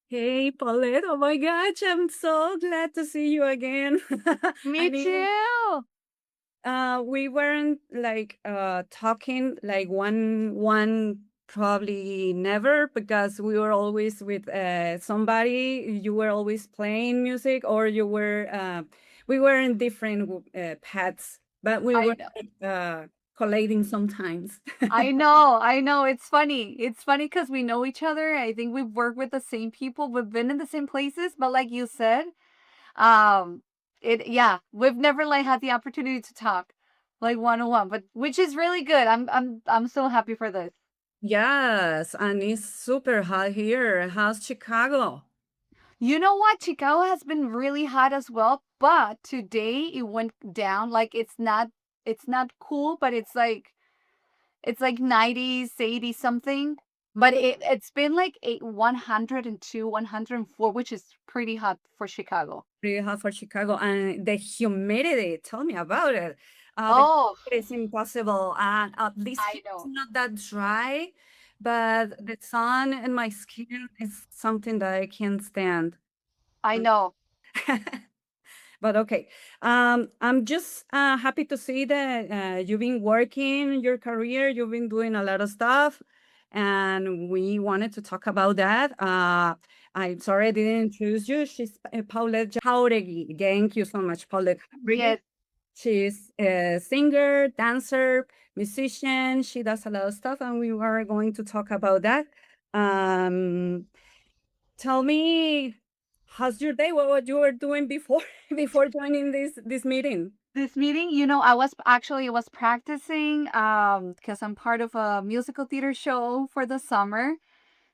Hey, Paulette. Oh my gosh, I'm so glad to see you again. I Me mean, too. we weren't like talking like one probably never because we were always with somebody. You were always playing music, or we were in different paths, but we I were know. collating sometimes. I know. It's funny. It's funny because we know each other. I think we've worked with the same people. We've been in the same places, but like you said, um, we've never like had the opportunity to talk like one on one, but which is really good. I'm so happy for this. Yes, and it's super hot here. How's Chicago? You know what? Chicago has been really hot as well, but today it went down. Like it's not cool, but it's like 90s, 80 something. But it's been like 102, 104, which is pretty hot for Chicago. Pretty hot for Chicago, and the humidity. Tell me about it. The Oh, humidity is impossible, and at least I here it's know. not that dry, but the sun in my skin is something that I can't stand. I know. But okay, I'm just happy to see that you've been working your career. You've been doing a lot of stuff, and we wanted to talk about that. I'm sorry I didn't introduce you. She's Pauleth Jauregui. Thank you so much, Pauleth Jauregui. Yes. She's a singer, dancer, musician. She does a lot of stuff, and we were going to talk about that. Um, Tell me, how's your day? What you were doing before before joining this meeting? This meeting, I was practicing because I'm part of a musical theater show for the summer.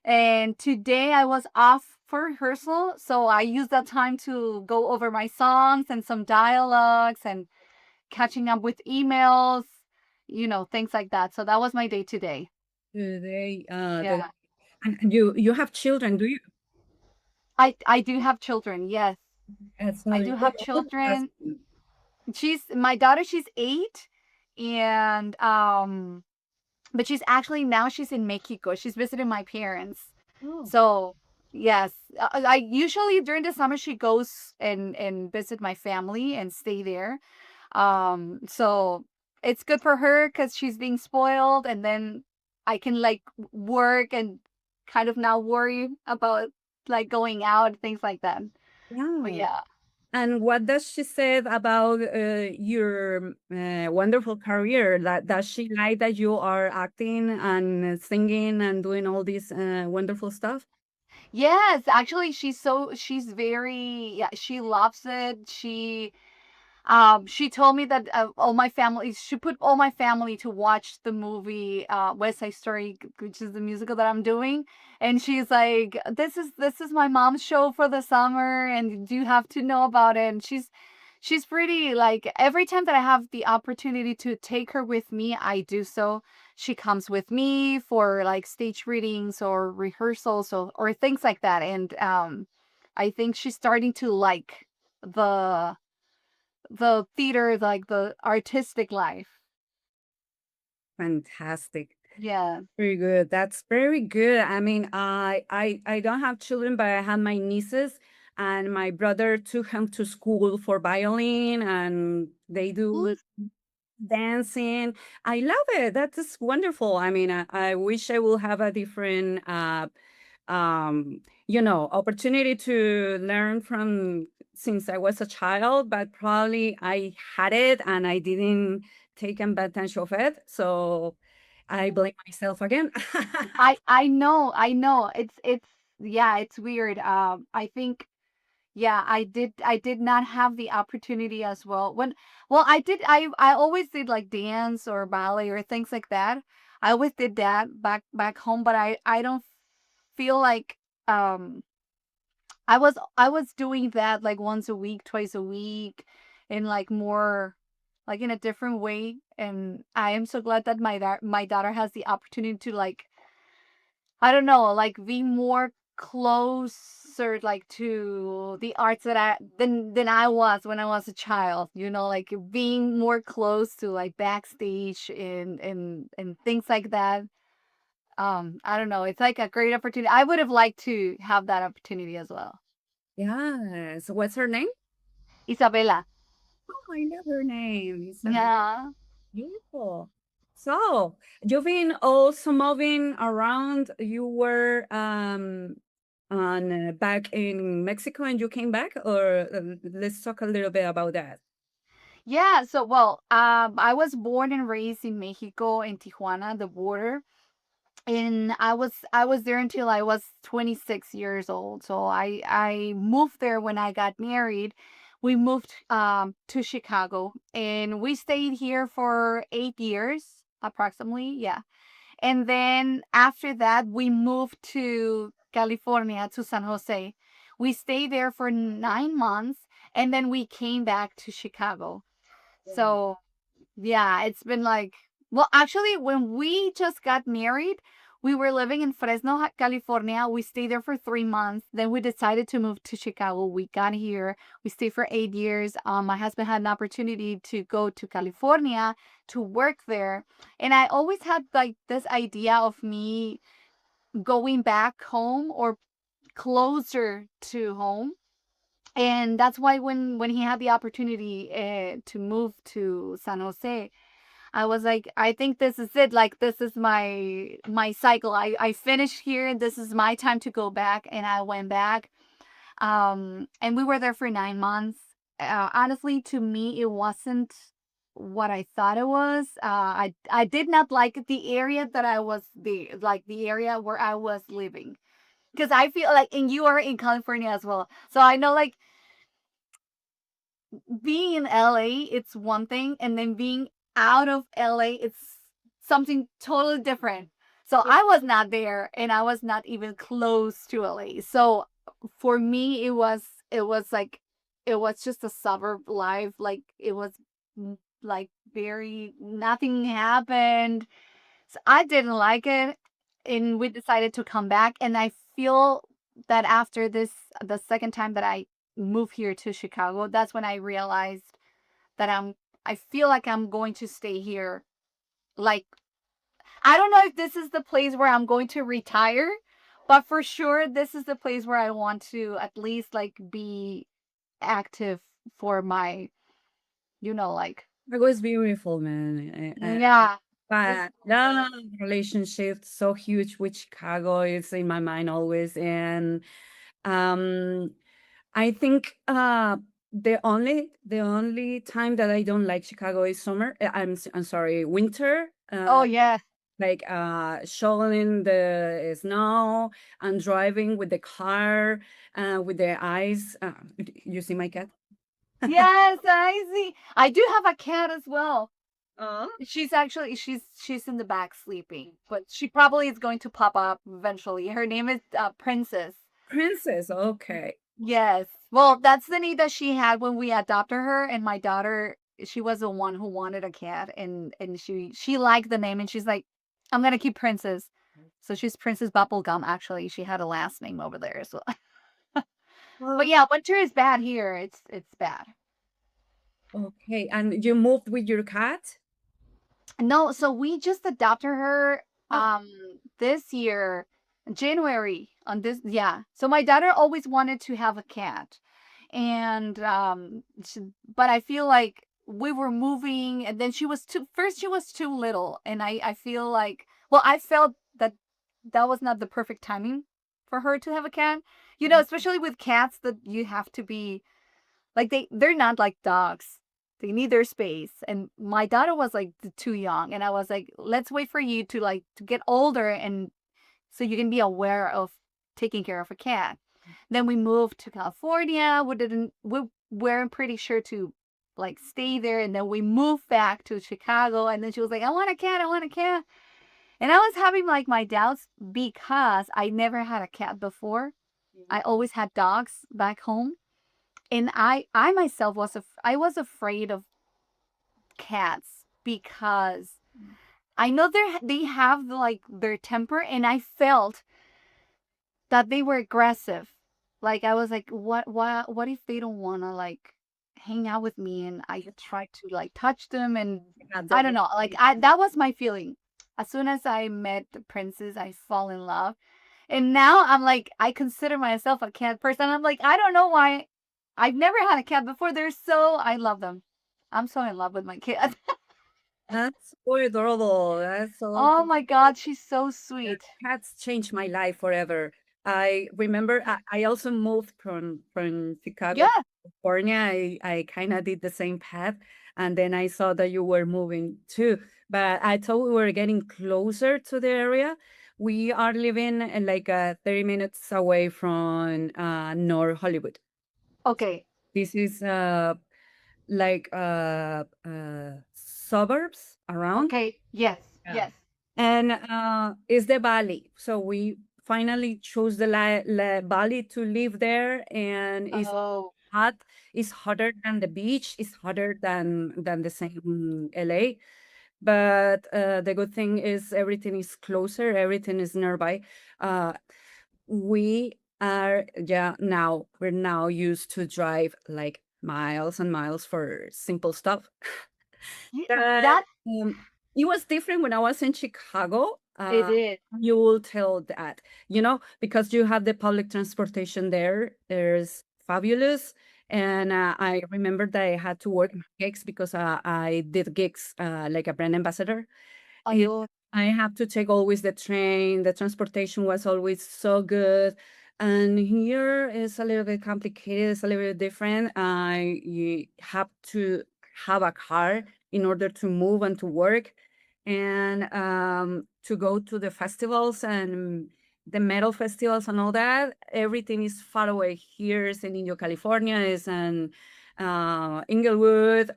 And today I was off for rehearsal, so I used that time to go over my songs and some dialogues and catching up with emails, things like that. So that was my day today. Today, Yeah. and you have children, do you? I do have children. Yes. So I you're do have children. multitasking. She's my daughter, she's 8, and but she's in Mexico. She's visiting my parents. Oh, So, yes, I usually during the summer she goes and visit my family and stay there. So it's good for her because she's being spoiled, and then I can like work and kind of not worry about like going out, things like that. But yeah. yeah. And what does she say about your wonderful career? That does she like that you are acting and singing and doing all this wonderful stuff? Yes, actually she's very, yeah, she loves it. She told me that she put all my family to watch the movie West Side Story, which is the musical that I'm doing, and she's like, "This is my mom's show for the summer, and you have to know about it." And she's pretty like every time that I have the opportunity to take her with me, I do so. She comes with me for like stage readings or rehearsals or things like that, and I think she's starting to like the theater, like the artistic life. Fantastic. Yeah. Very good. That's very good. I mean, I don't have children, but I have my nieces, and my brother took him to school for violin, and they do Who's dancing. I love it. That is wonderful. I mean, I wish I will have a different opportunity to learn from since I was a child, but probably I had it and I didn't take advantage of it. So I blame myself again. I know. It's yeah, it's weird. I think yeah, I did not have the opportunity as well. I always did like dance or ballet or things like that. I always did that back home, but I don't feel like um I was doing that like once a week, twice a week, in like more like in a different way. And I am so glad that my daughter has the opportunity to like, I don't know, like be more closer like to the arts that I than I was when I was a child, like being more close to like backstage and things like that. I don't know. It's like a great opportunity. I would have liked to have that opportunity as well. Yes. What's her name? Isabella. Oh, I love her name. It's Yeah. beautiful. So you've been also moving around. You were on back in Mexico and you came back, or let's talk a little bit about that. Yeah. So, well, I was born and raised in Mexico, in Tijuana, the border. And I was there until I was 26 years old. So I moved there when I got married. We moved to Chicago and we stayed here for 8 years approximately. Yeah. And then after that we moved to California, to San Jose. We stayed there for 9 months and then we came back to Chicago. So yeah, it's been like, well, actually, when we just got married, we were living in Fresno, California. We stayed there for 3 months. Then we decided to move to Chicago. We got here. We stayed for 8 years. My husband had an opportunity to go to California to work there. And I always had like this idea of me going back home or closer to home. And that's why when he had the opportunity to move to San Jose, I was like, I think this is it. Like this is my cycle. I finished here. This is my time to go back, and I went back. And we were there for 9 months. Honestly, to me, it wasn't what I thought it was. I did not like the area that I was the area where I was living, because I feel like, and you are in California as well, so I know like being in LA, it's one thing, and then being out of LA, it's something totally different. So Yeah. I was not there, and I was not even close to LA. So for me, it was like it was just a suburb life. Like it was like very nothing happened. So I didn't like it, and we decided to come back. And I feel that after this, the second time that I moved here to Chicago, that's when I realized that I feel like I'm going to stay here. Like, I don't know if this is the place where I'm going to retire, but for sure, this is the place where I want to at least like be active for my, like, It was beautiful, man. yeah. But yeah, relationship so huge with Chicago is in my mind always, and um, I think the only time that I don't like Chicago is summer. I'm sorry, winter. Oh, yeah. Like shoveling the snow and driving with the car with the ice. You see my cat? Yes, I see. I do have a cat as well. Oh, She's in the back sleeping, but she probably is going to pop up eventually. Her name is Princess. princess. Okay. Yes. Well, that's the need that she had when we adopted her, and my daughter, she was the one who wanted a cat, and she liked the name, and she's like, I'm gonna keep Princess. So she's Princess Bubblegum. Actually, she had a last name over there as well. But Well, yeah, winter is bad here. It's bad. okay. And you moved with your cat? No, so we just adopted her Oh, this year, January, on this, yeah. So my daughter always wanted to have a cat. And but I feel like we were moving, and then she was too little, and I feel like, well, I felt that that was not the perfect timing for her to have a cat. Especially with cats, that you have to be like, they're not like dogs. They need their space. And my daughter was like too young, and I was like, let's wait for you to like to get older, and so you can be aware of taking care of a cat. Then we moved to California. We weren't pretty sure to like stay there, and then we moved back to Chicago, and then she was like, I want a cat, I want a cat. And I was having like my doubts because I never had a cat before. I always had dogs back home, and I myself I was afraid of cats because I know they have like their temper, and I felt that they were aggressive. Like I was like, what if they don't want to like hang out with me, and I try to like touch them, and yeah, I don't know, like I that was my feeling. As soon as I met the princess, I fall in love. And now I'm like, I consider myself a cat person. I'm like, I don't know why. I've never had a cat before. I love them. I'm so in love with my cat. That's so adorable. That's so Oh my God, she's so sweet. cats changed my life forever. I remember I also moved from Chicago to Yeah. California. I kind of did the same path, and then I saw that you were moving too. But I thought we were getting closer to the area. We are living like 30 minutes away from North Hollywood. Okay. This is like suburbs around. Okay. Yes. Yeah. Yes. And it's the valley. So we finally chose the valley to live there, and it's Oh, hot. It's hotter than the beach. It's hotter than the same LA. But the good thing is everything is closer. Everything is nearby. Uh, we are we're now used to drive like miles and miles for simple stuff. That, that it was different when I was in Chicago. it is. You will tell that, because you have the public transportation there. There's fabulous. And I remember that I had to work gigs because I did gigs like a brand ambassador. And Ayun. I have to take always the train. The transportation was always so good. And here is a little bit complicated. It's a little bit different. You have to have a car in order to move and to work, and to go to the festivals and the metal festivals and all that. Everything is far away. Here is in Indio, California, is in Inglewood.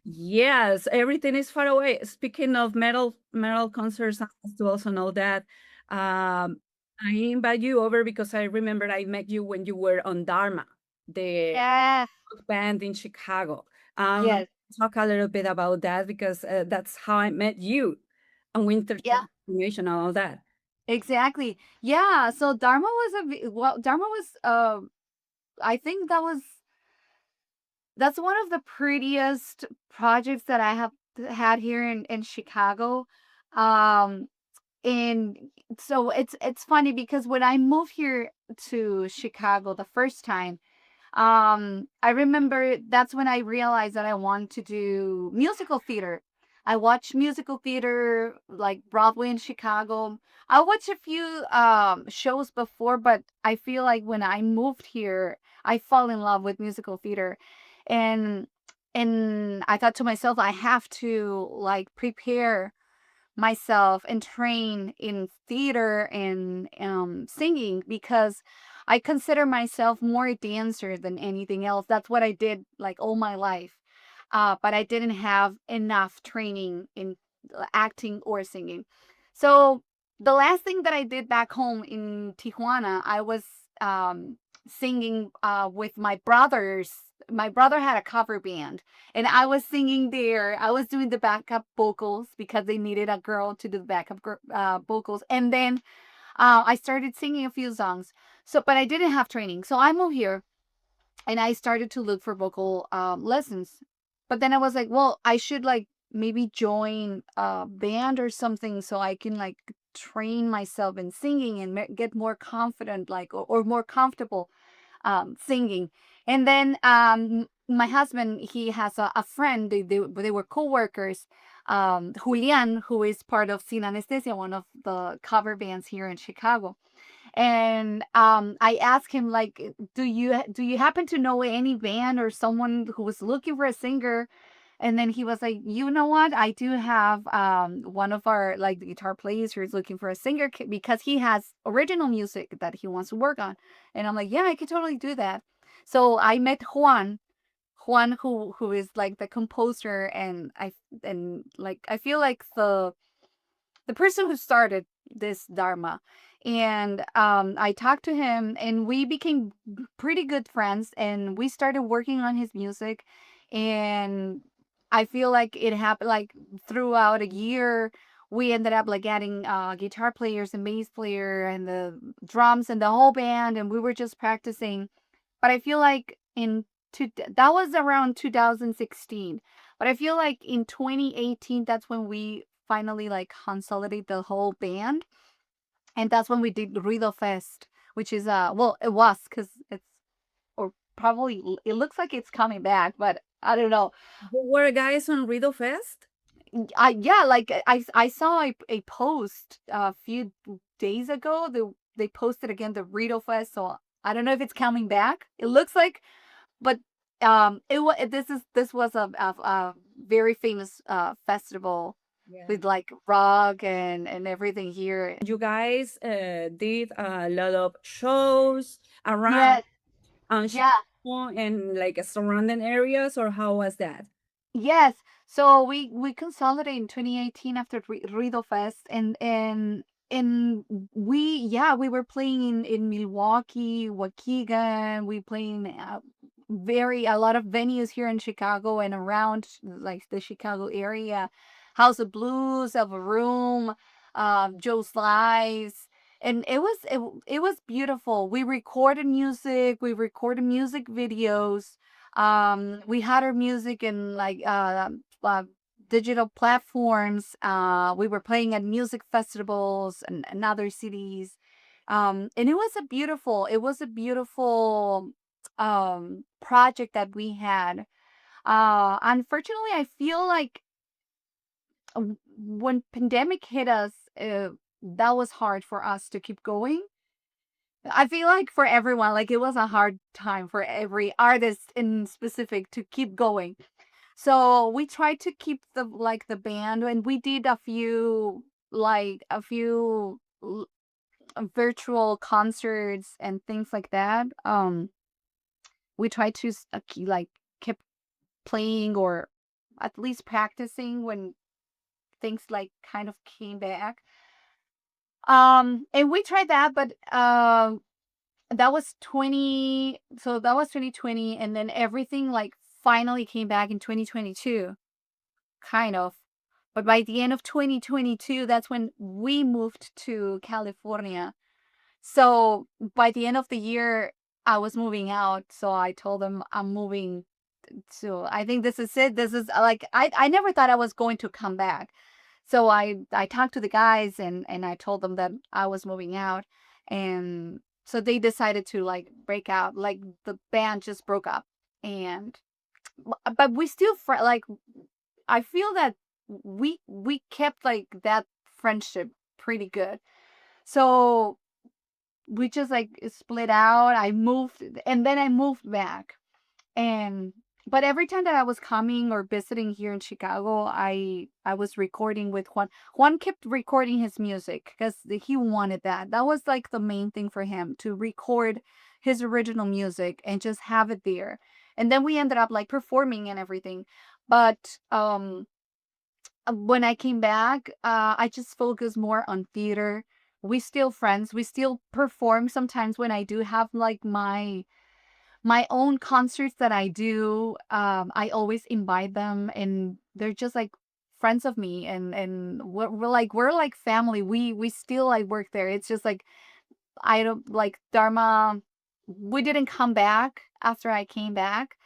Yes, everything is far away. Speaking of metal concerts and festivals and all that, I invite you over because I remember I met you when you were on Dharma, the Yes. band in Chicago. Yes. Talk a little bit about that because that's how I met you, and winter Yeah. transformation and all that. Exactly. Yeah. So Dharma was Dharma was I think that's one of the prettiest projects that I have had here in Chicago. Um and so it's funny because when I moved here to Chicago the first time, I remember that's when I realized that I want to do musical theater. I watched musical theater like Broadway in Chicago. I watched a few shows before, but I feel like when I moved here, I fell in love with musical theater. And I thought to myself, I have to like prepare myself and train in theater and singing because I consider myself more a dancer than anything else. That's what I did like all my life. But I didn't have enough training in acting or singing. So the last thing that I did back home in Tijuana, I was singing with my brothers. My brother had a cover band, and I was singing there. I was doing the backup vocals because they needed a girl to do the backup vocals. And then I started singing a few songs. So, but I didn't have training. So I moved here and I started to look for vocal lessons. But then I was like, well, I should like maybe join a band or something so I can like train myself in singing and get more confident, like, or more comfortable singing. And then my husband, he has a friend. They were co-workers. Julian, who is part of Sin Anesthesia, one of the cover bands here in Chicago. And I asked him like, do you happen to know any band or someone who was looking for a singer? And then he was like, you know what? I do have one of our like the guitar players who's looking for a singer because he has original music that he wants to work on. And I'm like, yeah, I could totally do that. So I met Juan, who is like the composer, and I feel like the person who started this Dharma. And I talked to him, and we became pretty good friends, and we started working on his music. And I feel like it happened like throughout a year. We ended up like adding guitar players and bass player and the drums and the whole band, and we were just practicing. But I feel like that was around 2016. But I feel like in 2018, that's when we finally like consolidate the whole band. And that's when we did Ruido Fest, which is well, it was because it's, or probably it looks like it's coming back, but I don't know. You were guys on Riddle Fest? Yeah, like I saw a post a few days ago. They posted again the Rito Fest, so I don't know if it's coming back. It looks like, but it was this was a very famous festival Yeah. with like rock and everything here. You guys did a lot of shows around Yeah, on yeah. Chicago and like surrounding areas, or how was that? Yes. So we consolidated in 2018 after Rido Fest, and we, yeah, we were playing in Milwaukee, Waukegan. We playing very a lot of venues here in Chicago and around like the Chicago area. House of Blues, Elva Room, Joe's Lives. And it was beautiful. We recorded music, we recorded music videos. We had our music in like digital platforms. We were playing at music festivals and other cities. And it was a beautiful project that we had. Unfortunately, I feel like when pandemic hit us, that was hard for us to keep going. I feel like for everyone, like it was a hard time for every artist in specific to keep going. So we tried to keep the band, and we did a few virtual concerts and things like that. We tried to like keep playing or at least practicing when things like kind of came back. And we tried that, but that was 2020, and then everything like finally came back in 2022, kind of. But by the end of 2022, that's when we moved to California. So by the end of the year, I was moving out. So I told them I'm moving to, I think this is it. This is like, I never thought I was going to come back. So I talked to the guys, and I told them that I was moving out. And so they decided to like break out, like the band just broke up. And but we still like, I feel that we kept like that friendship pretty good. So we just like split out. I moved, and then I moved back. And but every time that I was coming or visiting here in Chicago, I was recording with Juan. Juan kept recording his music because he wanted that. That was like the main thing for him, to record his original music and just have it there. And then we ended up like performing and everything. But when I came back, I just focused more on theater. We still friends. We still perform sometimes when I do have like my own concerts that I do. I always invite them, and they're just like friends of me, and we're like family. We still like work there. It's just like I don't like Dharma. We didn't come back after I came back,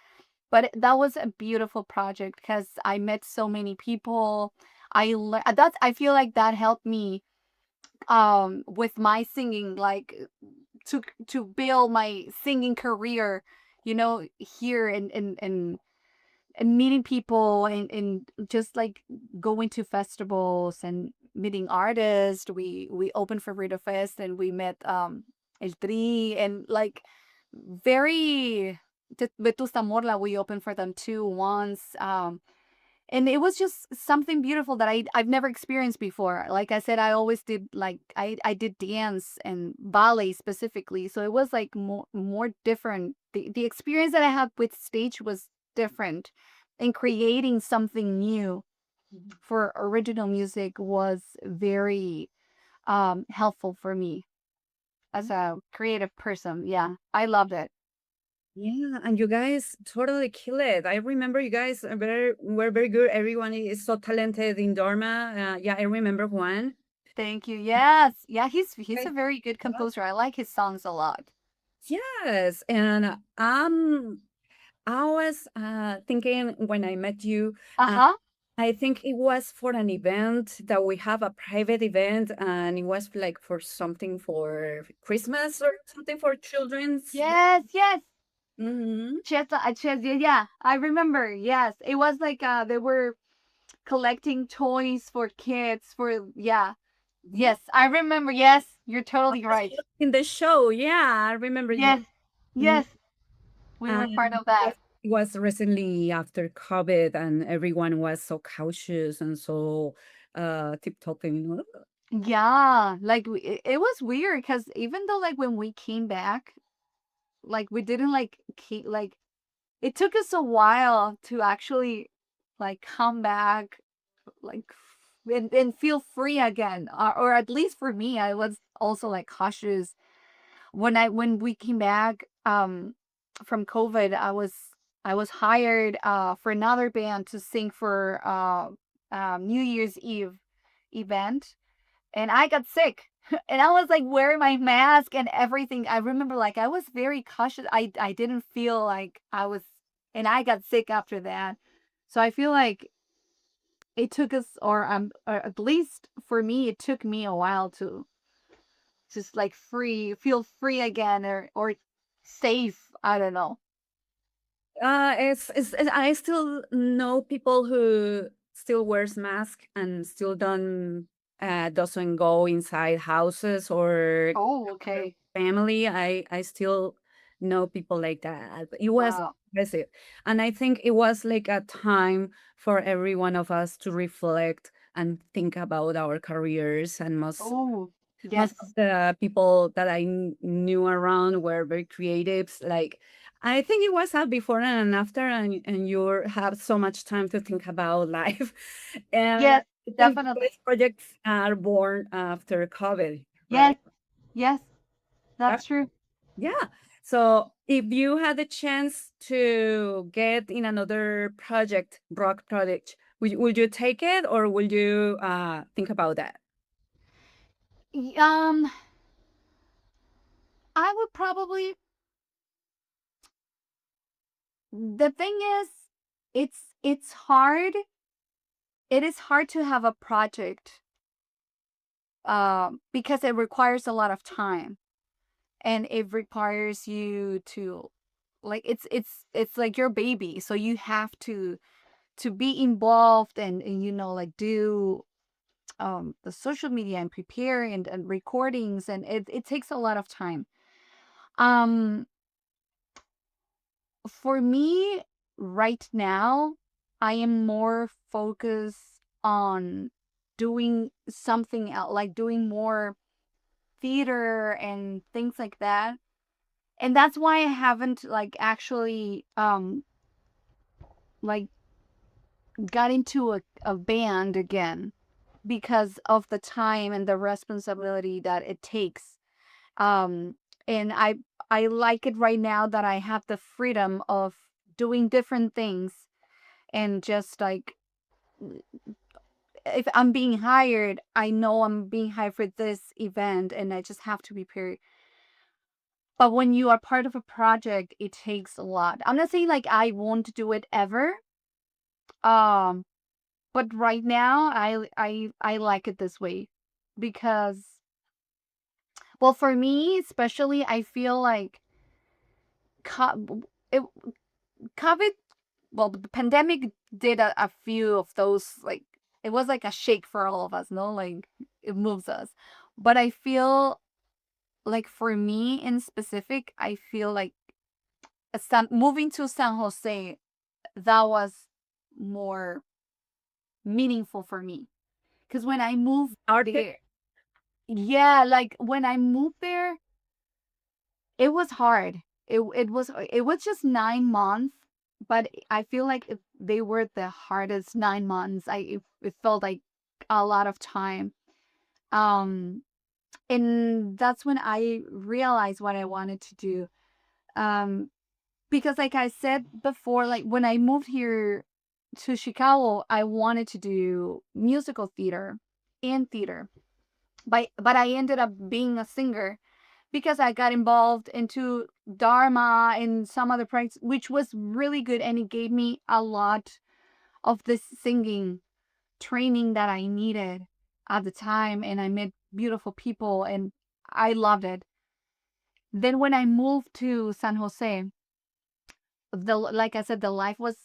but that was a beautiful project because I met so many people. That's, I feel like that helped me with my singing, like to build my singing career, here and meeting people and just like going to festivals and meeting artists. We opened for Rita Fest, and we met El Tri, and like very Vetusta Morla, we opened for them too once. And it was just something beautiful that I've never experienced before. Like I said, I always did like I did dance and ballet specifically, so it was like more different. The experience that I had with stage was different, and creating something new Mhm. for original music was very helpful for me as a creative person. Yeah, I loved it. Yeah, and you guys totally kill it. I remember you guys were very good. Everyone is so talented in Dharma. Yeah, I remember Juan. Thank you. Yes, yeah, he's a Guys, very good composer. I like his songs a lot. yes, and I was thinking when I met you, Uh uh, huh. I think it was for an event that we have a private event, and it was like for something for Christmas or something for children's. Yes, yes. Hmm. Yeah, I remember. Yes, it was like they were collecting toys for kids for yeah. Yes, I remember. Yes, you're totally right. In the show, yeah, I remember you. Yes, yes, we were part And of that. it was recently after COVID, and everyone was so cautious and so tiptoeing. Yeah, like it was weird because even though like when we came back, like we didn't like keep like it took us a while to actually like come back like and feel free again, or at least for me, I was also like cautious when we came back from COVID. I was hired for another band to sing for New Year's Eve event, and I got sick. And I was like wearing my mask and everything. I remember like I was very cautious. I didn't feel like I was, and I got sick after that. So I feel like it took us, or at least for me, it took me a while to just like feel free again, or safe. I don't know. I still know people who still wears mask and still doesn't go inside houses or Oh, okay. family. I still know people like that. It was Wow. impressive, and I think it was like a time for every one of us to reflect and think about our careers. And Oh, most yes, of the people that I knew around were very creatives. Like, I think it was a before and an after, and you have so much time to think about life. And yes, I think definitely. these projects are born after COVID, Yes, right? yes, Yeah. that's true. Yeah. So if you had the chance to get in another project, rock project, would you take it, or would you think about that? Y- I would probably. The thing is, it's hard. It is hard to have a project, because it requires a lot of time, and it requires you to, like, it's like your baby, so you have to be involved, and like do the social media and prepare, and recordings, and it takes a lot of time. Um, for me, right now, I am more focused on doing something else, like doing more theater and things like that. And that's why I haven't like actually like got into a band again, because of the time and the responsibility that it takes. Um and I like it right now that I have the freedom of doing different things, and just like if I'm being hired, I know I'm being hired for this event, and I just have to be prepared. But when you are part of a project, it takes a lot. I'm not saying like I won't do it ever. Um, but right now I like it this way, because well, for me especially, I feel like it, COVID, well, the pandemic did a few of those, like it was like a shake for all of us, no? Like it moves us. But I feel like for me in specific, I feel like moving to San Jose, that was more meaningful for me. Because when I moved Artist? there, yeah, like when I moved there, it was hard. It was just 9 months, but I feel like they were the hardest 9 months. It felt like a lot of time. Um, and that's when I realized what I wanted to do. Um, because like I said before, like when I moved here to Chicago, I wanted to do musical theater and theater. But I ended up being a singer because I got involved into Dharma and some other projects, which was really good, and it gave me a lot of this singing. training that I needed at the time, and I met beautiful people, and I loved it. Then when I moved to San Jose, the like I said, the life was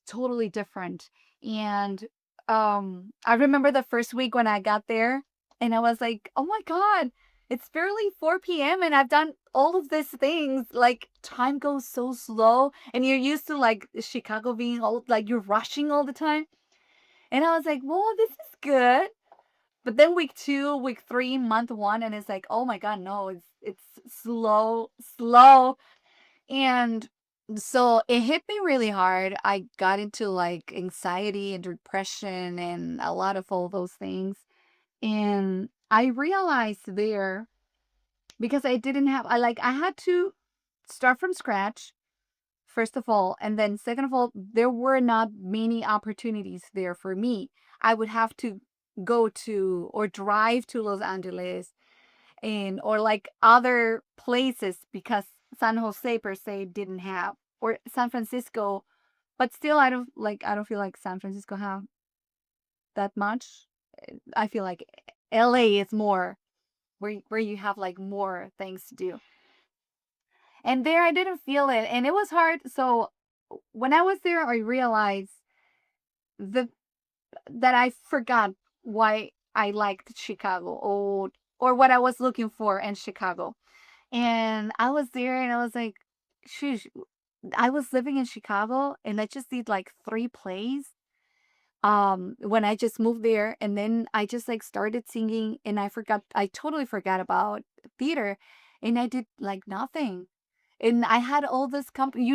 totally different. And I remember the first week when I got there, and I was like, "Oh my god, it's barely 4 p.m. and I've done all of these things. Like time goes so slow, and you're used to like Chicago being all like you're rushing all the time." And I was like, "Well, this is good." But then week 2, week 3, month 1, and it's like, "Oh my god, no, it's slow, slow." And so it hit me really hard. I got into like anxiety and depression and a lot of all those things. And I realized there, because I didn't have, I had to start from scratch, first of all. And then, second of all, there were not many opportunities there for me. I would have to go to or drive to Los Angeles and or like other places because San Jose per se didn't have, or San Francisco, but still I don't feel like San Francisco have that much. I feel like LA is more where you have like more things to do. And there I didn't feel it, and it was hard. So when I was there I realized the that I forgot why I liked Chicago, or what I was looking for in Chicago. And I was there and I was like, "Sheesh." I was living in Chicago and I just did like 3 plays when I just moved there, and then I just like started singing, and I totally forgot about theater, and I did like nothing. And I had all this company,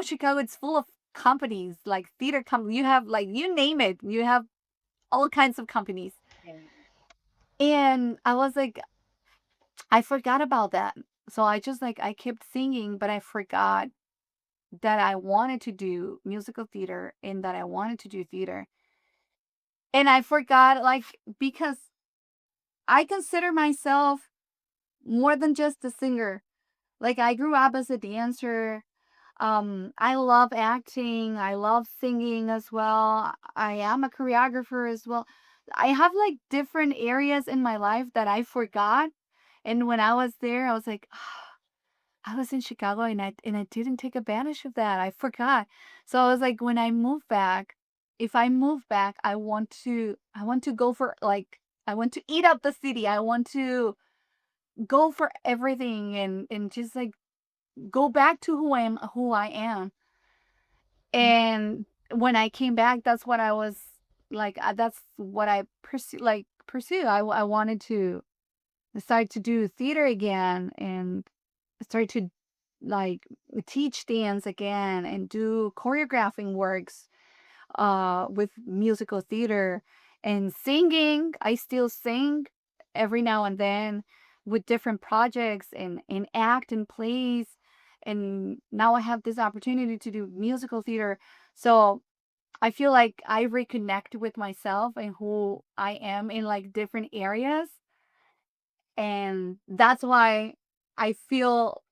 Chicago, it's full of companies, like theater company. You have like you name it, you have all kinds of companies. And I was like, I forgot about that. So I just like I kept singing, but I forgot that I wanted to do musical theater and that I wanted to do theater. And I forgot, like, because I consider myself more than just a singer. Like, I grew up as a dancer. I love acting. I love singing as well. I am a choreographer as well. I have like different areas in my life that I forgot. And when I was there, I was like, I was in Chicago and I didn't take advantage of that. I forgot. So I was like, when I move back, if I move back, I want to go for like I want to eat up the city. I want to go for everything and just like go back to who I am. And when I came back, that's what I was like that's what I pursue. I wanted to start to do theater again and start to like teach dance again and do choreographing works with musical theater and singing. I still sing every now and then with different projects and act in plays. And now I have this opportunity to do musical theater. So I feel like I reconnect with myself and who I am in like different areas. And that's why I feel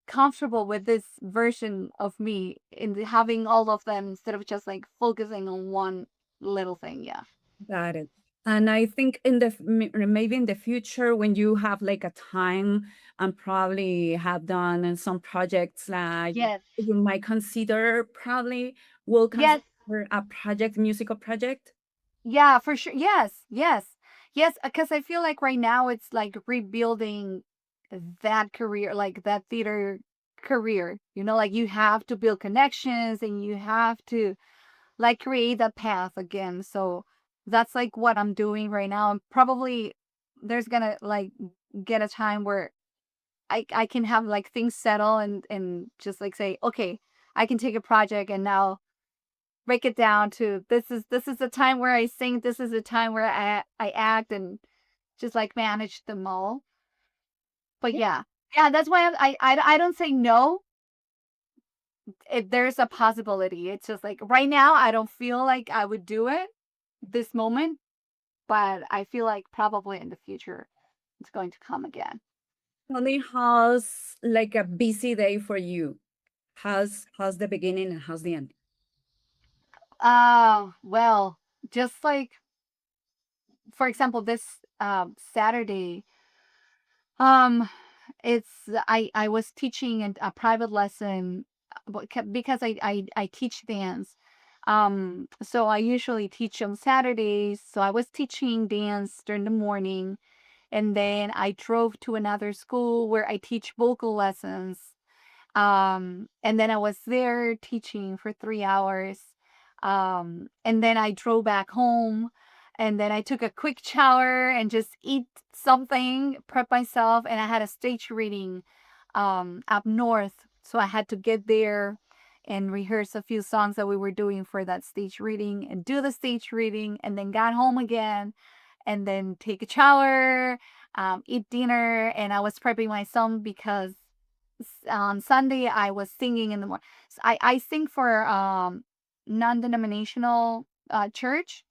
comfortable with this version of me in having all of them instead of just like focusing on one little thing. Yeah. Got it. And I think in the maybe in the future when you have like a time and probably have done some projects like Yes. you might consider probably will Yes. consider a project, musical project. Yeah, for sure. Yes. Yes. Yes. Because I feel like right now it's like rebuilding that career, like that theater career. Like you have to build connections and you have to like create that path again. So that's like what I'm doing right now. And probably there's gonna like get a time where I can have like things settle and just like say, okay, I can take a project and now break it down to this is the time where I sing, this is the time where I act and just like manage them all. But yeah. Yeah, that's why I don't say no if there's a possibility. It's just like right now I don't feel like I would do it this moment, but I feel like probably in the future it's going to come again. Tell me how's like a busy day for you? How's the beginning and how's the end? Oh, well. just like, for example, this Saturday, um, I was teaching a private lesson, because I teach dance. So I usually teach on Saturdays. So I was teaching dance during the morning, and then I drove to another school where I teach vocal lessons. And then I was there teaching for 3 hours. And then I drove back home, and then I took a quick shower and just eat something, prep myself, and I had a stage reading up north. So I had to get there and rehearse a few songs that we were doing for that stage reading and do the stage reading, and then got home again and then take a shower, eat dinner, and I was prepping my song because on Sunday I was singing in the morning. So I sing for non-denominational church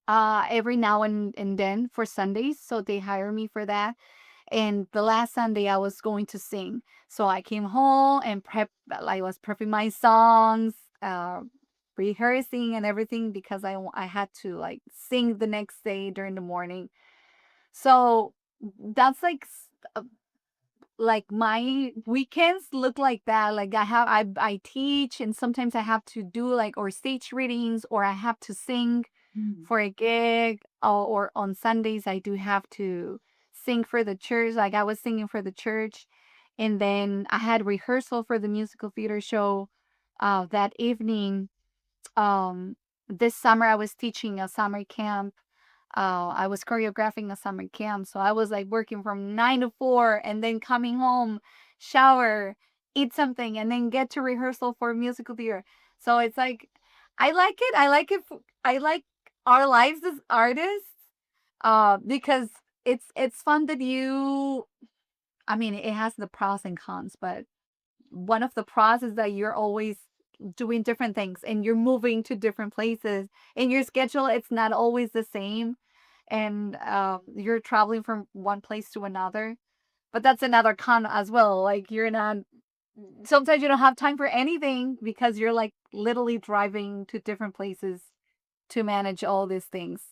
every now and then for Sundays, so they hire me for that. And the last Sunday I was going to sing, so I came home and I was prepping my songs, uh, rehearsing and everything because I had to like sing the next day during the morning. So that's like my weekends look like that. Like I teach, and sometimes I have to do like or stage readings, or I have to sing Mm. for a gig, or on Sundays I do have to sing for the church. Like I was singing for the church, and then I had rehearsal for the musical theater show that evening. This summer I was teaching a summer camp. I was choreographing a summer camp, so I was like working from 9 to 4, and then coming home, shower, eat something, and then get to rehearsal for musical theater. So it's like, I like it. I like it. I like our lives as artists, because it's fun that you. I mean, it has the pros and cons, but one of the pros is that you're always doing different things and you're moving to different places. In your schedule, it's not always the same, and you're traveling from one place to another. But that's another con as well. Like you're not. Sometimes you don't have time for anything because you're like literally driving to different places to manage all these things.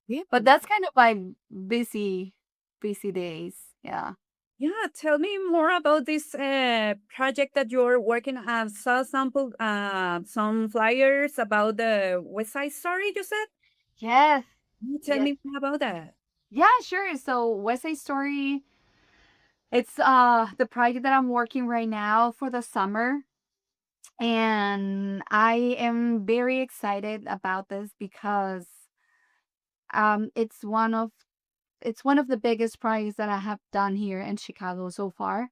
Yeah. But that's kind of my busy, busy days. Yeah. Yeah, tell me more about this project that you're working on. I saw some flyers about the West Side Story, you said? Yes. Tell Yes. me more about that. Yeah, sure. So West Side Story, it's the project that I'm working right now for the summer. And I am very excited about this because it's one of the biggest projects that I have done here in Chicago so far.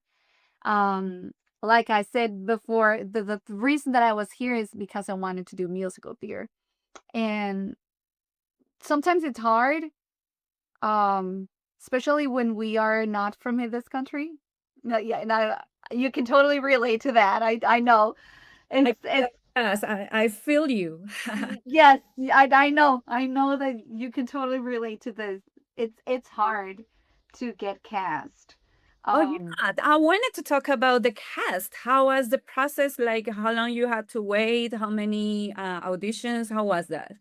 Um like I said before, the reason that I was here is because I wanted to do musical theater. And sometimes it's hard, um especially when we are not from this country. No, yeah, no, you can totally relate to that. I know. It's Yes, I feel you. yes, I know that you can totally relate to this. It's hard to get cast. Oh, Um, yeah. I wanted to talk about the cast. How was the process? Like, how long you had to wait? How many auditions? How was that?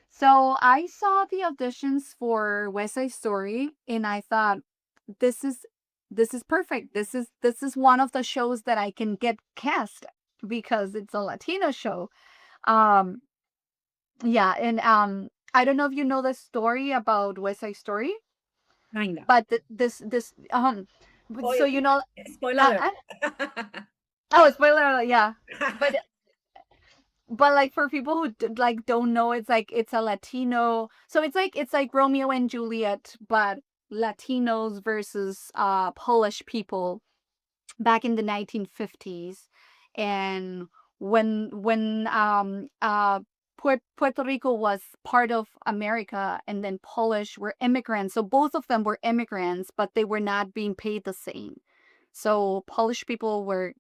so I saw the auditions for West Side Story, and I thought this is this is perfect. This is one of the shows that I can get cast because it's a Latino show. Um, yeah, and I don't know if you know the story about West Side Story, Kinda. but this so Spoil, you know, spoiler alert. oh, spoiler alert, yeah. But like for people who like don't know, it's like it's a Latino. So it's like Romeo and Juliet, but Latinos versus Polish people back in the 1950s. And when Puerto Rico was part of America, and then Polish were immigrants. So both of them were immigrants, but they were not being paid the same. So Polish people were,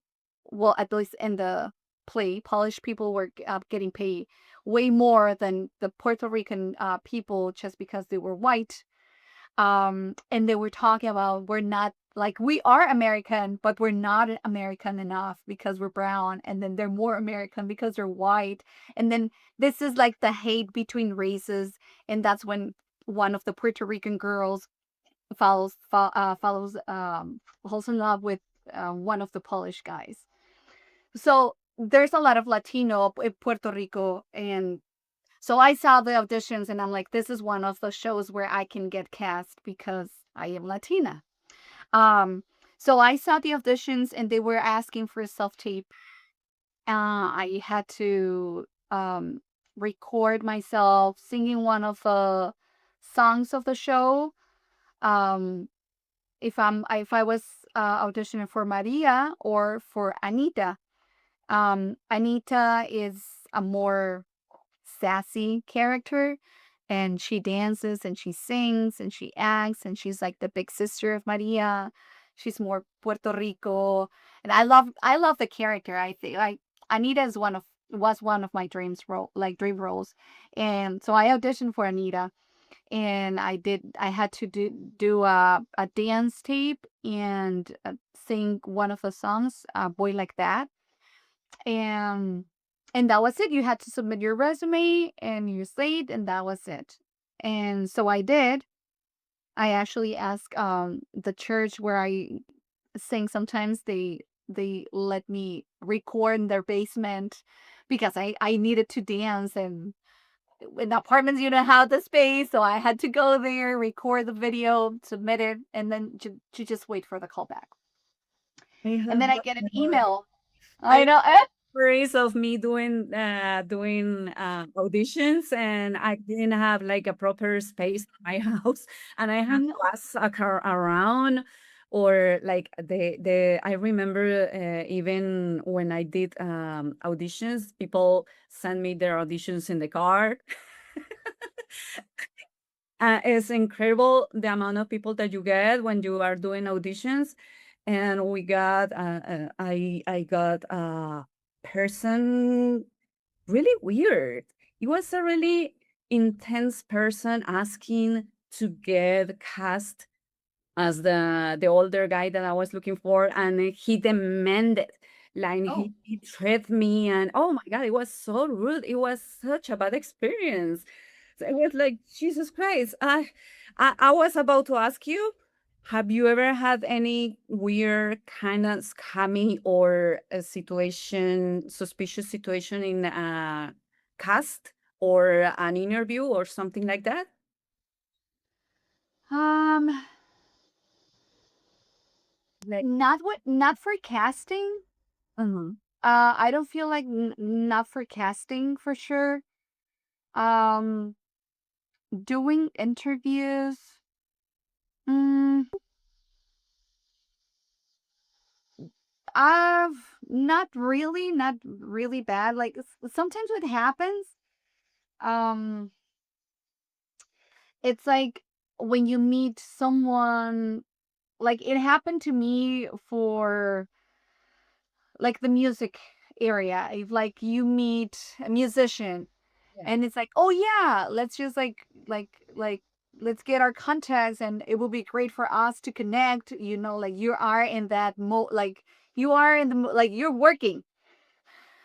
well, at least in the play, Polish people were getting paid way more than the Puerto Rican people, just because they were white. And they were talking about, we're not like we are American, but we're not American enough because we're brown, and then they're more American because they're white. And then this is like the hate between races, and that's when one of the Puerto Rican girls follows falls in love with one of the Polish guys. So there's a lot of Latino in Puerto Rico, and so I saw the auditions, and I'm like, this is one of the shows where I can get cast because I am Latina. Um, so I saw the auditions, and they were asking for a self tape. I had to record myself singing one of the songs of the show. Um, if I was auditioning for Maria or for Anita. Anita is a more sassy character, and she dances and she sings and she acts, and she's like the big sister of Maria. She's more Puerto Rico, and I love the character. I think like Anita is one of was one of my dream roles, and so I auditioned for Anita, and I had to do a dance tape and sing one of the songs, Boy Like That. and and that was it. You had to submit your resume and your slate, and that was it. And so I did. I actually asked the church where I sing. Sometimes they let me record in their basement because I needed to dance, and in apartments you don't have the space, so I had to go there, record the video, submit it, and then to just wait for the callback. I And have then I that get an memory. email. I I know. memories of me doing auditions, and I didn't have like a proper space in my house, and I I had know. to ask a car around, or like the I remember even when I did auditions, people send me their auditions in the car. It's incredible the amount of people that you get when you are doing auditions. And we got, I got a person really weird. He was a really intense person asking to get cast as the older guy that I was looking for, and he demanded, like Oh. he threatened me, and oh my God, it was so rude. It was such a bad experience. So it was like Jesus Christ. I was about to ask you, have you ever had any weird kind of scammy or a situation, suspicious situation in a cast or an interview or something like that? Um, Like, not for casting. mhm. I don't feel like not for casting for sure. Um, doing interviews. Mm, I've not really bad. Like sometimes what happens, um, it's like when you meet someone. Like it happened to me for like the music area. If like you meet a musician, Yeah. and it's like, oh yeah, let's just like let's get our contacts, and it will be great for us to connect, like you are in that like you are in the like you're working,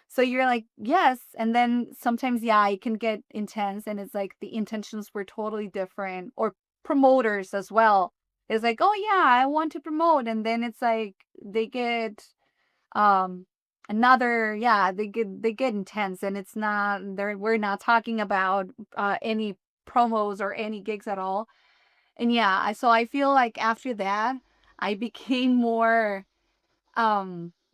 so you're like yes. And then sometimes yeah, it can get intense, and it's like the intentions were totally different. Or promoters as well. It's like, oh yeah, I want to promote, and then it's like they get um another, yeah, they get intense, and it's not there, we're not talking about any promos or any gigs at all. And yeah, so I feel like after that I became more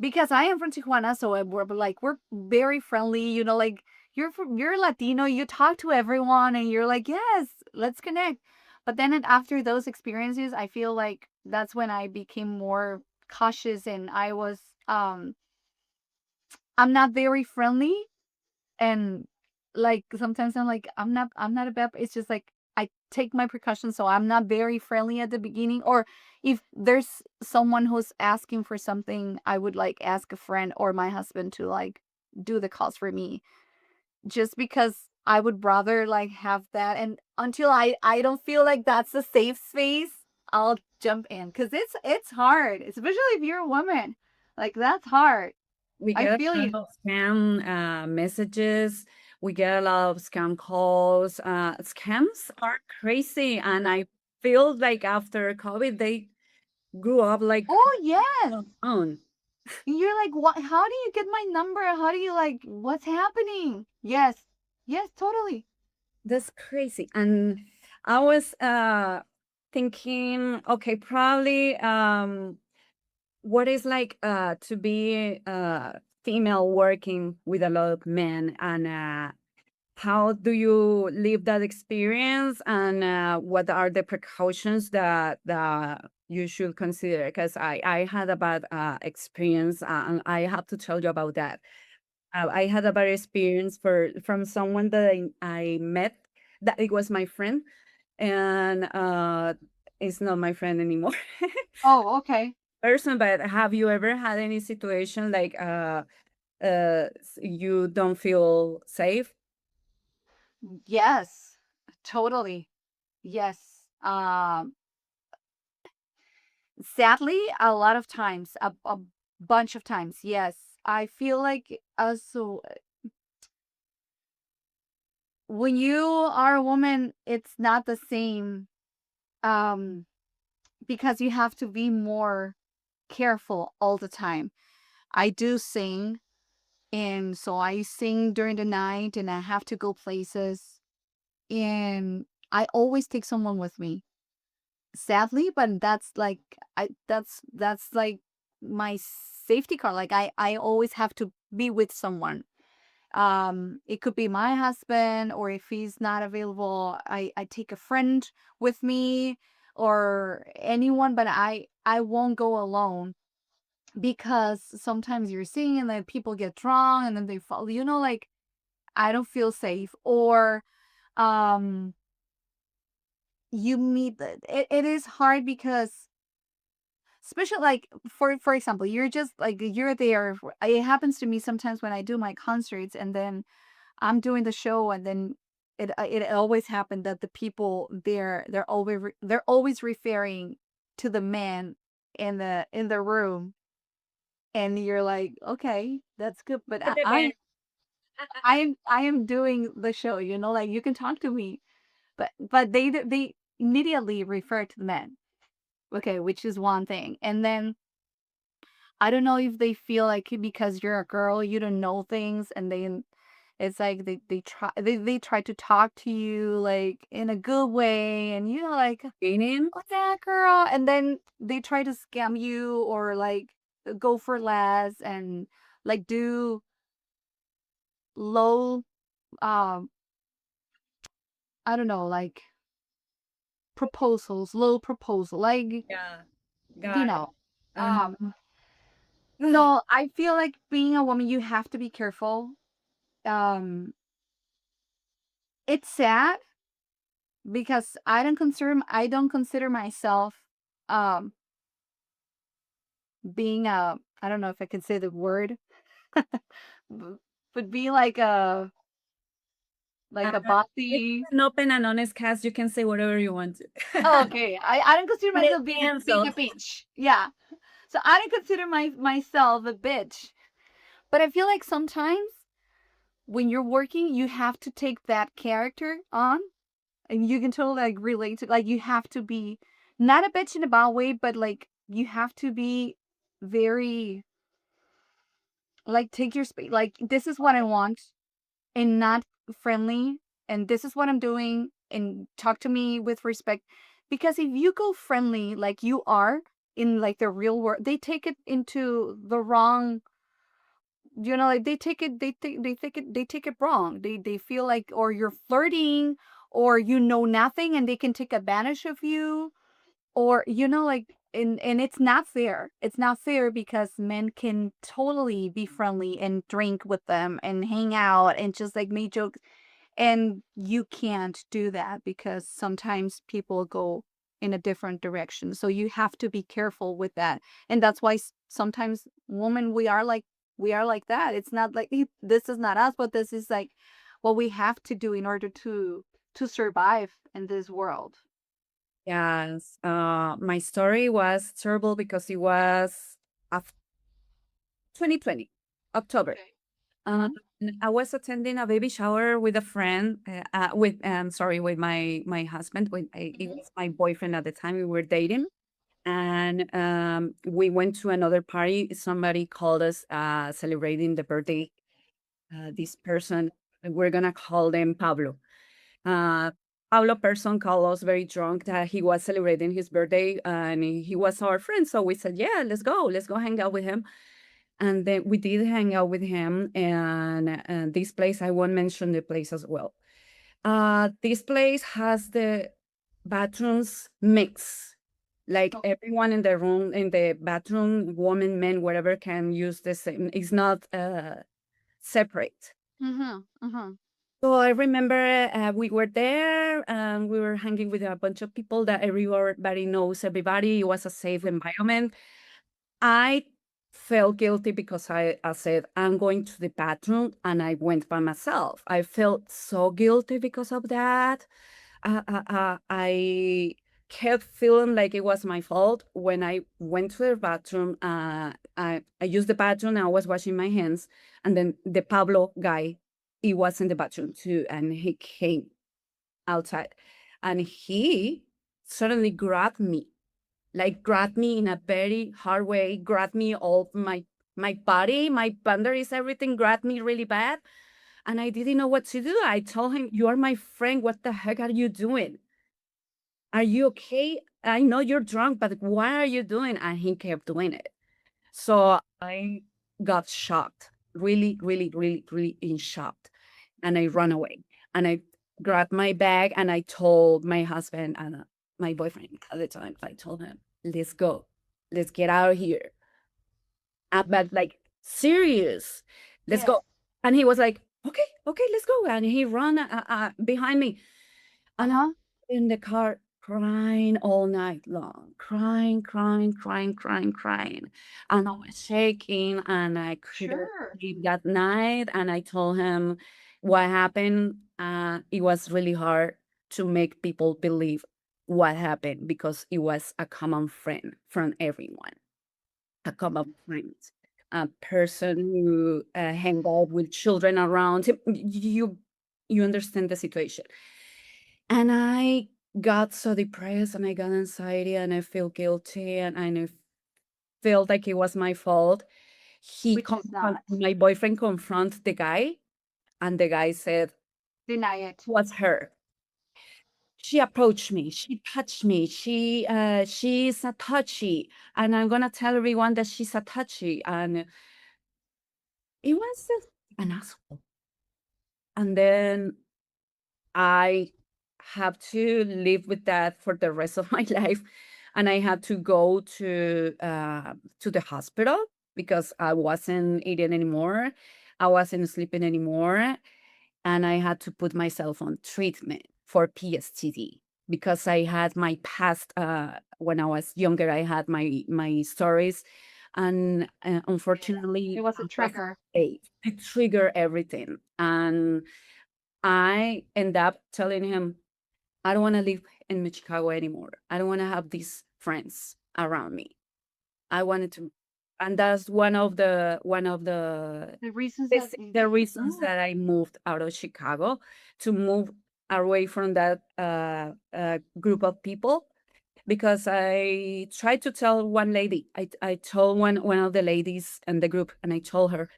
because I am from Tijuana, so we're very friendly, like you're Latino, you talk to everyone, and you're like, yes, let's connect. But then after those experiences, I feel like that's when I became more cautious, and I'm not very friendly. And like sometimes I'm like, I'm not a bad, it's just like I take my precautions, so I'm not very friendly at the beginning. Or if there's someone who's asking for something, I would like ask a friend or my husband to like do the calls for me, just because I would rather like have that. And until I don't feel like that's a safe space, I'll jump in because it's hard, especially if you're a woman. Like that's hard. We I get feel a lot you. of scam messages. We get a lot of scam calls. Scams are crazy, and I feel like after COVID, they grew up like Oh yes. on. And you're like, what? How do you get my number? How do you like? What's happening? Yes, yes, totally. That's crazy. And I was thinking, okay, probably what is like to be female working with a lot of men, and how do you live that experience, and what are the precautions that you should consider? Because I had a bad experience, and I have to tell you about that. I had a bad experience from someone that I met, that it was my friend, and it's not my friend anymore. Oh, okay. Person, but have you ever had any situation like you don't feel safe? Yes, totally. Yes. Sadly, a lot of times, a bunch of times, yes. I feel like also when you are a woman, it's not the same. Um, because you have to be more careful all the time. I do sing, and so I sing during the night, and I have to go places, and I always take someone with me. Sadly, but that's like that's like my safety car. Like I always have to be with someone. It could be my husband, or if he's not available, I take a friend with me or anyone, but I won't go alone because sometimes you're singing and then people get drunk and then they fall, like I don't feel safe. Or um you meet it is hard because especially like for example, you're just like you're there. It happens to me sometimes when I do my concerts, and then I'm doing the show, and then it always happened that the people there, they're always referring to the man in the room, and you're like, okay, that's good, but It depends. I am doing the show, like you can talk to me, but they immediately refer to the man. Okay, which is one thing, and then I don't know if they feel like because you're a girl, you don't know things, and then it's like they try to talk to you like in a good way, and like, Meaning, what's that girl? And then they try to scam you or like go for less and like do low, um I don't know, like proposals, low proposal, like yeah, you got it. know. Um, So I feel like being a woman, you have to be careful. Um, it's sad because I don't consider myself um being a, I don't know if I can say the word, b- but being like uh, a it's bossy. an open and honest cast. You can say whatever you want to. Oh, okay, I don't consider But it's myself being a canceled. bitch. Yeah, so I don't consider myself a bitch. But I feel like sometimes when you're working, you have to take that character on, and you can totally like relate to, like you have to be not a bitch in a bad way, but like you have to be very like take your space, like this is what I want, and not friendly, and this is what I'm doing, and talk to me with respect. Because if you go friendly like you are in like the real world, they take it into the wrong, like they take it wrong. They feel like, or you're flirting, or you know nothing and they can take advantage of you, or like, and it's not fair. It's not fair because men can totally be friendly and drink with them and hang out and just like make jokes, and you can't do that because sometimes people go in a different direction. So you have to be careful with that. And that's why sometimes women, we are like that. It's not like, this is not us, but this is like what we have to do in order to survive in this world." Yes. My story was terrible because it was of 2020, October. Okay. Um, Uh-huh. I was attending a baby shower with a friend, with sorry, with my husband. It Mhm. was my boyfriend at the time. We were dating, and we went to another party. Somebody called us celebrating the birthday. This person, we're gonna call them Pablo. Uh, Pablo person called us very drunk that he was celebrating his birthday, and he was our friend. So we said, "Yeah, let's go hang out with him." And then we did hang out with him, and this place, I won't mention the place as well. This place has the bathrooms mix. Like Oh. everyone in the room, in the bathroom, woman, men, whatever, can use the same. It's not separate. Mhm. Mhm. So I remember we were there and we were hanging with a bunch of people that everybody knows everybody. It was a safe environment. I felt guilty because I said, I'm going to the bathroom and I went by myself. I felt so guilty because of that. I kept feeling like it was my fault when I went to the bathroom. I used the bathroom. I was washing my hands, and then the Pablo guy, he was in the bathroom too, and he came outside, and he suddenly grabbed me, like grabbed me in a very hard way, grabbed me all my body, my boundaries, everything, grabbed me really bad, and I didn't know what to do. I told him, "You are my friend. What the heck are you doing? Are you okay? I know you're drunk, but why are you doing?" And he kept doing it. So I got shocked, really, really, really, really in shock. And I ran away. And I grabbed my bag and I told my husband and my boyfriend at the time, I told him, let's go. Let's get out of here. But like, serious, let's Yes. go. And he was like, okay, okay, let's go. And he ran behind me. And Uh-huh. in the car crying all night long, crying, crying, crying, crying, crying. And I was shaking and I couldn't Sure. sleep that night. And I told him what happened. It was really hard to make people believe what happened because it was a common friend from everyone, a common friend. A person who hang out with children around him. You understand the situation. And I got so depressed and I got anxiety and I feel guilty and I felt like it was my fault. Which is not. My boyfriend confronted the guy and the guy said, Deny it. was her. She approached me, she touched me, she's a touchy, and I'm gonna tell everyone that she's a touchy. And it was just an asshole. And then I have to live with that for the rest of my life, and I had to go to the hospital because I wasn't eating anymore, I wasn't sleeping anymore, and I had to put myself on treatment for PSTD because I had my past. When I was younger, I had my stories, and Yeah. It unfortunately, was a I was trigger. it triggered everything, and I end up telling him, I don't want to live in Chicago anymore. I don't want to have these friends around me. I wanted to, and that's one of The reasons that the reasons mm, that I moved out of Chicago, to move away from that group of people, because I tried to tell one lady. I told one of the ladies in the group, and I told her,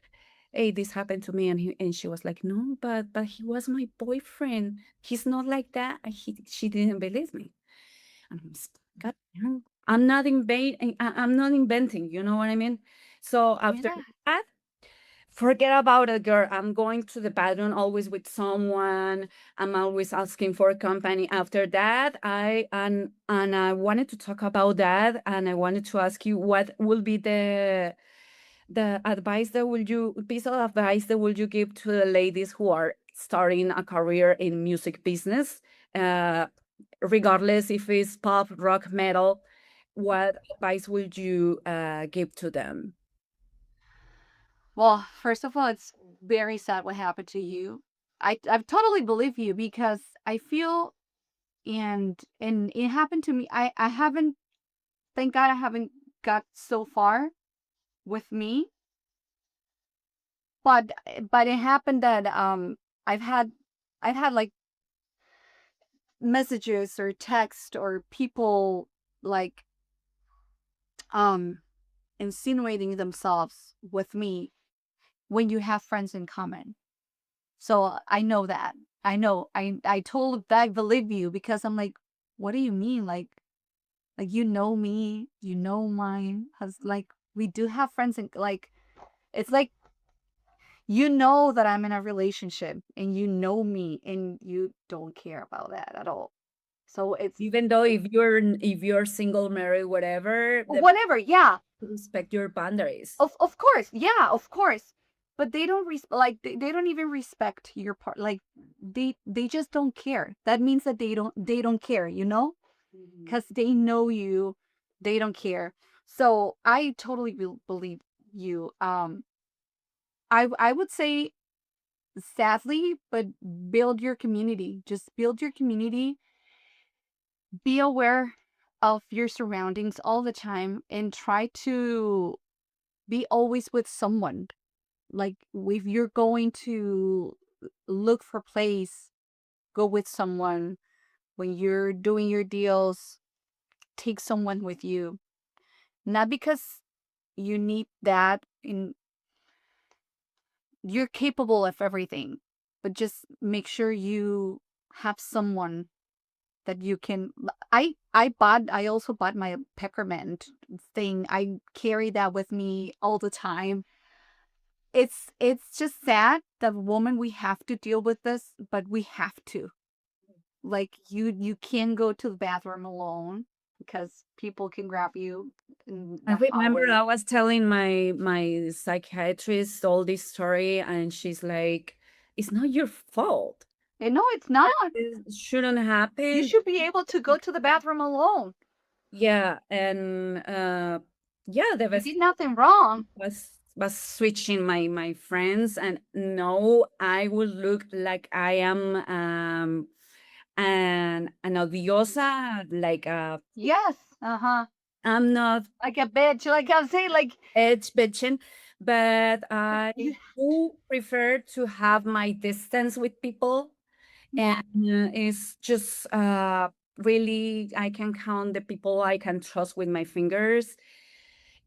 hey, this happened to me. And she was like, no, but he was my boyfriend. He's not like that. She didn't believe me. And God damn, I'm not inventing, you know what I mean? So after yeah. that, forget about it, girl. I'm going to the bathroom always with someone. I'm always asking for company. After that, and I wanted to talk about that, and I wanted to ask you what will be the advice that will you piece of advice that will you give to the ladies who are starting a career in music business, uh, regardless if it's pop, rock, metal? What advice would you give to them? Well, first of all, it's very sad what happened to you. I totally believe you because I feel And it happened to me. I haven't, thank God I haven't got so far with me, but it happened that I've had I've had like messages or text or people like um insinuating themselves with me when you have friends in common. So I know that. I know. I told I believe you because I'm like, what do you mean? Like you know me, you know mine. Has like we do have friends and like it's like you know that I'm in a relationship and you know me and you don't care about that at all. So it's Even though if you're single, married, whatever, the whatever, yeah. respect your boundaries. Of course, yeah, of course. But they don't like they don't even respect your part. Like they just don't care. That means that they don't care, you know? Mhm. Because they know you, they don't care. So I totally believe you. I would say sadly, but build your community. Just build your community. Be aware of your surroundings all the time and try to be always with someone. Like if you're going to look for place, go with someone. When you're doing your deals, take someone with you. Not because you need that in you're capable of everything, but just make sure you have someone that you can I also bought my peppermint thing. I carry that with me all the time. It's just sad that woman we have to deal with this, but we have to. Like you can go to the bathroom alone because people can grab you in I the remember hallway. I was telling my psychiatrist all this story, and she's like, "It's not your fault. And no, it's not. It shouldn't You happen." should be able to go to the bathroom alone. Yeah, and yeah, the You best did nothing wrong. was switching my friends, and no, I would look like I am an odiosa, like Yes. Uh-huh. I'm not Like a bitch. Like I'm saying, like edge bitching, but I you do prefer to have my distance with people, and it's just really I can count the people I can trust with my fingers.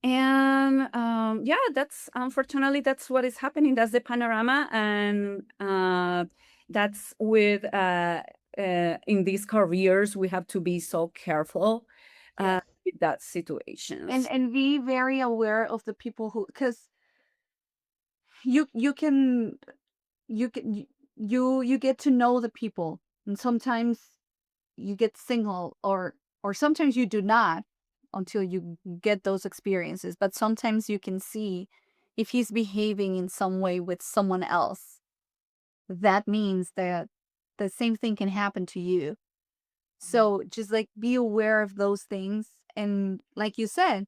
And yeah, that's unfortunately that's what is happening. That's the panorama, and that's with in these careers we have to be so careful yes. with that situations. And be very aware of the people who because you can you get to know the people and sometimes you get single or sometimes you do not until you get those experiences, but sometimes you can see if he's behaving in some way with someone else, that means that the same thing can happen to you. So just like be aware of those things. And like you said,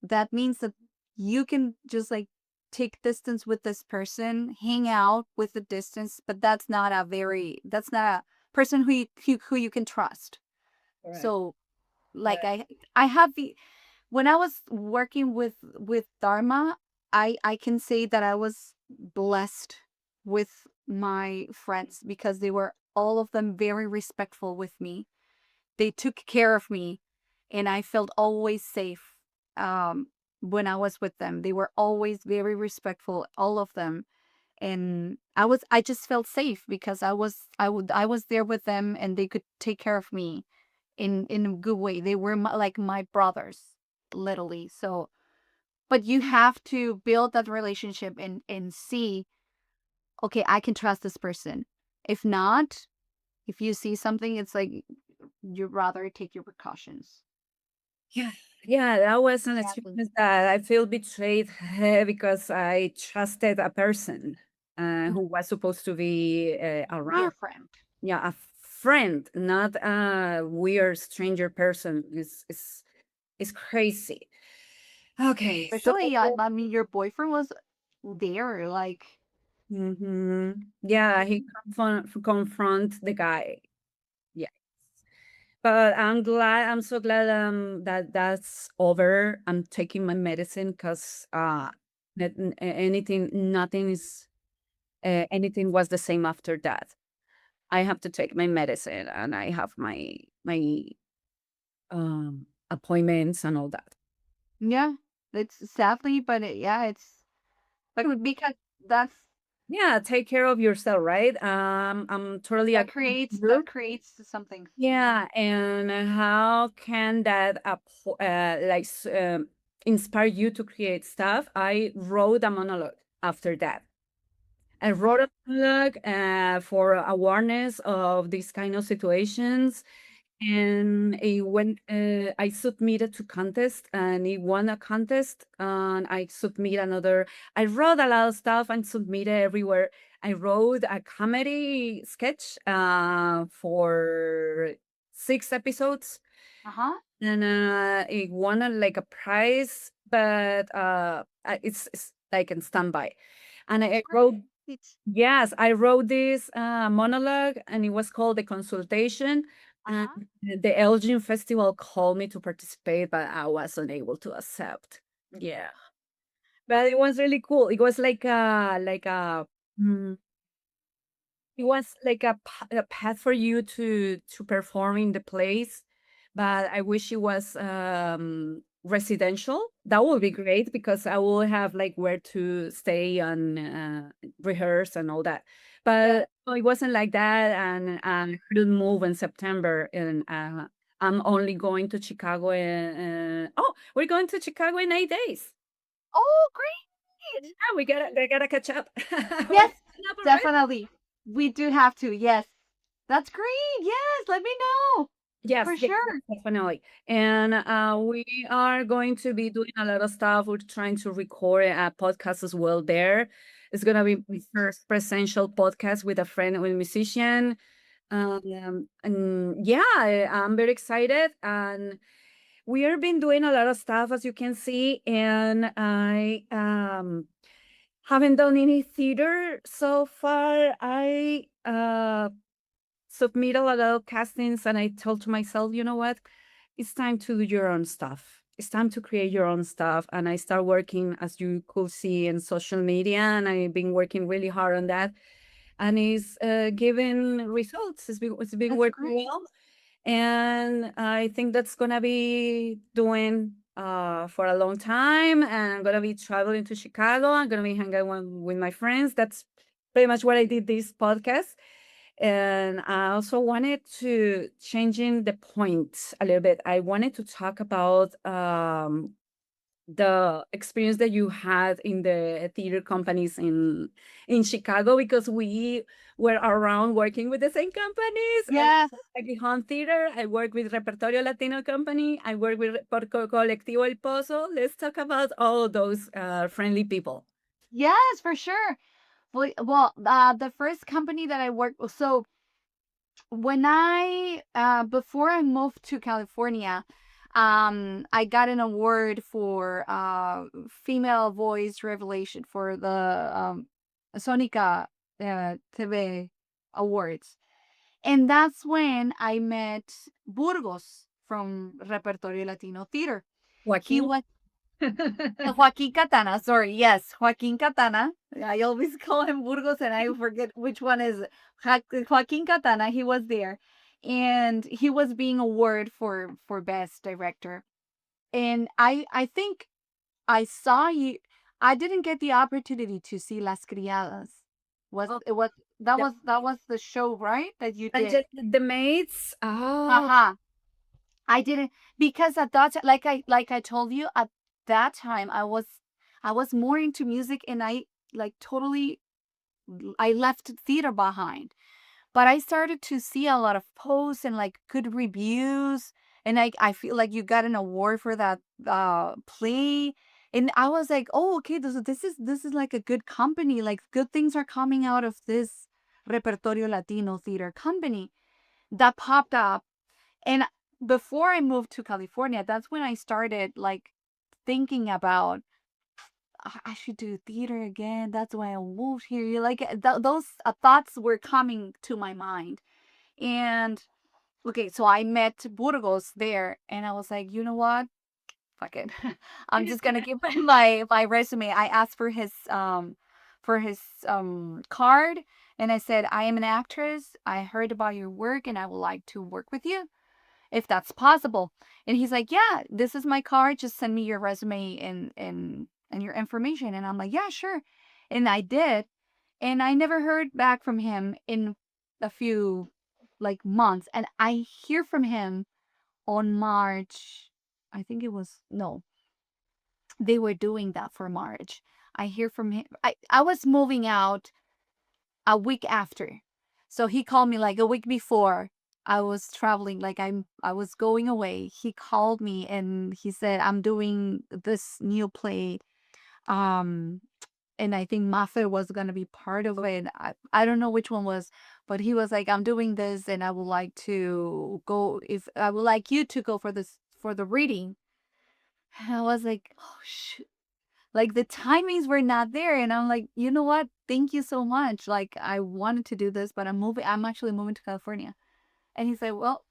that means that you can just like take distance with this person, hang out with the distance, but that's not a person who you can trust. Correct. So like Correct. I have the when I was working with Dharma, I can say that I was blessed with my friends because they were all of them very respectful with me. They took care of me and I felt always safe when I was with them. They were always very respectful, all of them. And I just felt safe because I was there with them and they could take care of me in a good way. They were like my brothers, literally. So, but you have to build that relationship and see, okay, I can trust this person. If not, if you see something, it's like you'd rather take your precautions. Yeah, yeah, that was an Sadly. experience that I feel betrayed because I trusted a person who was supposed to be Your around. friend. Yeah, a friend, not a weird stranger person. It's crazy. Okay, so Especially, I mean, your boyfriend was there, like, yeah, he confront the guy. Yeah. But I'm so glad that that's over. I'm taking my medicine because anything, nothing is anything was the same after that. I have to take my medicine and I have my appointments and all that. Yeah, it's sadly, but yeah, it's like because that's Yeah, take care of yourself, right? I'm totally that agree with creates you. something. Yeah, and how can that inspire you to create stuff? I wrote a monologue after that. I wrote a monologue for awareness of these kind of situations, and I submitted to contest, and it won a contest, and I submit another. I wrote a lot of stuff and submitted everywhere. I wrote a comedy sketch for 6 episodes, Uh-huh. and it won like a prize, but it's like in standby. And I wrote, Great. yes, I wrote this monologue, and it was called The Consultation. And Uh-huh. the Elgin Festival called me to participate, but I wasn't able to accept. Yeah, but it was really cool. It was mm, it was like a path for you to perform in the place, but I wish it was residential. That would be great because I will have like where to stay and rehearse and all that. Yeah. But no, it wasn't like that, and I couldn't move in September, and I'm only going to Chicago. Oh, we're going to Chicago in 8 days. Oh, great. Yeah, we gotta catch up. We're Yes, catching up already. definitely. We do have to. Yes. That's great. Yes, let me know. Yes, For yes, sure. definitely. And we are going to be doing a lot of stuff. We're trying to record a podcast as well there. It's gonna be my first presential podcast with a friend, with a musician. And yeah, I'm very excited. And we have been doing a lot of stuff, as you can see. And I haven't done any theater so far. I submit a lot of castings, and I told to myself, you know what? It's time to do your own stuff. It's time to create your own stuff. And I start working, as you could see, in social media, and I've been working really hard on that. And it's giving results. It's been That's working great. well. And I think that's gonna be doing for a long time. And I'm gonna be traveling to Chicago. I'm gonna be hanging out with my friends. That's pretty much what I did this podcast. And I also wanted to changing the point a little bit. I wanted to talk about the experience that you had in the theater companies in Chicago, because we were around working with the same companies. I Yes. like the Home Theater. I work with Repertorio Latino Company. I work with Colectivo El Pozo. Let's talk about all of those friendly people. Yes, for sure. Well, the first company that I worked with, so when before I moved to California, I got an award for female voice revelation for the Sonica TV Awards. And that's when I met Burgos from Repertorio Latino Theater. He Joaquin. was Joaquin Catana, sorry. Yes, Joaquin Catana. I always call him Burgos and I forget which one is Joaquin Catana. He was there and he was being awarded for best director. And I think I saw you. I didn't get the opportunity to see Las Criadas. Was Oh, it was that was the show, right? That you did. the maids. Oh, Haha. I didn't because at that like I told you at that time I was more into music and I like totally I left theater behind. But I started to see a lot of posts and like good reviews and I feel like you got an award for that play and I was like, "Oh, okay, this is like a good company. Like good things are coming out of this Repertorio Latino theater company." That popped up and before I moved to California, that's when I started like thinking about I should do theater again. That's why I moved here. Like those thoughts were coming to my mind. And Okay, so I met Burgos there, and I was like, you know what? Fuck it. I'm just gonna give my resume. I asked for his card, and I said, I am an actress. I heard about your work, and I would like to work with you if that's possible. And he's like, yeah, this is my card. Just send me your resume and your information. And I'm like, yeah, sure. And I did, and I never heard back from him in a few like months, and I hear from him on March. I think it was no, they were doing that for March. I hear from him. I was moving out a week after. So he called me like a week before I was traveling, like I was going away. He called me and he said, I'm doing this new play. Um and I think Maffer was gonna be part of it. I don't know which one was, but he was like, I'm doing this and I would like to go if I would like you to go for this for the reading. And I was like, oh shoot. Like the timings were not there. And I'm like, you know what? Thank you so much. Like I wanted to do this, but I'm actually moving to California. And he said, well,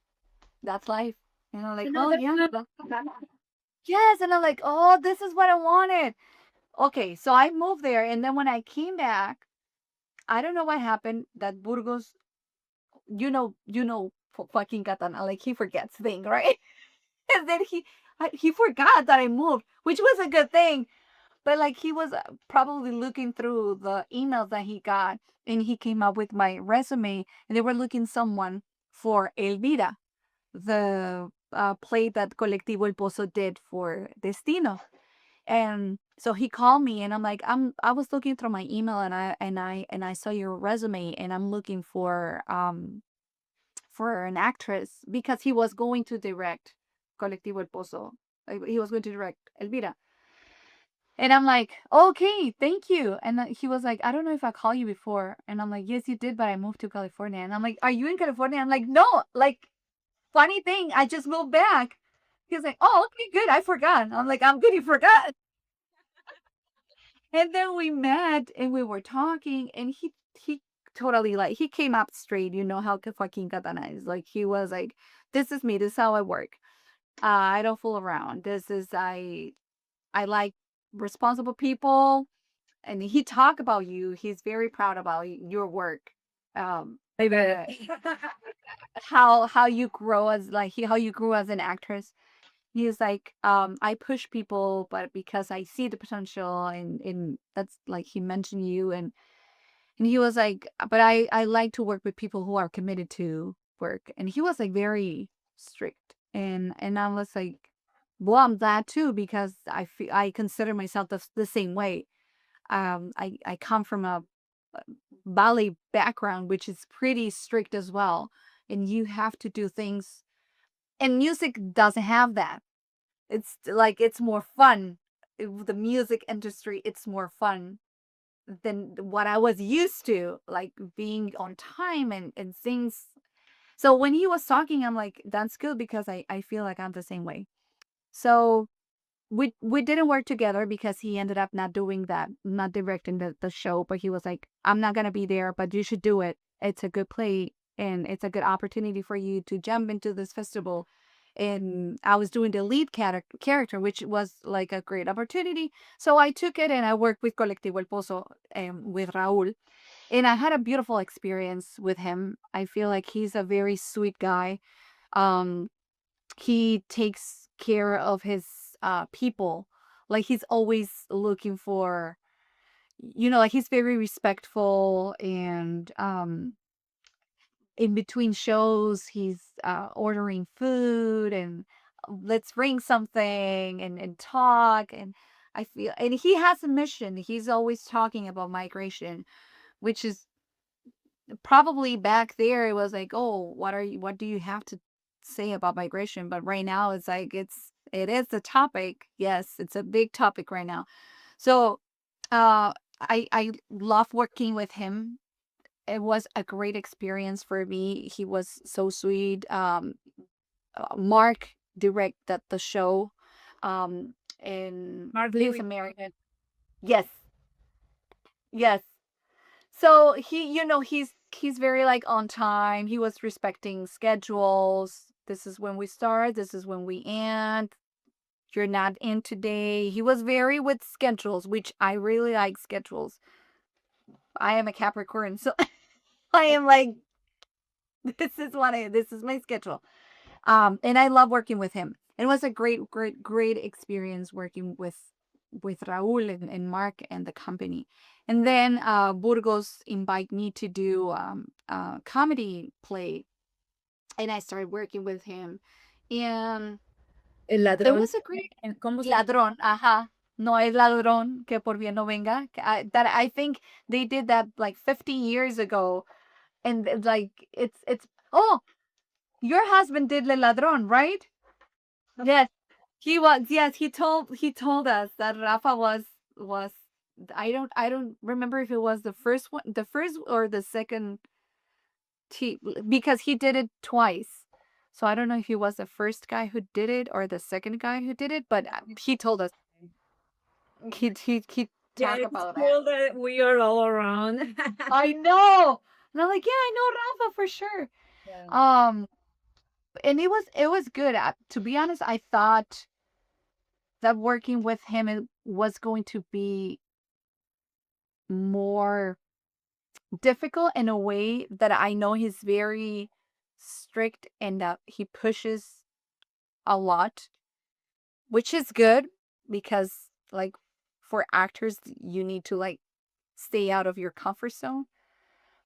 that's life. And I'm like, oh yeah. Yes. And I'm like, oh, this is what I wanted. Okay. So I moved there. And then when I came back, I don't know what happened that Burgos, fucking Katana, like he forgets things, right? And then he forgot that I moved, which was a good thing. But like he was probably looking through the emails that he got, and he came up with my resume, and they were looking someone for Elvira, the play that Colectivo El Pozo did for Destino. And so he called me, and I'm like, I was looking through my email, and I saw your resume, and I'm looking for an actress because he was going to direct Colectivo El Pozo. He was going to direct Elvira. And I'm like, okay, thank you. And he was like, I don't know if I called you before. And I'm like, yes, you did, but I moved to California. And I'm like, are you in California? I'm like, no, like, funny thing, I just moved back. He's like, oh, okay, good. I forgot. I'm like, I'm good. You forgot. And then we met and we were talking, and he totally like he came up straight. You know how fucking Katana is. Like he was like, this is me. This is how I work. I don't fool around. This is I like responsible people, and he talk about you. He's very proud about your work. I Uh, bet. how you grow as like how you grew as an actress. He's like, I push people, but because I see the potential, and that's like he mentioned you, and he was like, but I like to work with people who are committed to work, and he was like very strict, and I was like, well, I'm glad too because I consider myself the same way. I come from a ballet background, which is pretty strict as well. And you have to do things, and music doesn't have that. It's like, it's more fun. The music industry, it's more fun than what I was used to, like being on time and things. So when he was talking, I'm like, that's good because I feel like I'm the same way. So we didn't work together because he ended up not doing that, not directing the show, but he was like, I'm not gonna be there, but you should do it. It's a good play and it's a good opportunity for you to jump into this festival. And I was doing the lead character, which was like a great opportunity. So I took it and I worked with Colectivo El Pozo, with Raul. And I had a beautiful experience with him. I feel like he's a very sweet guy. Um, he takes care of his people, like he's always looking for, like he's very respectful, and in between shows he's ordering food, and let's bring something and talk. And I feel, and he has a mission. He's always talking about migration, which is probably back there it was like, oh, what do you have to say about migration? But right now it's like it is the topic. Yes, it's a big topic right now. So I love working with him. It was a great experience for me. He was so sweet. Mark directed the show, and Mark he's Lewis. American. Yes, yes. So he, he's he's very like on time. He was respecting schedules. This is when we start, this is when we end. You're not in today. He was very with schedules, which I really like schedules. I am a Capricorn, so I am like, this is my schedule. And I love working with him. It was a great experience working with Raul and Mark and the company. And then Burgos invited me to do a comedy play, and I started working with him. And El it ladrón. was a great ¿Cómo se llama? ladrón, ajá. No es ladrón que por bien no venga. That I think they did that like 50 years ago, and like it's oh, your husband did Le Ladrón, right? Yes, he was. Yes, he told us that Rafa was. I don't remember if it was the first or the second because he did it twice. So I don't know if he was the first guy who did it or the second guy who did it, but he told us he Yeah, talked it's about that. cool that we are all around. I know, and I'm like, yeah, I know Rafa for sure. Yeah. Um, and it was good. To be honest, I thought that working with him was going to be more difficult in a way that I know he's very strict and that he pushes a lot, which is good because like for actors you need to like stay out of your comfort zone.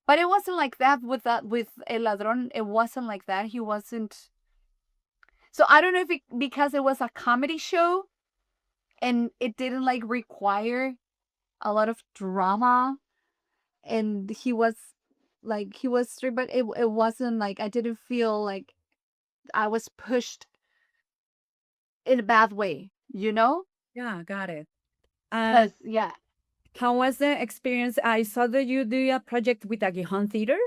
But it wasn't like that with El Ladrón. It wasn't like that. He wasn't. So I don't know if because it was a comedy show and it didn't like require a lot of drama, and he was strict, but it wasn't like I didn't feel like I was pushed in a bad way, you know? Yeah, got it. Uh, Because yeah. how was the experience? I saw that you do a project with Aguijón Theater.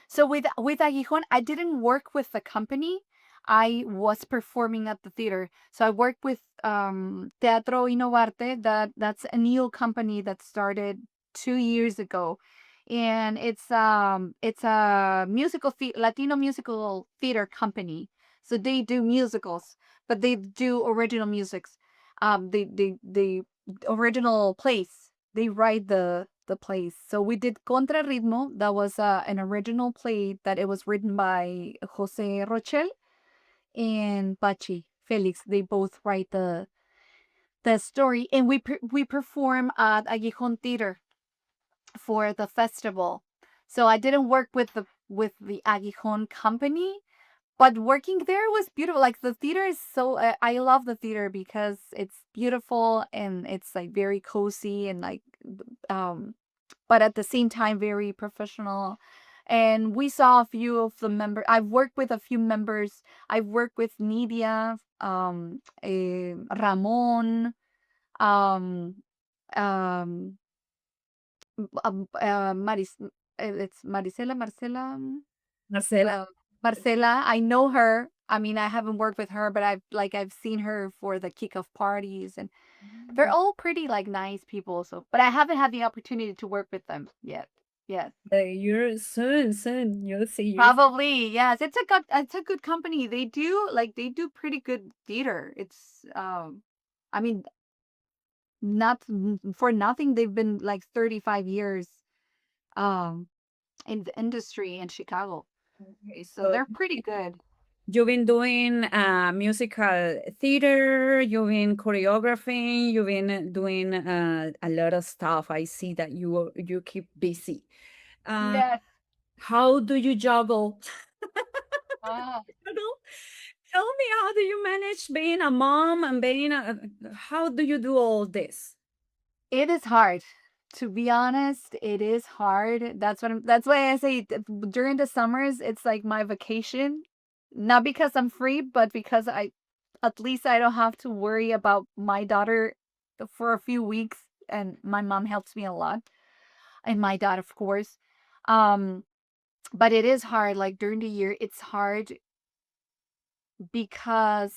So with Aguijón, I didn't work with the company. I was performing at the theater. So I worked with Teatro Innovarte. That's a new company that started 2 years ago, and it's a Latino musical theater company. So they do musicals, but they do original musics. They original plays. They write the plays. So we did Contrarritmo. That was an original play that it was written by Jose Rochel and Pachi Felix. They both write the story, and we perform at Aguijón Theater for the festival. So I didn't work with the Aguijón company, but working there was beautiful. Like the theater is so I love the theater because it's beautiful and it's like very cozy and like um but at the same time very professional. And we saw a few of the members. I've worked with a few members. I've worked with Nidia, Ramon, um, um, it's Marcela. Marcela. Uh, Marcela, I know her. I mean, I haven't worked with her, but I've seen her for the kickoff parties, and they're all pretty like nice people. So, but I haven't had the opportunity to work with them yet. Yes, You're soon. You'll see. probably yes. It's a good company. They do pretty good theater. I mean, not for nothing. They've been like 35 years um in the industry in Chicago, Okay, so so they're pretty good. you've been doing musical theater, you've been choreographing, you've been doing a lot of stuff. I see that you keep busy. Uh, Yes. how do you juggle? Ah. You know, tell me, how do you manage being a mom and being how do you do all this? It is hard. To be honest, it is hard. That's why I say during the summers it's like my vacation. Not because I'm free, but because I at least I don't have to worry about my daughter for a few weeks, and my mom helps me a lot, and my dad of course. Um but it is hard like during the year it's hard because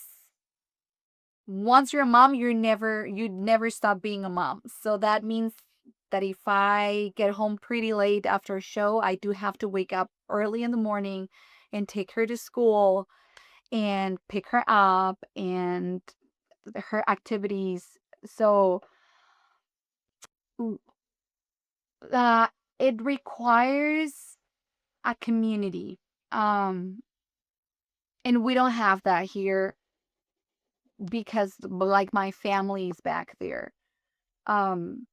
once you're a mom, you never stop being a mom. So that means that if I get home pretty late after a show, I do have to wake up early in the morning and take her to school and pick her up and her activities. So uh, it requires a community. Um, and we don't have that here because like my family is back there. Um,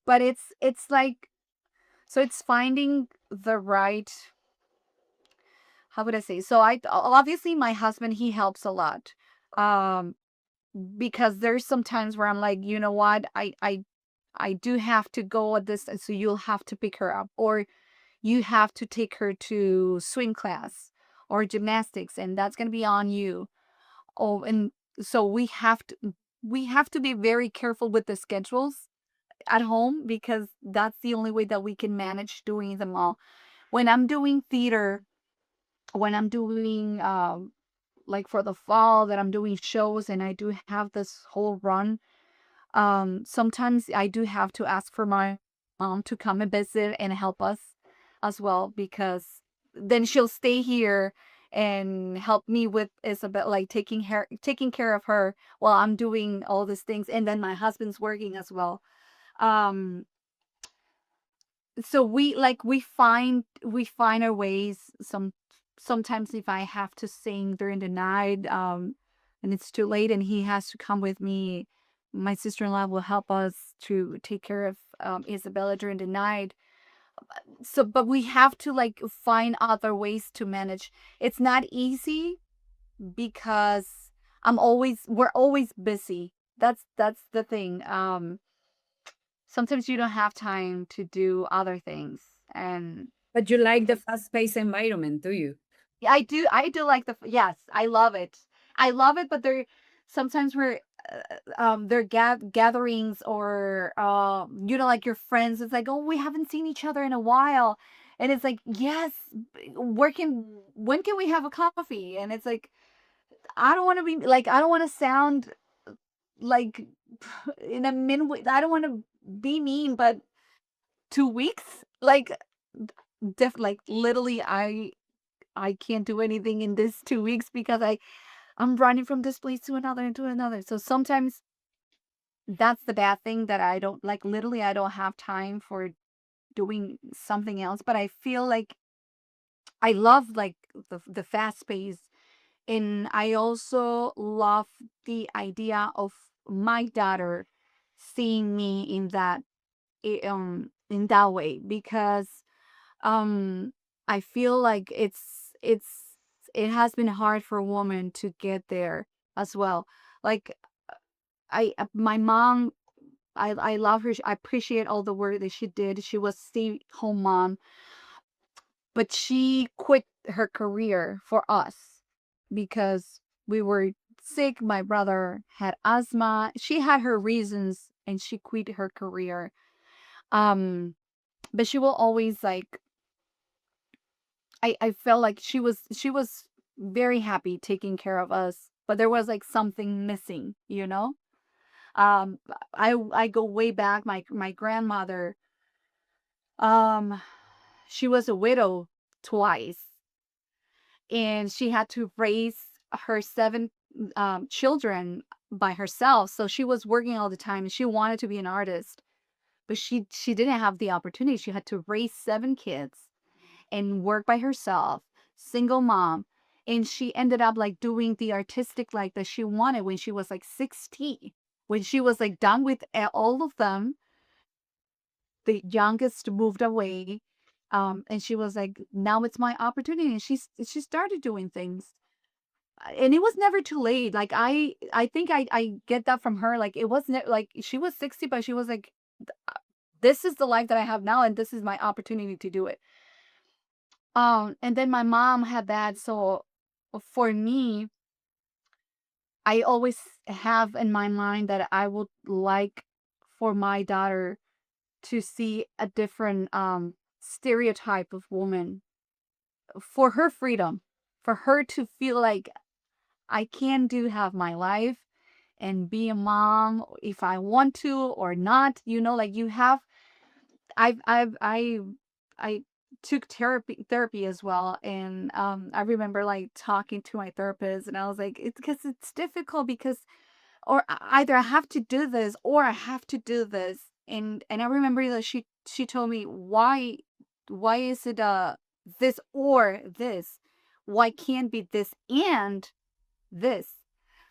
but it's like so it's finding the right, how would I say? So I obviously my husband, he helps a lot. Um, because there's some times where I'm like, you know what, I do have to go at this, so you'll have to pick her up, or you have to take her to swim class or gymnastics, and that's gonna be on you. Oh, and so we have to be very careful with the schedules at home because that's the only way that we can manage doing them all. When I'm doing theater, when I'm doing like for the fall that I'm doing shows and I do have this whole run, sometimes I do have to ask for my mom to come and visit and help us as well because then she'll stay here and help me with Isabel, like taking care of her while I'm doing all these things, and then my husband's working as well. Um, so we find our ways. Sometimes if I have to sing during the night, and it's too late and he has to come with me, my sister-in-law will help us to take care of Isabella during the night. So but we have to like find other ways to manage. It's not easy because we're always busy. That's the thing. Sometimes you don't have time to do other things. And But you like the fast-paced environment, do you? yeah, I do like yes, I love it. I love it, but there sometimes we're there gatherings or like your friends, it's like, oh, we haven't seen each other in a while, and it's like, yes, when can we have a coffee? And it's like, I don't want to be like, I don't want to sound like in a min I don't want to be mean, but 2 weeks, like like literally I can't do anything in this 2 weeks because I'm running from this place to another and to another. So sometimes that's the bad thing, that I don't like, literally I don't have time for doing something else. But I feel like I love like the fast pace, and I also love the idea of my daughter seeing me in that way, because um I feel like it has been hard for a woman to get there as well. Like my mom, I love her. I appreciate all the work that she did. She was stay-home mom, but she quit her career for us because we were sick. My brother had asthma. She had her reasons and she quit her career. Um, but she will always like, I felt like she was very happy taking care of us, but there was like something missing, you know? Um, I go way back. My grandmother, um, she was a widow twice, and she had to raise her seven children by herself. So she was working all the time, and she wanted to be an artist, but she didn't have the opportunity. She had to raise seven kids and work by herself, single mom. And she ended up like doing the artistic like that she wanted when she was like 16. When she was like done with all of them, the youngest moved away. And she was like, now it's my opportunity. And she started doing things. And it was never too late. Like I think I get that from her. Like it wasn't like she was 60, but she was like, this is the life that I have now, and this is my opportunity to do it. And then my mom had that. So for me, I always have in my mind that I would like for my daughter to see a different stereotype of woman, for her freedom, for her to feel like I can do have my life, and be a mom if I want to or not. You know, like you have I took therapy as well, and I remember like talking to my therapist, and I was like, it's because it's difficult because or either I have to do this or I have to do this. And I remember that she told me why is it this or this? Why can't be this and this?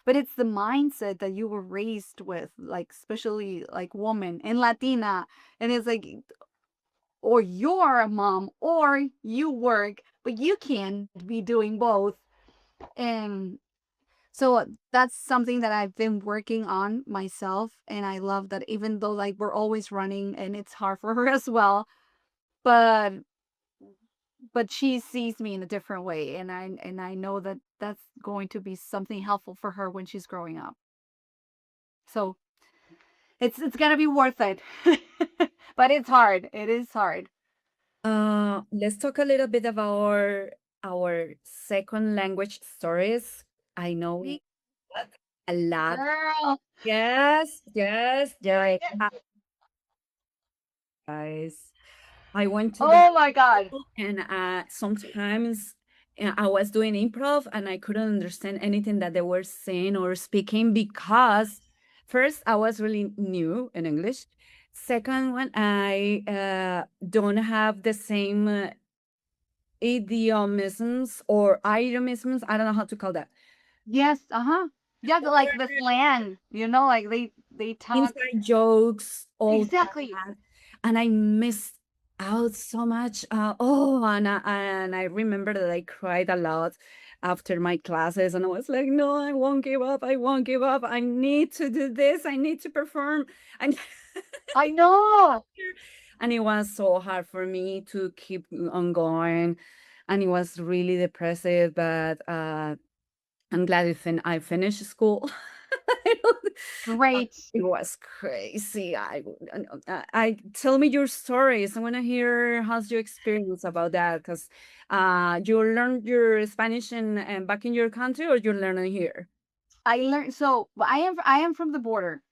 But it's the mindset that you were raised with, like especially like woman and Latina. And it's like or you're a mom or you work, but you can't be doing both. And so that's something that I've been working on myself. And I love that even though like we're always running and it's hard for her as well, but she sees me in a different way. And I know that that's going to be something helpful for her when she's growing up. So it's gonna be worth it. But it's hard. It is hard. Let's talk a little bit about our second language stories. I know Me- a lot. Girl. Yes, yes, yeah, guys. I went to the Oh my god. and sometimes I was doing improv and I couldn't understand anything that they were saying or speaking because first I was really new in English. Second one, I don't have the same idiomisms or idiomisms. I don't know how to call that. Yes, uh-huh. Yeah, like the slang, you know, like they talk Inside jokes, all exactly. that, and I missed out so much. Oh, and I remember that I cried a lot after my classes, and I was like, "No, I won't give up. I won't give up. I need to do this. I need to perform." And I know. and it was so hard for me to keep on going, and it was really depressive. But I'm glad I finished school. Great. It was crazy. I tell me your stories. I want to hear how's your experience about that because you learned your Spanish and back in your country or you learn it here? I learned so I am from the border.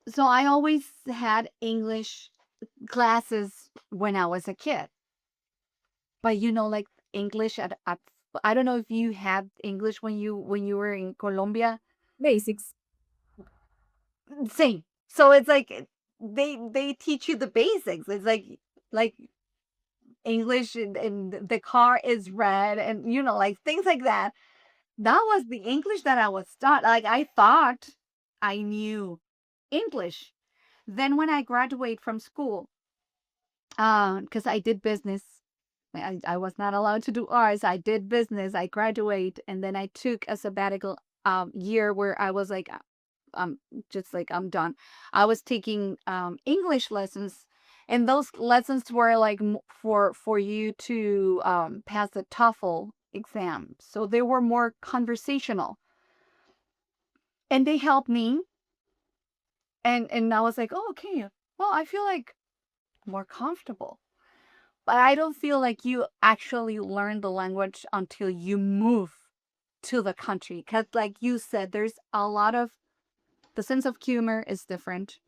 So I always had English classes when I was a kid. But you know, like English at I don't know if you had English when you were in Colombia. Basics. Same. So it's like they teach you the basics. It's like English and the car is red and you know like things like that. That was the English that I was taught. Like I thought I knew English. Then when I graduate from school, because I did business, I was not allowed to do arts. I did business. I graduate, and then I took a sabbatical year where I was like, um, just like I'm done. I was taking English lessons, and those lessons were like for you to pass the TOEFL exam. So they were more conversational, and they helped me. And I was like, oh, okay. Well, I feel like more comfortable. But I don't feel like you actually learn the language until you move to the country. Because, like you said, there's a lot of the sense of humor is different.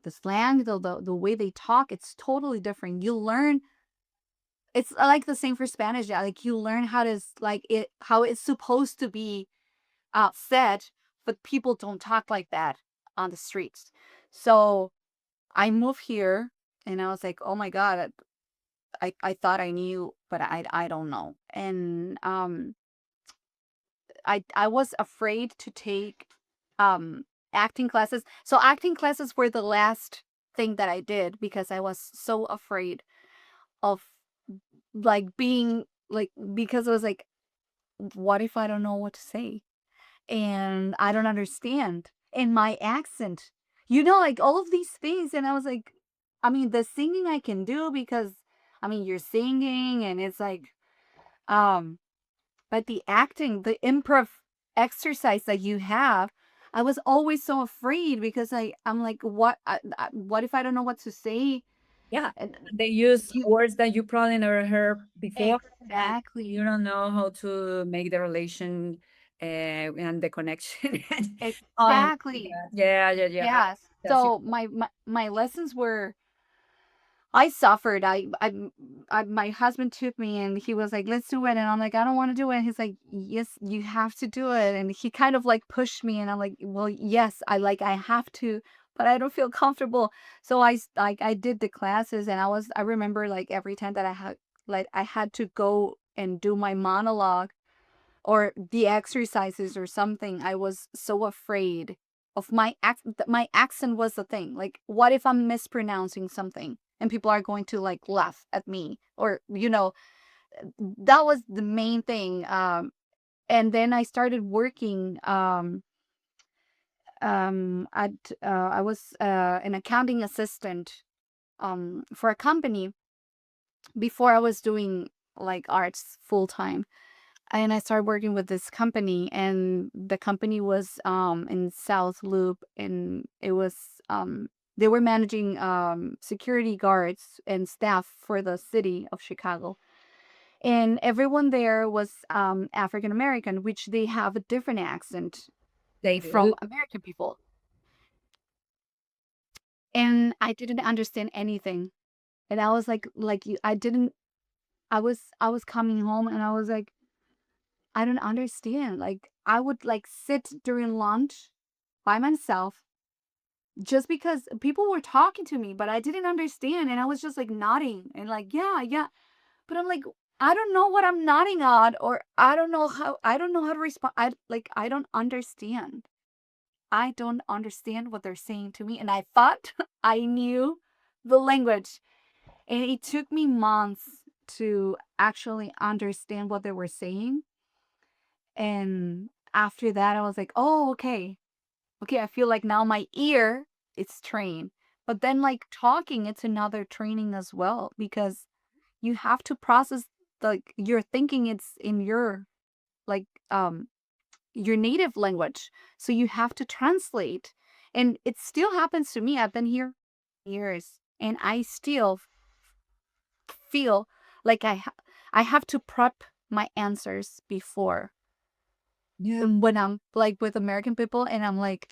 The slang, the way they talk, it's totally different. You learn, it's like the same for Spanish. Yeah, like you learn how to, like, it, how it's supposed to be said, but people don't talk like that on the streets. So I moved here and I was like, oh my God, I thought I knew, but I don't know. And I was afraid to take um acting classes. So acting classes were the last thing that I did because I was so afraid of like being like because I was like, what if I don't know what to say? And I don't understand. And my accent, you know, like all of these things. And I was like, I mean, the singing I can do because I mean you're singing and it's like um but the acting, the improv exercise that you have, I was always so afraid because I'm like, what if I don't know what to say? Yeah, And they use you words that you probably never heard before, and you exactly. don't know how to make the relation. and the connection on Exactly. that. Yeah, yeah, yeah. Yes. That's it. So my lessons were, I suffered. My husband took me and he was like, "Let's do it." And I'm like, "I don't want to do it." And he's like, "Yes, you have to do it." And he kind of like pushed me and I'm like, "Well, yes, I have to, but I don't feel comfortable." So I did the classes and I remember like every time that I had to go and do my monologue or the exercises or something, I was so afraid of my accent was the thing. Like, what if I'm mispronouncing something and people are going to like laugh at me? Or, that was the main thing. And then I started working at I was an accounting assistant for a company before I was doing like arts full time. And I started working with this company, and the company was in South Loop, and it was they were managing security guards and staff for the city of Chicago. And everyone there was African American, which they have a different accent They from do. American people. And I didn't understand anything. And I was like you, I didn't. I was coming home, and I was like, I don't understand. Like, I would like sit during lunch by myself just because people were talking to me, but I didn't understand. And I was just like nodding and like, yeah, yeah. But I'm like, I don't know what I'm nodding at, or I don't know how to respond. I don't understand. I don't understand what they're saying to me. And I thought I knew the language. And it took me months to actually understand what they were saying. And after that, I was like, oh, okay. Okay, I feel like now my ear is trained. But then, like talking, it's another training as well because you have to process like your thinking. It's in like your native language, so you have to translate. And it still happens to me. I've been here years, and I still feel like I have to prep my answers before Yeah. when I'm like with American people, and I'm like,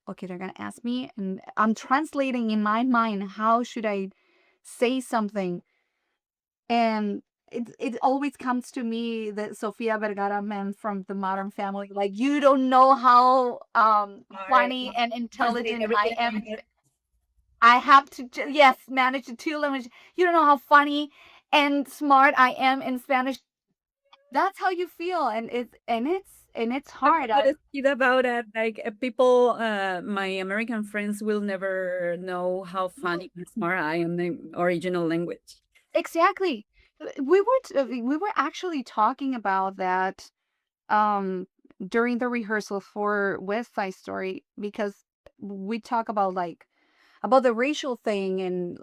okay, they're gonna ask me, and I'm translating in my mind how should I say something, and it always comes to me that Sofia Vergara man from the Modern Family, like you don't know how Or funny and translate intelligent I everything in am. my head. I have to yes manage the two languages. You don't know how funny and smart I am in Spanish. That's how you feel, and it's I've hard. I noticed it about that. Like people, my American friends will never know how funny and smart I am in original language. Exactly. We were actually talking about that um during the rehearsal for West Side Story because we talk about like about the racial thing and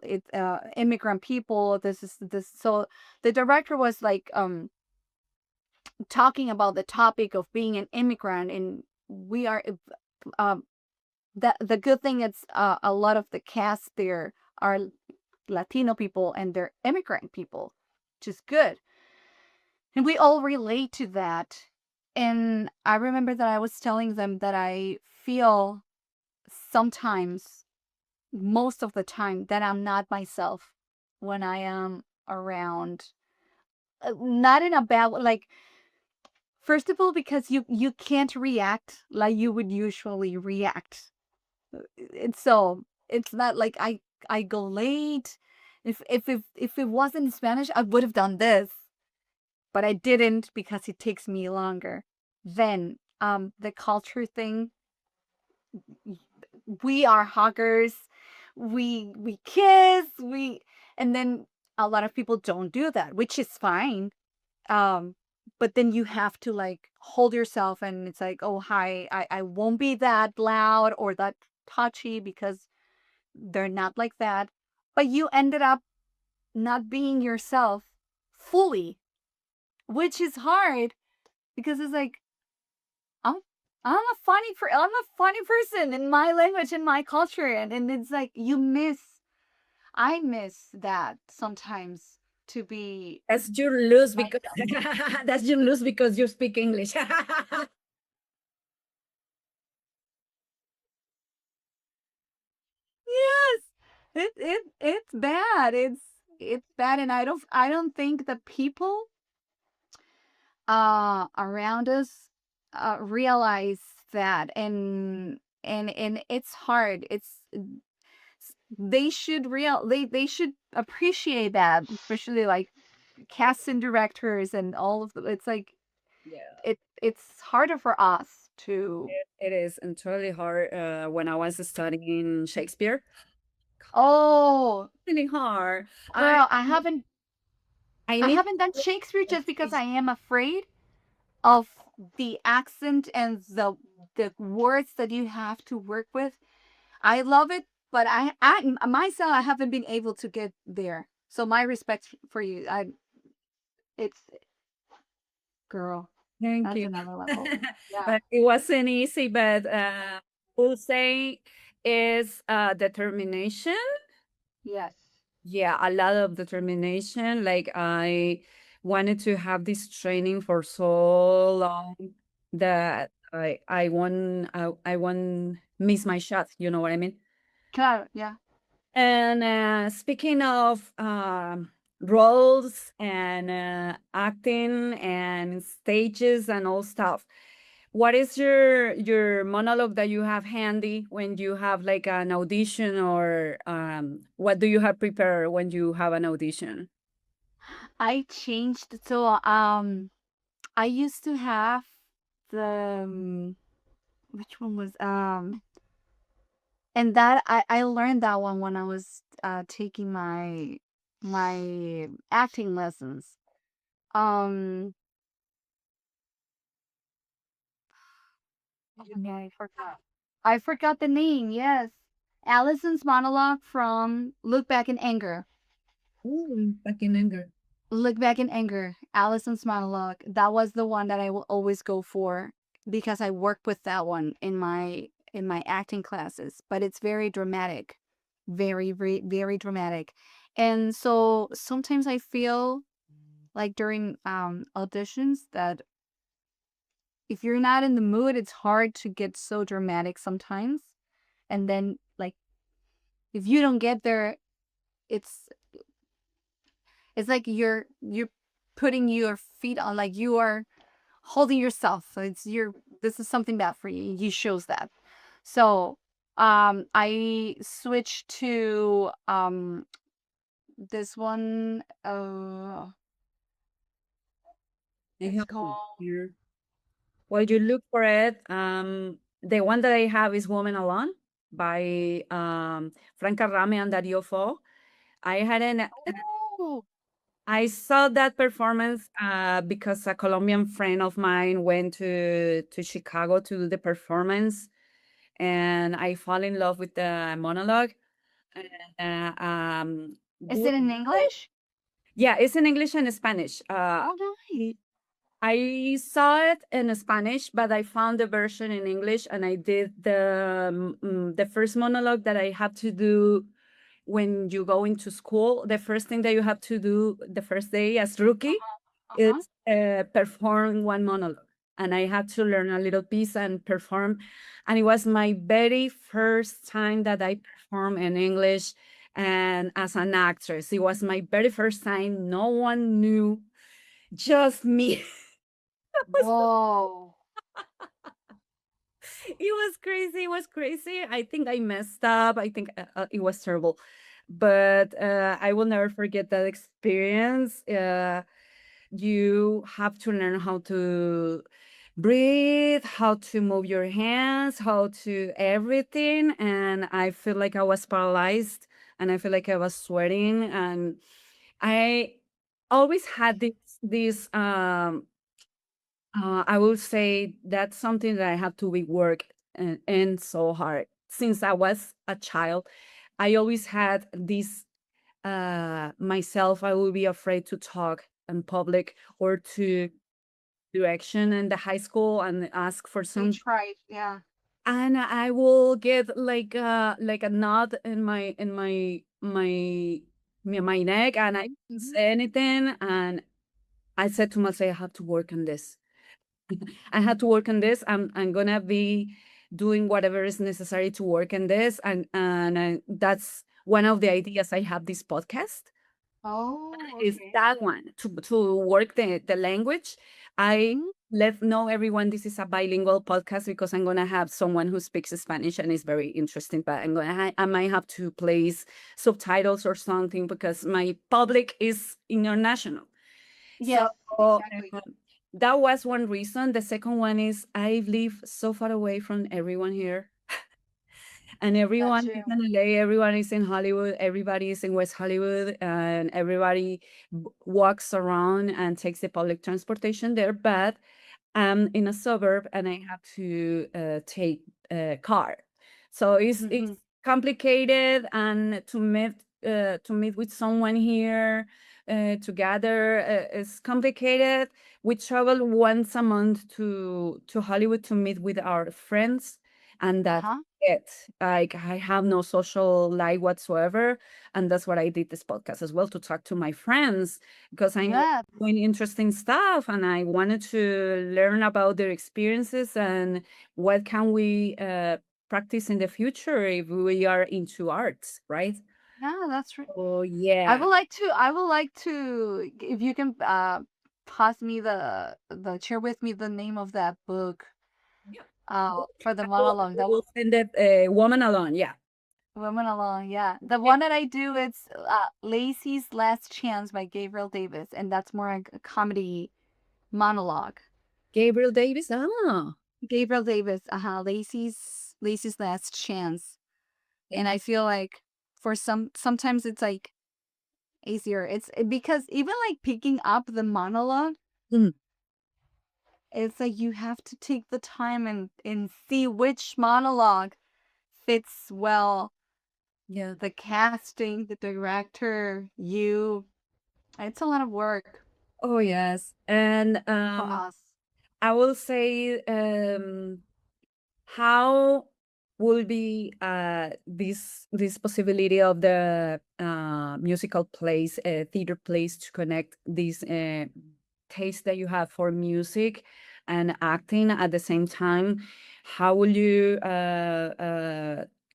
immigrant people. This is this so the director was like talking about the topic of being an immigrant, and we are um the good thing is a lot of the cast there are Latino people and they're immigrant people, which is good. And we all relate to that. And I remember that I was telling them that I feel sometimes, most of the time, that I'm not myself when I am around. Not in a bad way. Like, first of all, because you can't react like you would usually react. It's so it's not like I go late. If it wasn't in Spanish, I would have done this, but I didn't because it takes me longer. Then the culture thing, we are huggers. We kiss, and then a lot of people don't do that, which is fine. Um but then you have to like hold yourself and it's like, "Oh, hi. I won't be that loud or that touchy because they're not like that." But you ended up not being yourself fully, which is hard because it's like, I'm I'm a funny person in my language, in my culture, and it's like I miss that sometimes. to be That's your lose because myself. that's your lose because you speak English. Yes, it's bad. It's bad, and I don't think the people around us realize that, and it's hard. They should appreciate that, especially like cast and directors and all of the. It's like Yeah, it's harder for us to. it is and totally hard. When I was studying Shakespeare, Oh, really hard. girl, I I need haven't done Shakespeare just because I am afraid of the accent and the words that you have to work with. I love it, but I myself I haven't been able to get there. So my respect for you. It's girl, thank that's you. another level. Yeah. But it wasn't easy, but we'll say is determination. Yes. Yeah, a lot of determination. Like I wanted to have this training for so long that I won't miss my shot. You know what I mean? Claro, yeah. And speaking of roles and acting and stages and all stuff, what is your monologue that you have handy when you have like an audition, or what do you have prepared when you have an audition? I changed. So I used to have the which one was and that I learned that one when I was taking my acting lessons. Um oh, yeah, I forgot. I forgot the name. Yes. Allison's monologue from Look Back in Anger. Ooh, back in anger. Look Back in Anger, Allison's monologue. That was the one that I will always go for because I worked with that one in my acting classes. But it's very dramatic, very dramatic, and so sometimes I feel like during auditions that if you're not in the mood, it's hard to get so dramatic sometimes. And then like if you don't get there, it's it's like you're putting your feet on, like you are holding yourself. So it's your this is something bad for you. He shows that. So I switched to this one I it's have called it here. While you look for it, the one that I have is Woman Alone by Franca Rame and Dario Fo. I had an Oh, I saw that performance because a Colombian friend of mine went to Chicago to do the performance, and I fall in love with the monologue. is Good. it in English? Yeah, it's in English and Spanish. Oh, nice. I saw it in Spanish, but I found the version in English, and I did the first monologue that I have to do when you go into school. The first thing that you have to do the first day as rookie is Uh-huh. perform one monologue, and I had to learn a little piece and perform. And it was my very first time that I performed in English and as an actress. It was my very first time. No one knew, just me. Whoa. It was crazy. It was crazy. I think I messed up. I think it was terrible, but I will never forget that experience. You have to learn how to breathe, how to move your hands, how to everything. And I feel like I was paralyzed, and I feel like I was sweating, and I always had this I will say that's something that I have to be work and so hard. Since I was a child, I always had this myself, I will be afraid to talk in public or to do action in the high school and ask for You some, tried, yeah. and I will get like a nod in my my neck, and I didn't Mhm. say anything. And I said to myself, I have to work on this. I had to work on this. I'm gonna be doing whatever is necessary to work on this, and that's one of the ideas I have this podcast Oh, is okay. that one to work the language. I Mhm. let know everyone this is a bilingual podcast because I'm gonna have someone who speaks Spanish and is very interesting. But I might have to place subtitles or something because my public is international. So Yes, exactly. that was one reason. The second one is I live so far away from everyone here. And That's everyone is true. in LA, everyone is in Hollywood, everybody is in West Hollywood, and everybody walks around and takes the public transportation there. But I'm in a suburb and I have to take a car. So it's Hmm. complicated, and to meet with someone here together is complicated. We travel once a month to Hollywood to meet with our friends, and that's Uh-huh. it. Like I have no social life whatsoever, and that's what I did this podcast as well, to talk to my friends because I Yeah. doing interesting stuff and I wanted to learn about their experiences and what can we practice in the future if we are into arts, right? Yeah, that's right. Oh yeah. I would like to if you can pass me the share with me the name of that book Yeah. for the I monologue. That will was send it woman alone. Yeah. Women Alone, yeah. The one that I do it's Lacey's Last Chance by Gabriel Davis, and that's more like a comedy monologue. Gabriel Davis. Ah. Gabriel Davis, Lacey's Last Chance. And I feel like for sometimes it's like easier. Because even like picking up the monologue, Mm, it's like you have to take the time and see which monologue fits well. yeah. The casting, the director, you. It's a lot of work Oh yes. And for us. I will say how will be this possibility of the musical plays, theater plays, to connect this taste that you have for music and acting at the same time? How will you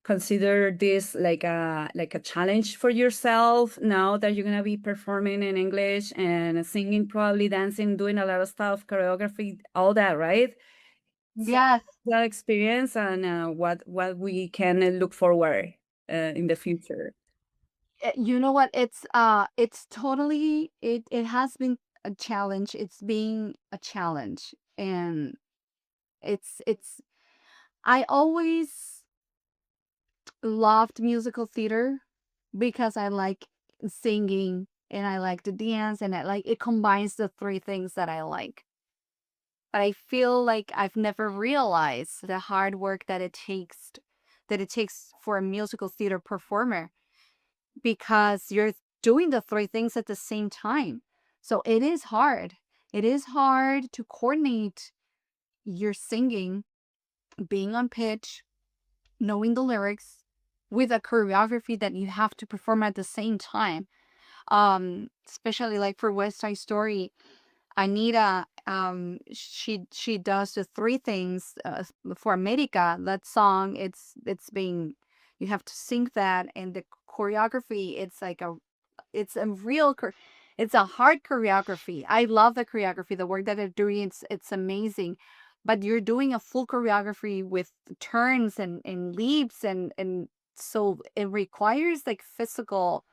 consider this like a challenge for yourself now that you're gonna be performing in English and singing, probably dancing, doing a lot of stuff, choreography, all that, right? So Yes. that experience and what we can look forward in the future. You know what? It's totally it has been a challenge. It's being a challenge. And it's I always loved musical theater because I like singing and I like to dance and I like it combines the three things that I like. But I feel like I've never realized the hard work that it takes for a musical theater performer because you're doing the three things at the same time. So it is hard. It is hard to coordinate your singing, being on pitch, knowing the lyrics with a choreography that you have to perform at the same time. Especially like for West Side Story, Anita, she does the three things for America. That song, it's being, you have to sing that, and the choreography, it's a real, it's a hard choreography. I love the choreography, the work that they're doing. It's amazing, but you're doing a full choreography with turns and leaps and so it requires like physical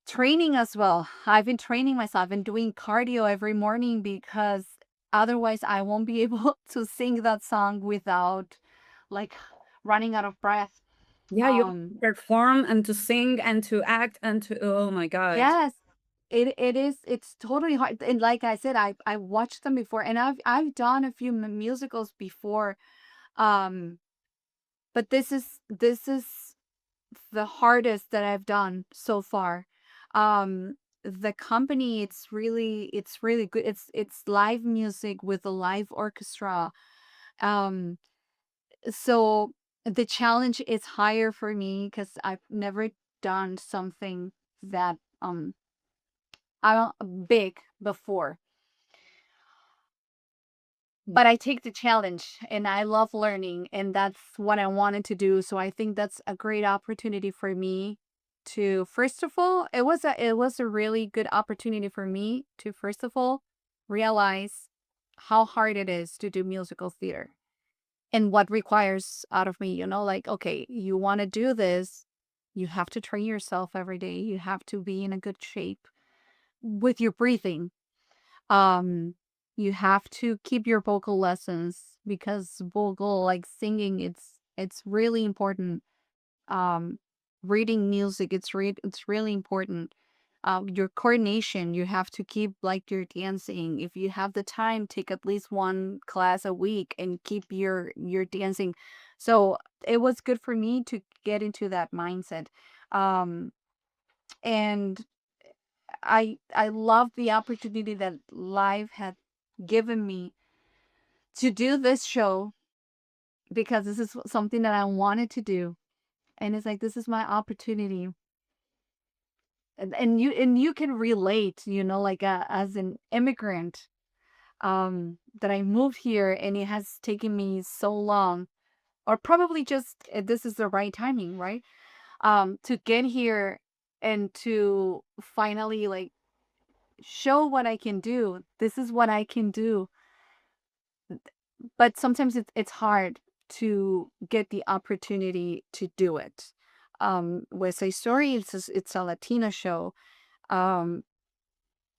training as well. I've been training myself and doing cardio every morning because otherwise I won't be able to sing that song without like running out of breath. Yeah, you have to Um perform and to sing and to act and to, oh my god. yes, it's totally hard. And like I said, I watched them before and I've done a few musicals before. Um but this is the hardest that I've done so far. The company, it's really good. It's live music with a live orchestra. Um, so the challenge is higher for me because I've never done something that are big before. But I take the challenge and I love learning, and that's what I wanted to do. So I think that's a great opportunity for me to, first of all, it was a really good opportunity for me to, first of all, realize how hard it is to do musical theater and what requires out of me, like, okay, you want to do this, you have to train yourself every day. You have to be in a good shape with your breathing. um, you have to keep your vocal lessons, because vocal, like singing, it's really important. Um, reading music, it's really important. Your coordination, you have to keep like your dancing. If you have the time, take at least one class a week and keep your dancing. So it was good for me to get into that mindset. Um, and I love the opportunity that life had given me to do this show, because this is something that I wanted to do, and it's like, this is my opportunity. And you can relate, like, as an immigrant, that I moved here, and it has taken me so long, or probably just, this is the right timing, right? To get here and to finally, like, show what I can do. This is what I can do. But sometimes it's hard to get the opportunity to do it. With a story, it's a Latino show. Um,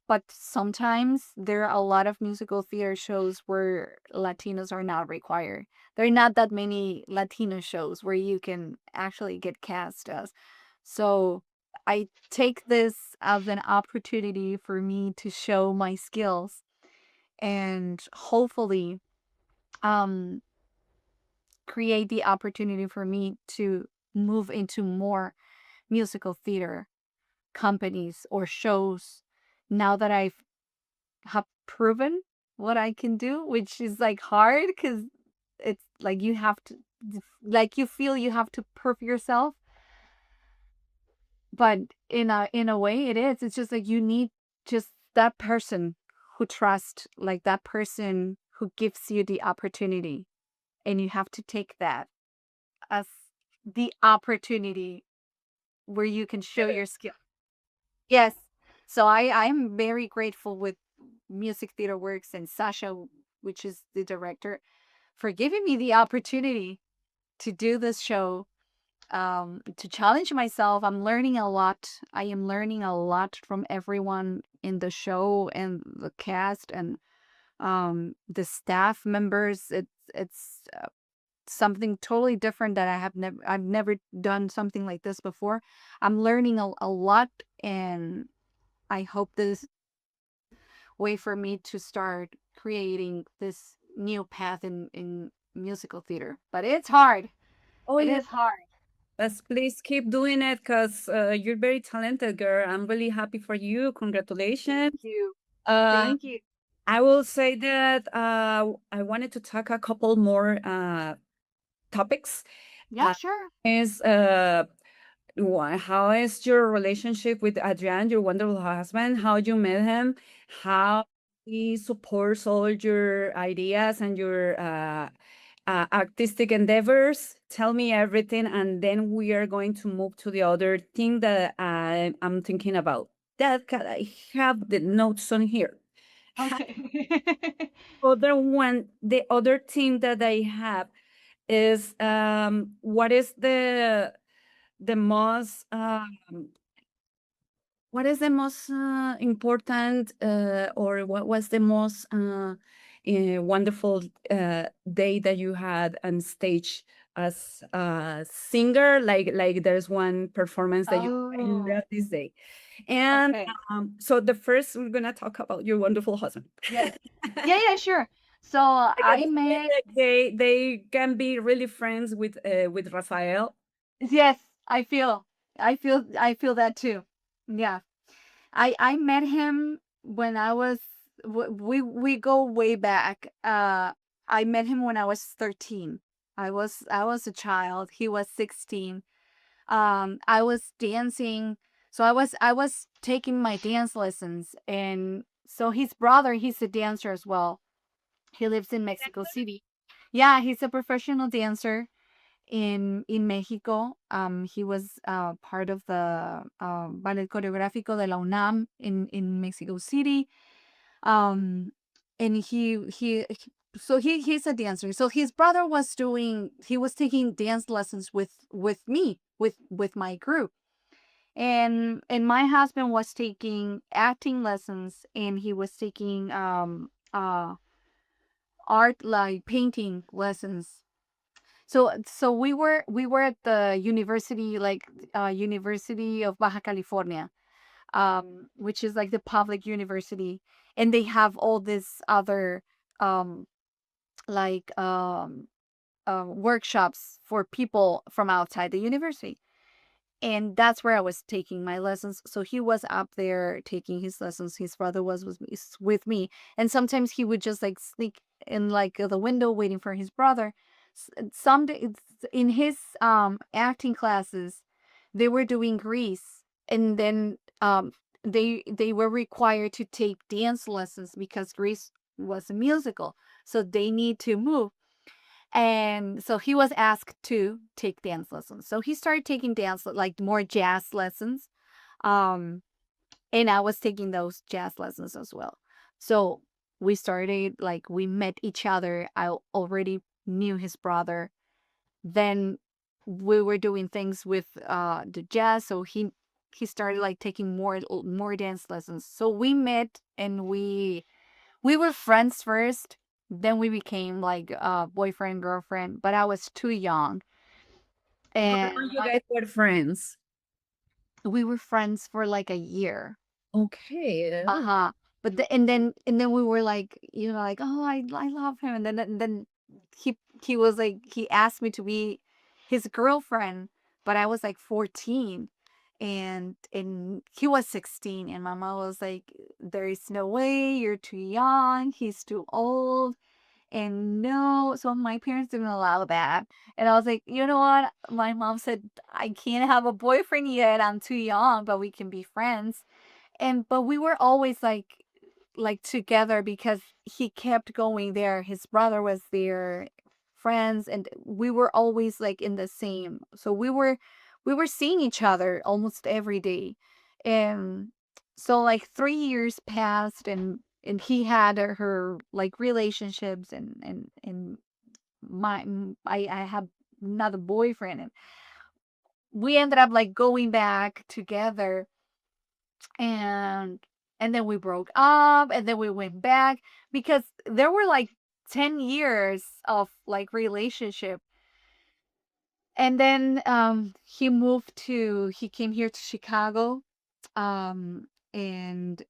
but sometimes there are a lot of musical theater shows where Latinos are not required. There are not that many Latino shows where you can actually get cast as. So I take this as an opportunity for me to show my skills, and hopefully um create the opportunity for me to move into more musical theater companies or shows, now that I have proven what I can do, which is like hard, because it's like you have to, like, you feel you have to prove yourself. But in a way, it's just like you need just that person who trusts, like that person who gives you the opportunity, and you have to take that as the opportunity where you can show your skill. Yes. So I'm very grateful with Music Theater Works and Sasha, which is the director, for giving me the opportunity to do this show, to challenge myself. I'm learning a lot. I am learning a lot from everyone in the show and the cast and the staff members. It's something totally different that I've never done something like this before. I'm learning a lot, and I hope this way for me to start creating this new path in musical theater. But it's hard. Oh, It yeah. is hard. Let's please keep doing it because you're very talented, girl. I'm really happy for you. Thank Congratulations. you. Uh, Thank you. I will say that I wanted to talk a couple more topics. Yeah, sure. Is how is your relationship with Adrian, your wonderful husband? How you met him? How he supports all your ideas and your artistic endeavors? Tell me everything, and then we are going to move to the other thing that I'm thinking about. I have the notes on here. Okay. The other thing that I have is what is the most important or what was the most wonderful day that you had on stage as a singer? Like there's one performance that you I Oh, love this day. And okay. so the first we're gonna talk about your wonderful husband. Yes. Yeah, yeah, sure. So I got I to say met, that they can be really friends with Rafael. yes, I feel that too. Yeah. I met him when I was, we go way back. I met him when I was 13. I was a child. He was 16. I was dancing So I was taking my dance lessons, and so his brother, he's a dancer as well. He lives in Mexico City. Yeah, he's a professional dancer in Mexico. He was part of the Ballet Coreográfico de la UNAM in Mexico City. Um, and he's a dancer. So his brother was he was taking dance lessons with me, with my group. And my husband was taking acting lessons, and he was taking art, like painting lessons. So we were at the university, like University of Baja California, which is like the public university, and they have all this other um like workshops for people from outside the university. And that's where I was taking my lessons. So he was up there taking his lessons. His brother was with me, and sometimes he would just like sneak in, like the window, waiting for his brother. Some days in his acting classes, they were doing Grease, and then they were required to take dance lessons because Grease was a musical, so they need to move. And so he was asked to take dance lessons. So he started taking like more jazz lessons. Um, and I was taking those jazz lessons as well. So we started, like, we met each other. I already knew his brother. Then we were doing things with the jazz. So he started like taking more dance lessons. So we met, and we were friends first, then we became like boyfriend, girlfriend, but I was too young. How long And you guys were friends? we were friends for like a year. Okay. Uh-huh. And then we were like, like, oh, I love him. And then he was like, he asked me to be his girlfriend, but I was like 14, and he was 16, and my mom was like, there is no way, you're too young, he's too old. And no, so my parents didn't allow that. And I was like, you know what? My mom said, I can't have a boyfriend yet. I'm too young, but we can be friends. But we were always like together because he kept going there. His brother was there, friends, and we were always like in the same. So we were seeing each other almost every day. And so like 3 years passed, and he had her like relationships, and I have another boyfriend, and we ended up like going back together, and and then we broke up, and then we went back because there were like 10 years of like relationship. And then he came here to Chicago, and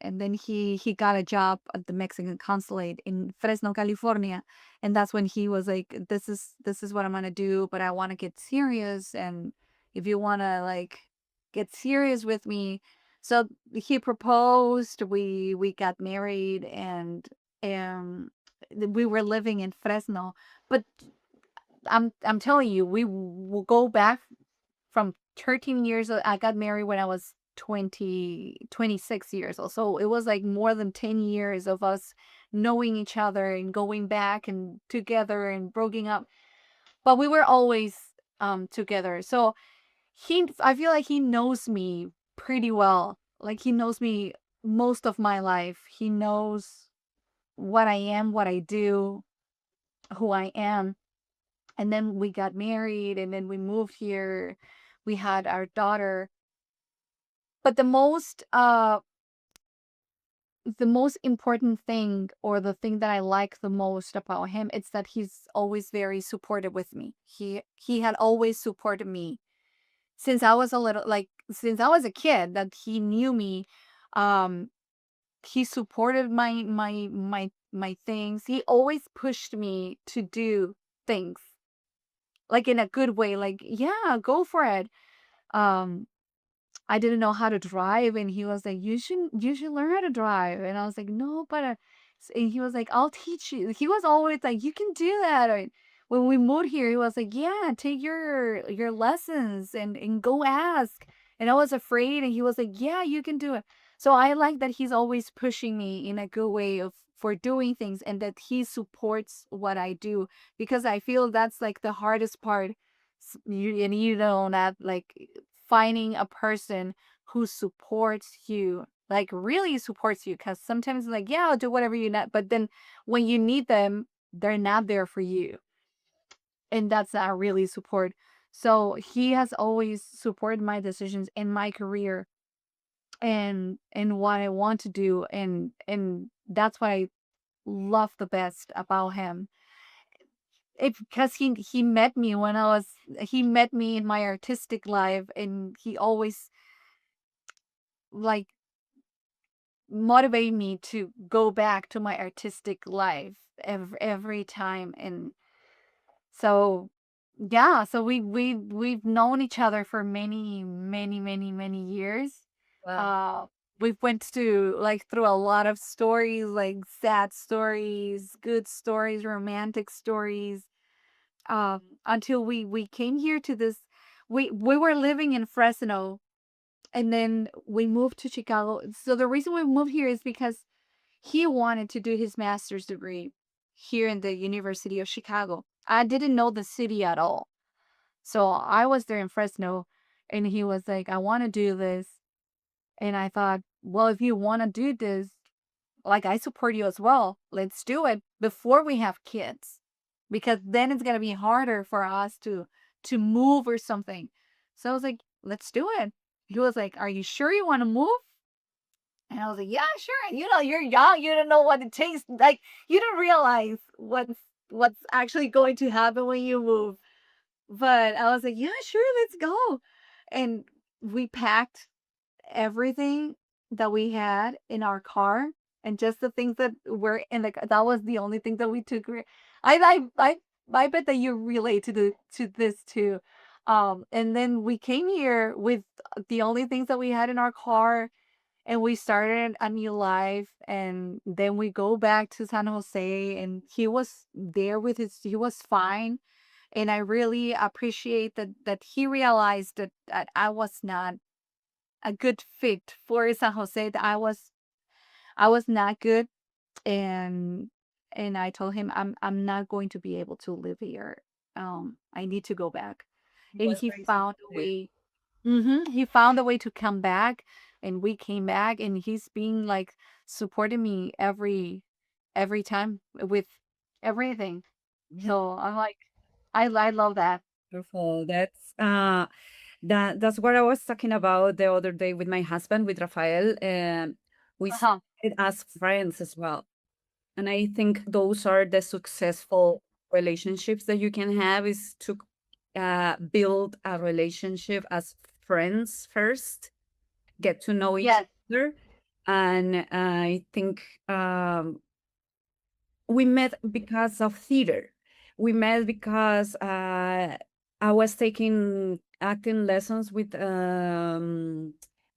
then he got a job at the Mexican consulate in Fresno, California. And that's when he was like, this is what I'm gonna do, but I want to get serious, and if you want to like get serious with me. So he proposed, we got married, and um we were living in Fresno. But I'm telling you, we will go back from 13 years old. I got married when I was 26 years old. So it was like more than 10 years of us knowing each other and going back and together and broken up. But we were always together. So I feel like he knows me pretty well. Like he knows me most of my life. He knows what I am, what I do, who I am. And then we got married, and then we moved here. We had our daughter. But the most important thing, or the thing that I like the most about him, it's that he's always very supportive with me. He had always supported me since I was a little, like since I was a kid, that he knew me. Um he supported my things. He always pushed me to do things, like in a good way, like, yeah, go for it. Um I didn't know how to drive, and he was like, you should learn how to drive. And I was like, no, but and he was like, I'll teach you. He was always like, you can do that. Or when we moved here, he was like, yeah, take your lessons, and go ask. And I was afraid, and he was like, "Yeah, you can do it." So I like that he's always pushing me in a good way of for doing things, and that he supports what I do, because I feel that's like the hardest part. And you know that, like, finding a person who supports you, like really supports you, because sometimes like, yeah, I'll do whatever you need, but then when you need them, they're not there for you, and that's not really support. So he has always supported my decisions in my career, and what I want to do, and that's what I love the best about him. It because he met me when he met me in my artistic life, and he always like motivate me to go back to my artistic life every time. And so yeah, so we've known each other for many years. Wow. uh we've went to like through a lot of stories, like sad stories, good stories, romantic stories, until we came here to this. We were living in Fresno, and then we moved to Chicago. So the reason we moved here is because he wanted to do his master's degree here in the University of Chicago. I didn't know the city at all. So I was there in Fresno, and he was like, I want to do this. And I thought, well, if you want to do this, like, I support you as well. Let's do it before we have kids, because then it's going to be harder for us to move or something. So I was like, let's do it. He was like, are you sure you want to move? And I was like, yeah, sure. You know, you're young. You don't know what it takes. Like, you don't realize what's actually going to happen when you move. But I was like, yeah, sure, let's go. And we packed everything that we had in our car, and just the things that were in the car. That was the only thing that we took. I bet that you relate to this too. And then we came here with the only things that we had in our car, and we started a new life. And then we go back to San Jose, and he was there with he was fine. And I really appreciate that he realized that I was not a good fit for San Jose, that I was not good. And I told him I'm not going to be able to live here. I need to go back. He And was he very found a supportive. way. He found a way to come back, and we came back, and he's been like supporting me every time with everything. Yeah, So I'm like, I love that. wonderful. That's what I was talking about the other day with my husband, with Rafael. We see Uh-huh. it as friends as well. And I think those are the successful relationships that you can have, is to build a relationship as friends first, get to know each Yes. other. And I think we met because of theater. We met because I was taking acting lessons with Armando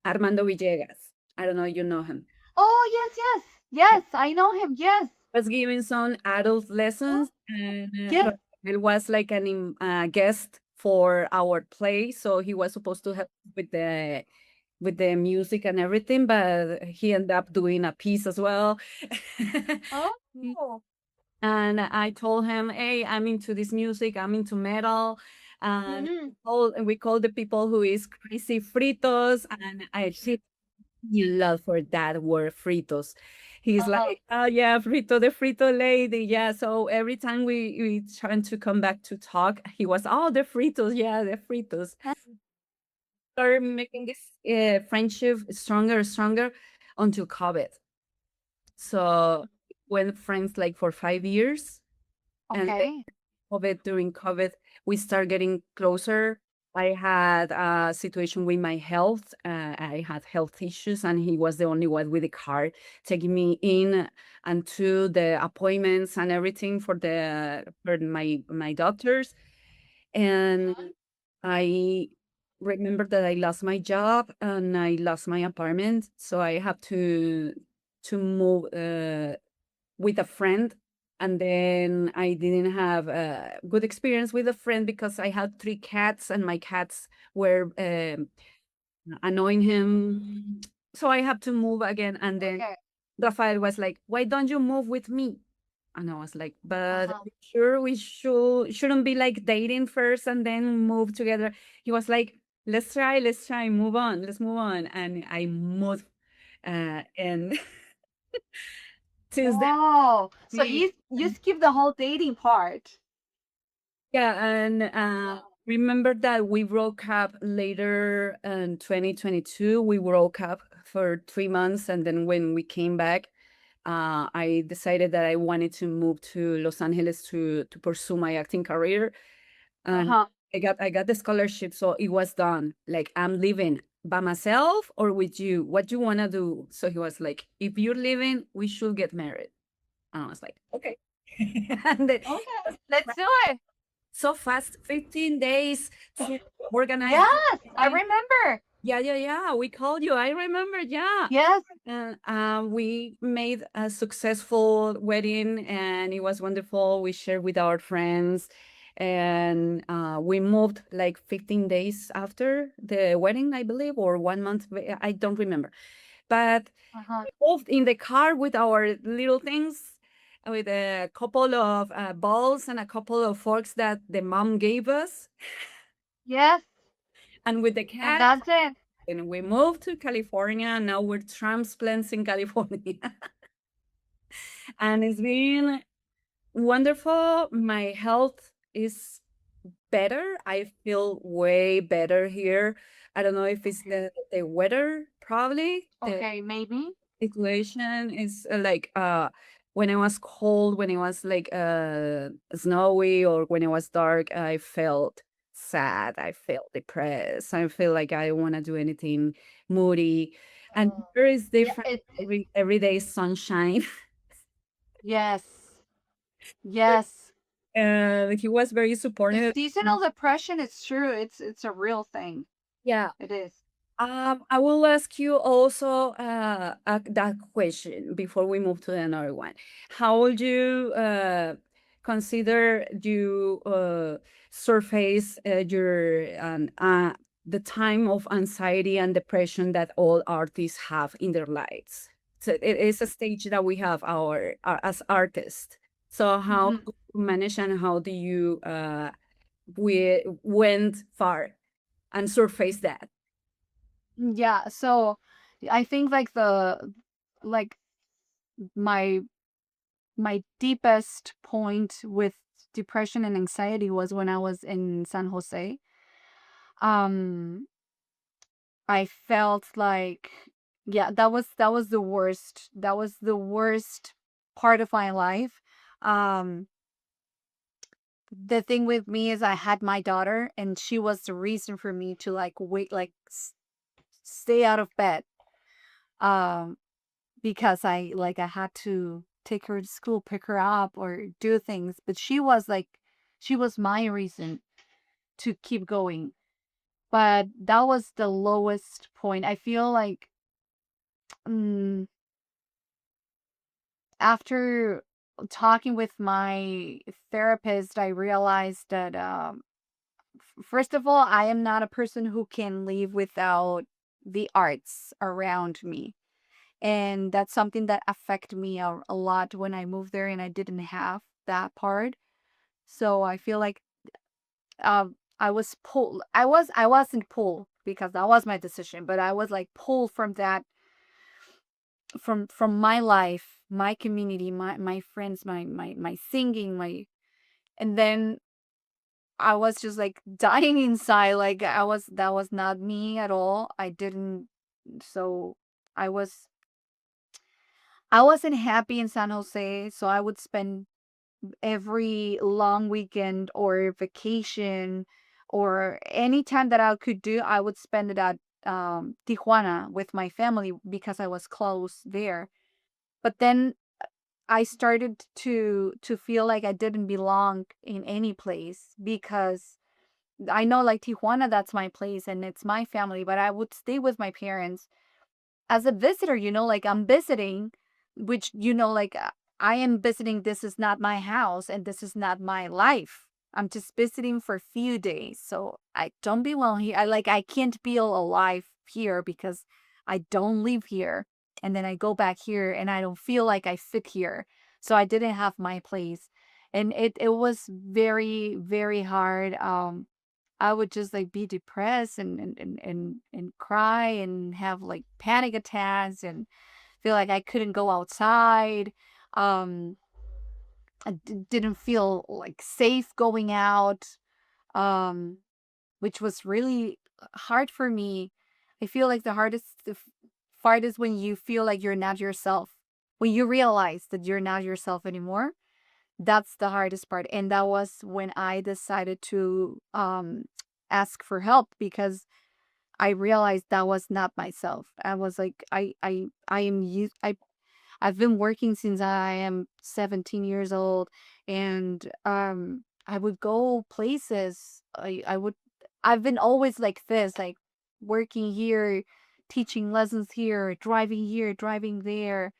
Villegas. I don't know, you know him. Oh, yes, yes. Yeah. Yes, I know him. Yes. Was giving some adult Oh, lessons, and yes. Rafael was like guest for our play, so he was supposed to help with the music and everything, but he ended up doing a piece as well. Oh. And I told him, "Hey, I'm into this music. I'm into metal." And Mm-hmm. we call the people who is crazy fritos, and I see you love for that word fritos. He's Uh-huh. like, "Oh yeah, frito, the frito lady." Yeah. So every time we trying to come back to talk, he was, "Oh, the fritos, yeah, the fritos." Started making this friendship stronger and stronger until COVID. So went friends like for 5 years, and Okay. COVID, during COVID, we start getting closer. I had a situation with my health. I had health issues, and he was the only one with the car taking me in and to the appointments and everything for my doctors. And I remember that I lost my job and I lost my apartment, so I have to move with a friend. And then I didn't have a good experience with a friend because I had three cats, and my cats were annoying him. So I have to move again. And then Okay. Rafael was like, "Why don't you move with me?" And I was like, "But Uh-huh. sure we shouldn't be like dating first and then move together." He was like, let's try, move on, let's move on." And I moved, and since then Oh, so we, you skip the whole dating part. yeah, and remember that we broke up later in 2022. We broke up for 3 months, and then when we came back, I decided that I wanted to move to Los Angeles to pursue my acting career, and Uh-huh. I got the scholarship, so it was done. Like, I'm leaving by myself or with you. What you wanna do? So he was like, "If you're leaving, we should get married." And I was like, "Okay." And then, Okay, let's do it. so fast, 15 days to organize Yes, I everything. remember. Yeah, yeah, yeah. We called you. I remember. Yeah. Yes. And we made a successful wedding, and it was wonderful. We shared with our friends, and we moved like 15 days after the wedding, I believe, or 1 month. I don't remember. But Uh-huh. we moved in the car with our little things, with a couple of balls and a couple of forks that the mom gave us, Yes, and with the and cat. that's it. And we moved to California. And now we're transplants in California. And it's been wonderful. My health is better. I feel way better here. I don't know if it's Okay. the weather, probably. The Okay, maybe. situation is like when it was cold, when it was like snowy, or when it was dark, I felt sad. I felt depressed. I feel like I don't want to do anything, moody. And Oh. here is Yeah, different. it Every day is sunshine. yes. Yes. And he was very The supportive. seasonal depression, it's true. It's a real thing. Yeah. It is. I will ask you also that question before we move to another one. How would you consider you surface your the time of anxiety and depression that all artists have in their lives? So it is a stage that we have our as artists. So how Hmm. do you manage, and how do you we went far and surface that? Yeah, so I think like like my my deepest point with depression and anxiety was when I was in San Jose. Um I felt like yeah, that was the worst. That was the worst part of my life. Um the thing with me is I had my daughter and she was the reason for me to like wait like stay out of bed. Um because I had to take her to school, pick her up or do things, but she was my reason to keep going. But that was the lowest point. I feel like mm, after talking with my therapist, I realized that first of all, I am not a person who can live without the arts around me. And that's something that affected me a lot when I moved there and I didn't have that part. So I feel like I was pulled. I wasn't pulled because that was my decision, but I was like pulled from that from my life, my community, my friends, my singing, my and then I was just like dying inside. Like that was not me at all. I didn't so I was I wasn't happy in San Jose, so I would spend every long weekend or vacation or any time that I could do, I would spend it at Tijuana with my family because I was close there. But then I started to feel like I didn't belong in any place because I know like Tijuana, that's my place and it's my family, but I would stay with my parents as a visitor, like I'm visiting, which, like I am visiting. This is not my house and this is not my life. I'm just visiting for a few days. So I don't belong here. I can't feel alive here because I don't live here. And then I go back here and I don't feel like I fit here. So I didn't have my place. And it was very, very hard. I would just like be depressed and cry and have like panic attacks and feel like I couldn't go outside. Um, didn't feel like safe going out. Um, which was really hard for me. I feel like the part is when you feel like you're not yourself. When you realize that you're not yourself anymore, that's the hardest part. And that was when I decided to ask for help because I realized that was not myself. I was like, I am used. I've been working since I am 17 years old, and I would go places. I've been always like this, like working here, teaching lessons here, driving there,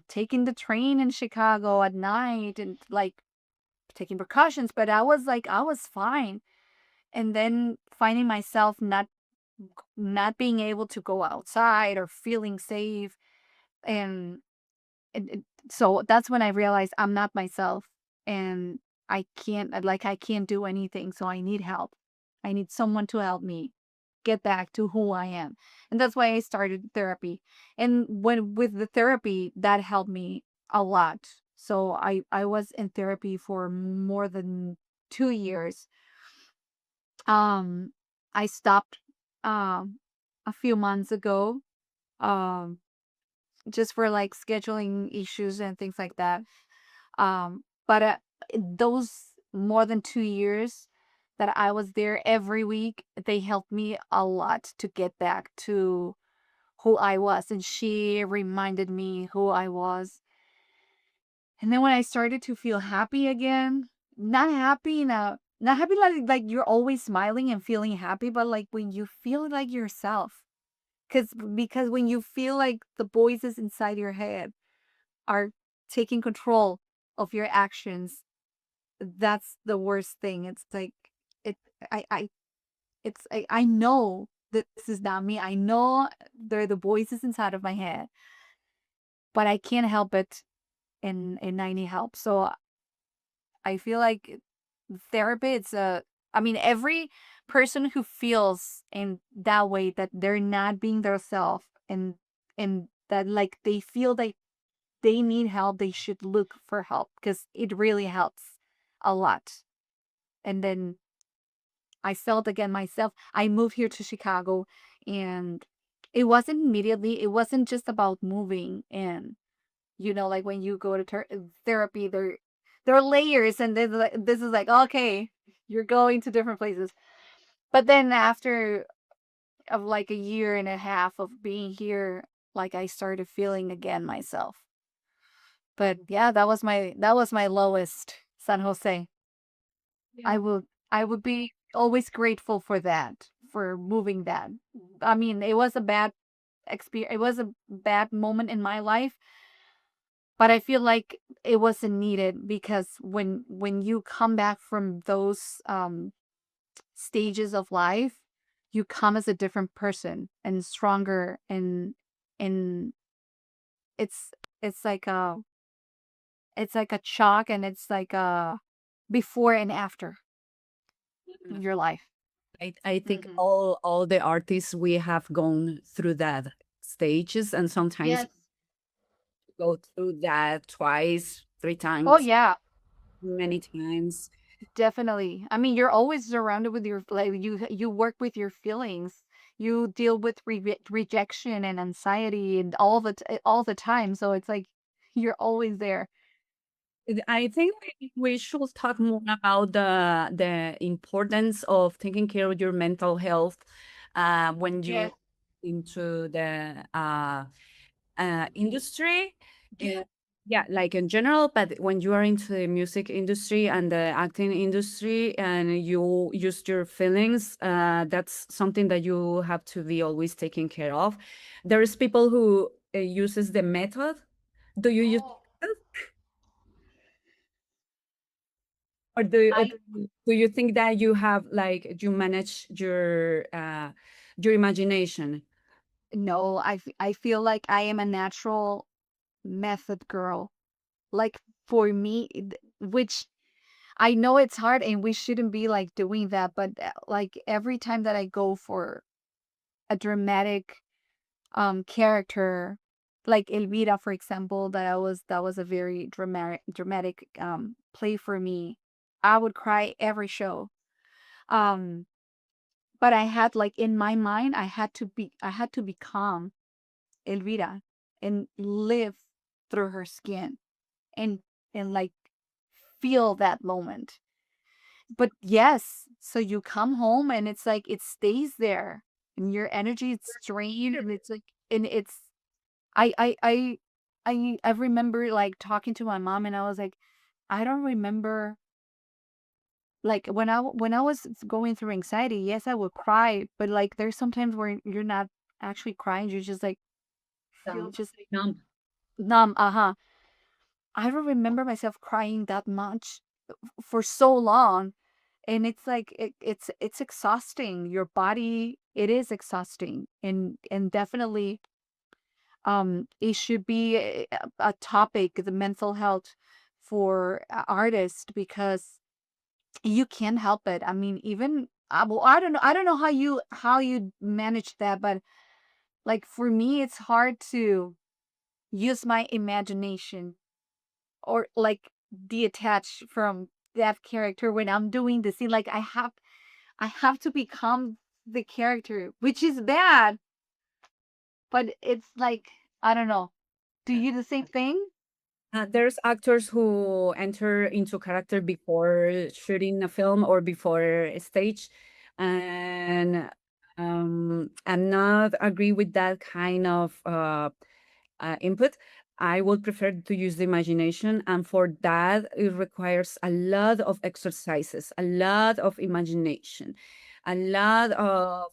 taking the train in Chicago at night and like taking precautions, but I was fine. And then finding myself not being able to go outside or feeling safe and so that's when I realized I'm not myself and I can't do anything. So I need help. I need someone to help me get back to who I am. And that's why I started therapy. And when with the therapy, that helped me a lot. So I was in therapy for more than 2 years. Um, I stopped a few months ago. Um, just for like scheduling issues and things like that. But those more than 2 years that I was there every week, they helped me a lot to get back to who I was. And she reminded me who I was. And then when I started to feel happy again, not happy like you're always smiling and feeling happy, but like when you feel like yourself. Because when you feel like the voices inside your head are taking control of your actions, that's the worst thing. It's like it I it's I know this is not me. I know they're the voices inside of my head, but I can't help it and I need help. So I feel like therapy it's a I mean every person who feels in that way that they're not being themselves and that like they feel like they need help, they should look for help because it really helps a lot. And then I felt again myself. I moved here to Chicago and it wasn't immediately, it wasn't just about moving and like when you go to therapy, there are layers and this is like, okay, you're going to different places. But then after of like a year and a half of being here, like I started feeling again myself. But yeah, that was my lowest, San Jose. I Yeah. would I would be always grateful for that, for moving that. I mean, it was a bad experience. It was a bad moment in my life, but I feel like it wasn't needed because when you come back from those stages of life, you come as a different person and stronger and it's it's like a it's like a shock and it's like a before and after your life. I think Mhm. all the artists we have gone through that stages, and sometimes Yes. go through that twice, three Oh times, yeah, many times. definitely. I mean, you're always surrounded with your like you work with your feelings. You deal with rejection and anxiety and all the time. So it's like you're always there. I think we should talk more about the importance of taking care of your mental health when you Yes. into the industry. Yeah. Yeah, like in general, but when you are into the music industry and the acting industry and you use your feelings, that's something that you have to be always taking care of. There's people who uses the method. Do you use Oh, or do I do you think that you have like you manage your your imagination? No, I feel like I am a natural method girl. Like for me, which I know it's hard and we shouldn't be like doing that, but like every time that I go for a dramatic character, like Elvira, for example, that was a very dramatic play for me. I would cry every show. Um but I had like in my mind I had to become Elvira and live through her skin and like feel that moment. But yes, so you come home and it's like it stays there and your energy is drained and it's like and it's I I I I remember like talking to my mom and I was like, I don't remember like when I was going through anxiety, yes, I would cry, but like there's sometimes where you're not actually crying, you're just like Numb. just like Numb. numb, uh-huh. I don't remember myself crying that much for so long. And it's like it's exhausting. Your body, it is exhausting. And definitely it should be a topic, the mental health for artists because you can't help it. I mean, even well, I don't know how you manage that, but like for me it's hard to use my imagination or like detach from that character when I'm doing the scene. Like I have to become the character, which is bad, but it's like I don't know. Do you do the same thing? There's actors who enter into character before shooting a film or before a stage, and I'm not agree with that kind of input. I would prefer to use the imagination, and for that, it requires a lot of exercises, a lot of imagination, a lot of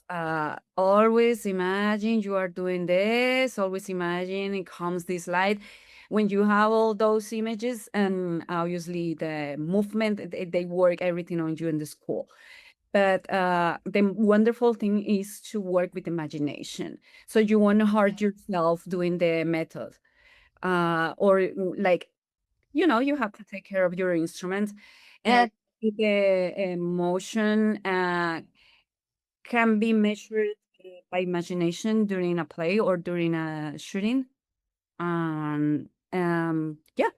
always imagine you are doing this, always imagine it comes this light. When you have all those images, and obviously the movement, they work everything on you in the school. But the wonderful thing is to work with imagination. So you want to hurt yourself doing the method, or like you have to take care of your instrument, and Yeah, the emotion can be measured by imagination during a play or during a shooting. Yeah,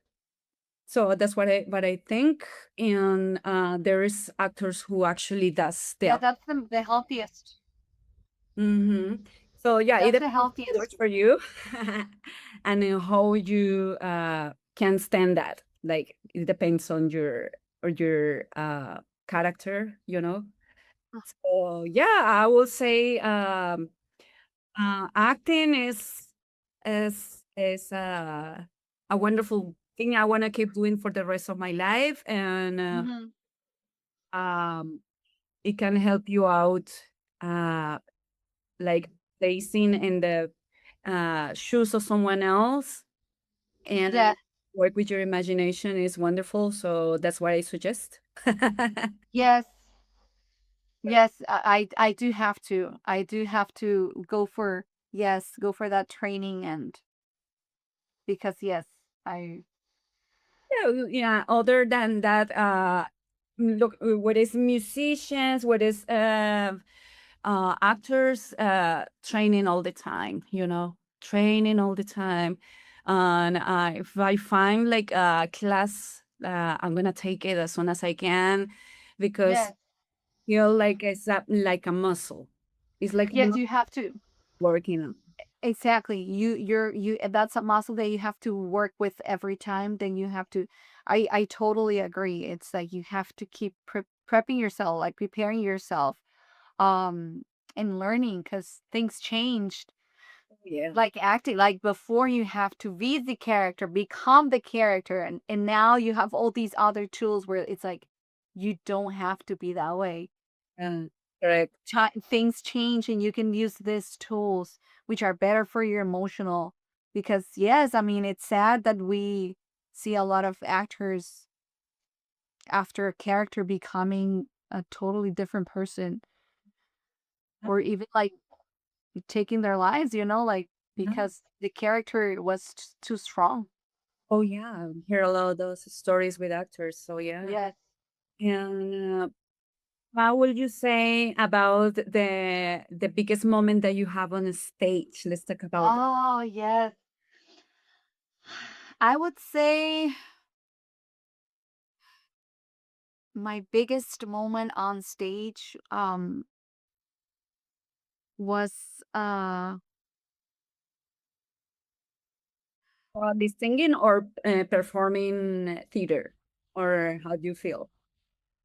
so that's what I think. And there is actors who actually does yeah, the. that's the healthiest. Mm-hmm. So yeah, it That's the depends what works healthiest. for you, and then how you can stand that. Like it depends on your character, you know. So yeah, I will say acting is a wonderful thing I want to keep doing for the rest of my life, and Hmm. um, it can help you out, uh, like placing in the shoes of someone else, Yeah, and work with your imagination is wonderful. So that's what I suggest. yes, yes. I do have to. I do have to go for yes, go for that training and because yes, I Yeah, yeah. Other than that, look, what is musicians, what is actors, training all the time, training all the time. And if I find like a class, I'm gonna take it as soon as I can, because yes, feel like it's like a muscle. It's like a yes, muscle you have to. working on. Exactly. You that's a muscle that you have to work with every time. Then you have to I totally agree. It's like you have to keep prepping yourself, like preparing yourself um and learning cuz things changed. Yeah. Like acting like before you have to be the character, become the character and now you have all these other tools where it's like you don't have to be that way. Correct. Things change and you can use these tools which are better for your emotional because yes, I mean it's sad that we see a lot of actors after a character becoming a totally different person or even like taking their lives, like Yeah. because the character was too strong. Oh yeah, I hear a lot of those stories with actors. So yeah. Yes. And what would you say about the biggest moment that you have on a stage? Let's talk about that. Oh, yes. I would say my biggest moment on stage was The singing or performing theater, or how do you feel?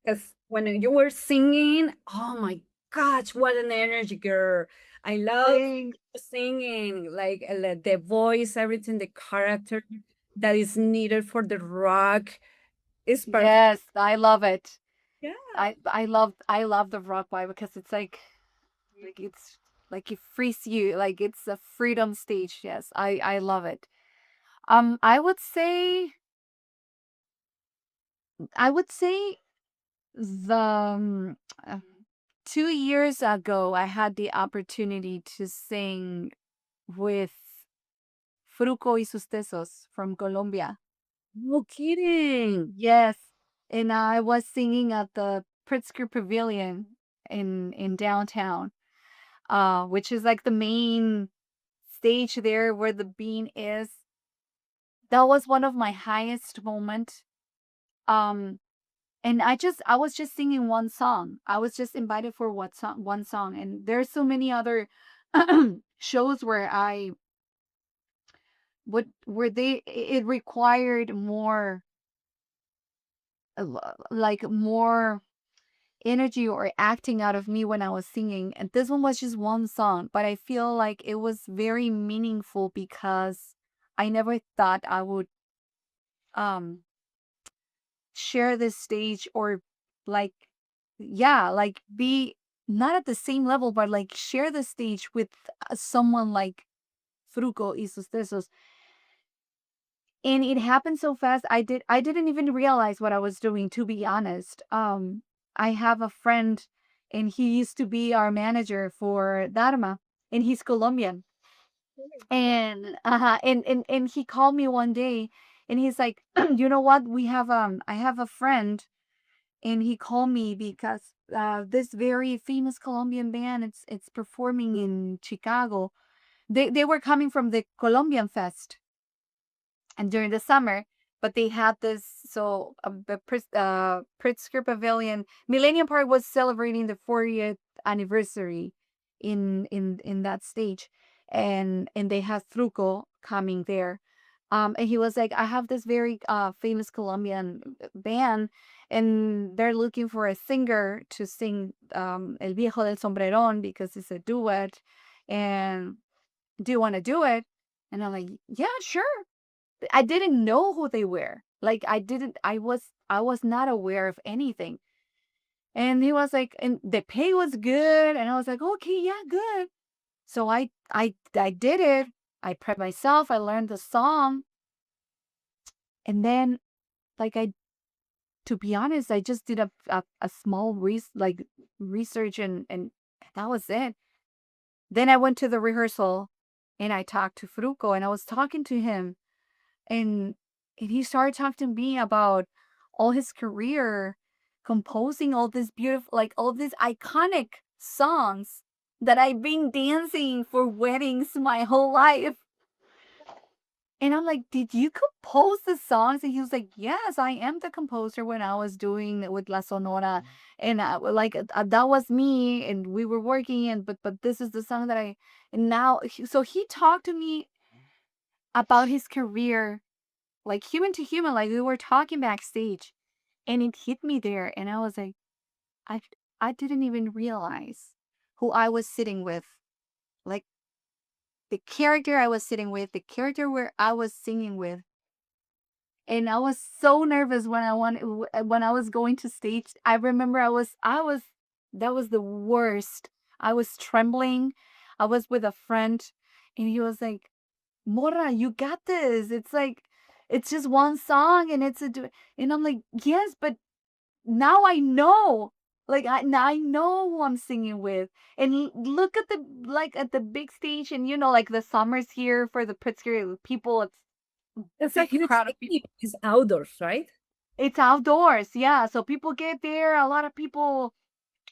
Because when you were singing, oh my gosh, what an energy, girl! I love thing. singing, like the voice, everything, the character that is needed for the rock is perfect. Yes, I love it. Yeah. I love the rock vibe because it's like it's like it frees you, like it's a freedom stage. Yes, I love it. I would say the uh, 2 years ago I had the opportunity to sing with Fruco y sus Tesos from Colombia. No kidding. Yes, and I was singing at the Pritzker Pavilion in downtown, which is like the main stage there where the bean is. That was one of my highest moment. Um, and I was just singing one song. I was just invited for one song, and there's so many other shows where I would where they it required more like more energy or acting out of me when I was singing. And this one was just one song, but I feel like it was very meaningful because I never thought I would um share this stage or like yeah, like be not at the same level but like share the stage with someone like Fruco y sus Tesos. And it happened so fast. I didn't even realize what I was doing, to be honest. I have a friend and he used to be our manager for Dharma and he's Colombian. And and he called me one day and he's like, "You know what? I have a friend and he called me because this very famous Colombian band it's performing in Chicago. They were coming from the Colombian Fest and during the summer, but they had this so the Pritzker Pavilion Millennium Park was celebrating the 40th anniversary in that stage, and they had Truco coming there. And he was like, I have this very famous Colombian band, and they're looking for a singer to sing El Viejo del Sombrerón because it's a duet. And do you want to do it? And I'm like, yeah, sure. I didn't know who they were. Like I was not aware of anything. And he was like, and the pay was good. And I was like, okay, yeah, good. So I did it. I prepped myself. I learned the song. And then like I to be honest, I just did a small research and that was it. Then I went to the rehearsal and I talked to Fruco and I was talking to him and he started talking to me about all his career composing all this beautiful like all these iconic songs that I've been dancing for weddings my whole life. And I'm like, did you compose the songs? And he was like, yes, I am the composer when I was doing it with La Sonora. And that was me and we were working and but this is the song that I and now so he talked to me about his career like human to human, like we were talking backstage, and it hit me there, and I was like, I I didn't even realize who I was sitting with, like the character I was sitting with, the character where I was singing with, and I was so nervous when I was going to stage. I remember I was that was the worst. I was trembling. I was with a friend, and he was like, Mora, you got this. It's like, it's just one song and and I'm like, yes, but now I know. Like I know who I'm singing with. And look at the like at the big stage, and like the summers here for the Pritzker people, it's It's a big huge crowd of thing. people. It's outdoors, right? It's outdoors, yeah. So people get there, a lot of people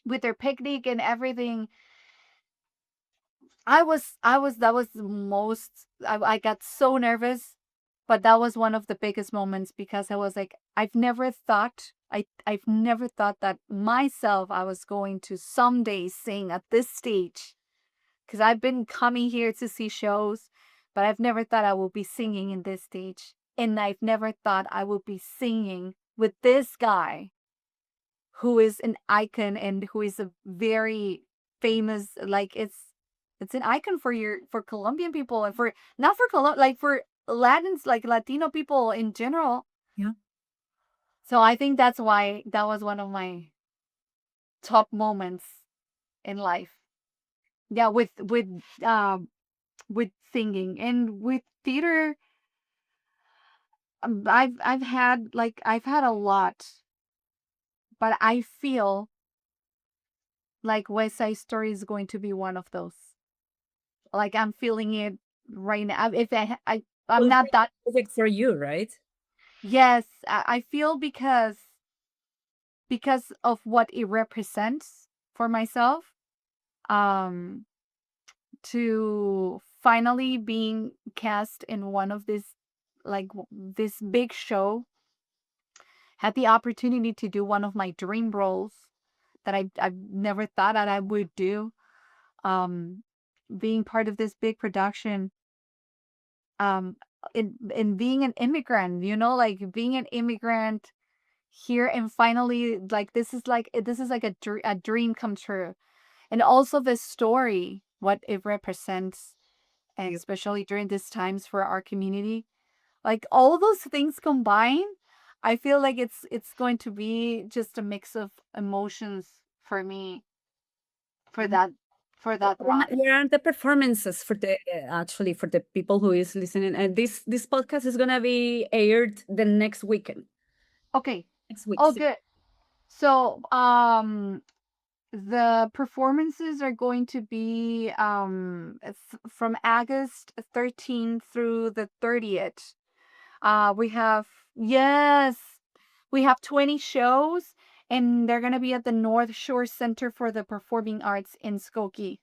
with their picnic and everything. That was the most, I got so nervous, but that was one of the biggest moments because I was like, I've never thought that myself I was going to someday sing at this stage because I've been coming here to see shows, but I've never thought I will be singing in this stage. And I've never thought I would be singing with this guy who is an icon and who is a very famous, like it's an icon for Colombian people, and for not for like for Latins, like Latino people in general. Yeah. So I think that's why that was one of my top moments in life. Yeah, with singing and with theater. I've had a lot, but I feel like West Side Story is going to be one of those. Like I'm feeling it right now. If I'm Well, not that. perfect for you, right? Yes, I feel because of what it represents for myself. Um, to finally being cast in one of this, like this big show, had the opportunity to do one of my dream roles that I've never thought that I would do. Um, being part of this big production, um in being an immigrant, like being an immigrant here, and finally, like this is like a dream come true. And also the story, what it represents, and Yeah. especially during these times for our community, like all those things combined, I feel like it's going to be just a mix of emotions for me, for that for that run. Where are the performances for the actually for the people who is listening? And this podcast is gonna be aired the next weekend, Okay. next week. Oh, good. So, the performances are going to be from August 13th through the 30th. We have, yes, we have 20 shows, and they're going to be at the North Shore Center for the Performing Arts in Skokie.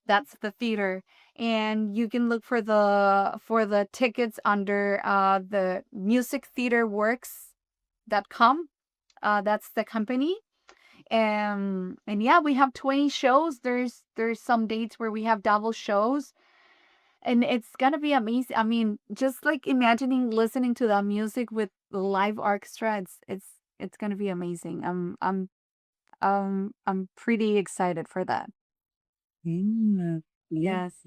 That's the theater. And you can look for the tickets under the musictheaterworks.com. That's the company. And yeah, we have 20 shows. There's some dates where we have double shows, and it's gonna be amazing. I mean, just like imagining listening to that music with the live orchestra, it's gonna be amazing. I'm pretty excited for that. Mm, yeah. Yes.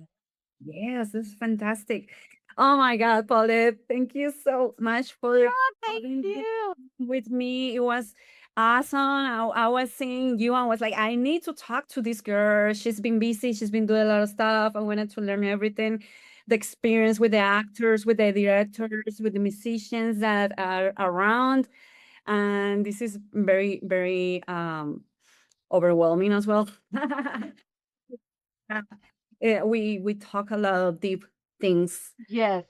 Yes, this is fantastic. Oh my God, Paulette, thank you so much for Oh, thank having this you. with me. It was awesome. I was seeing you. I was like, I need to talk to this girl. She's been busy. She's been doing a lot of stuff. I wanted to learn everything, the experience with the actors, with the directors, with the musicians that are around. And this is very, very overwhelming as well. We talk a lot of deep things. Yes.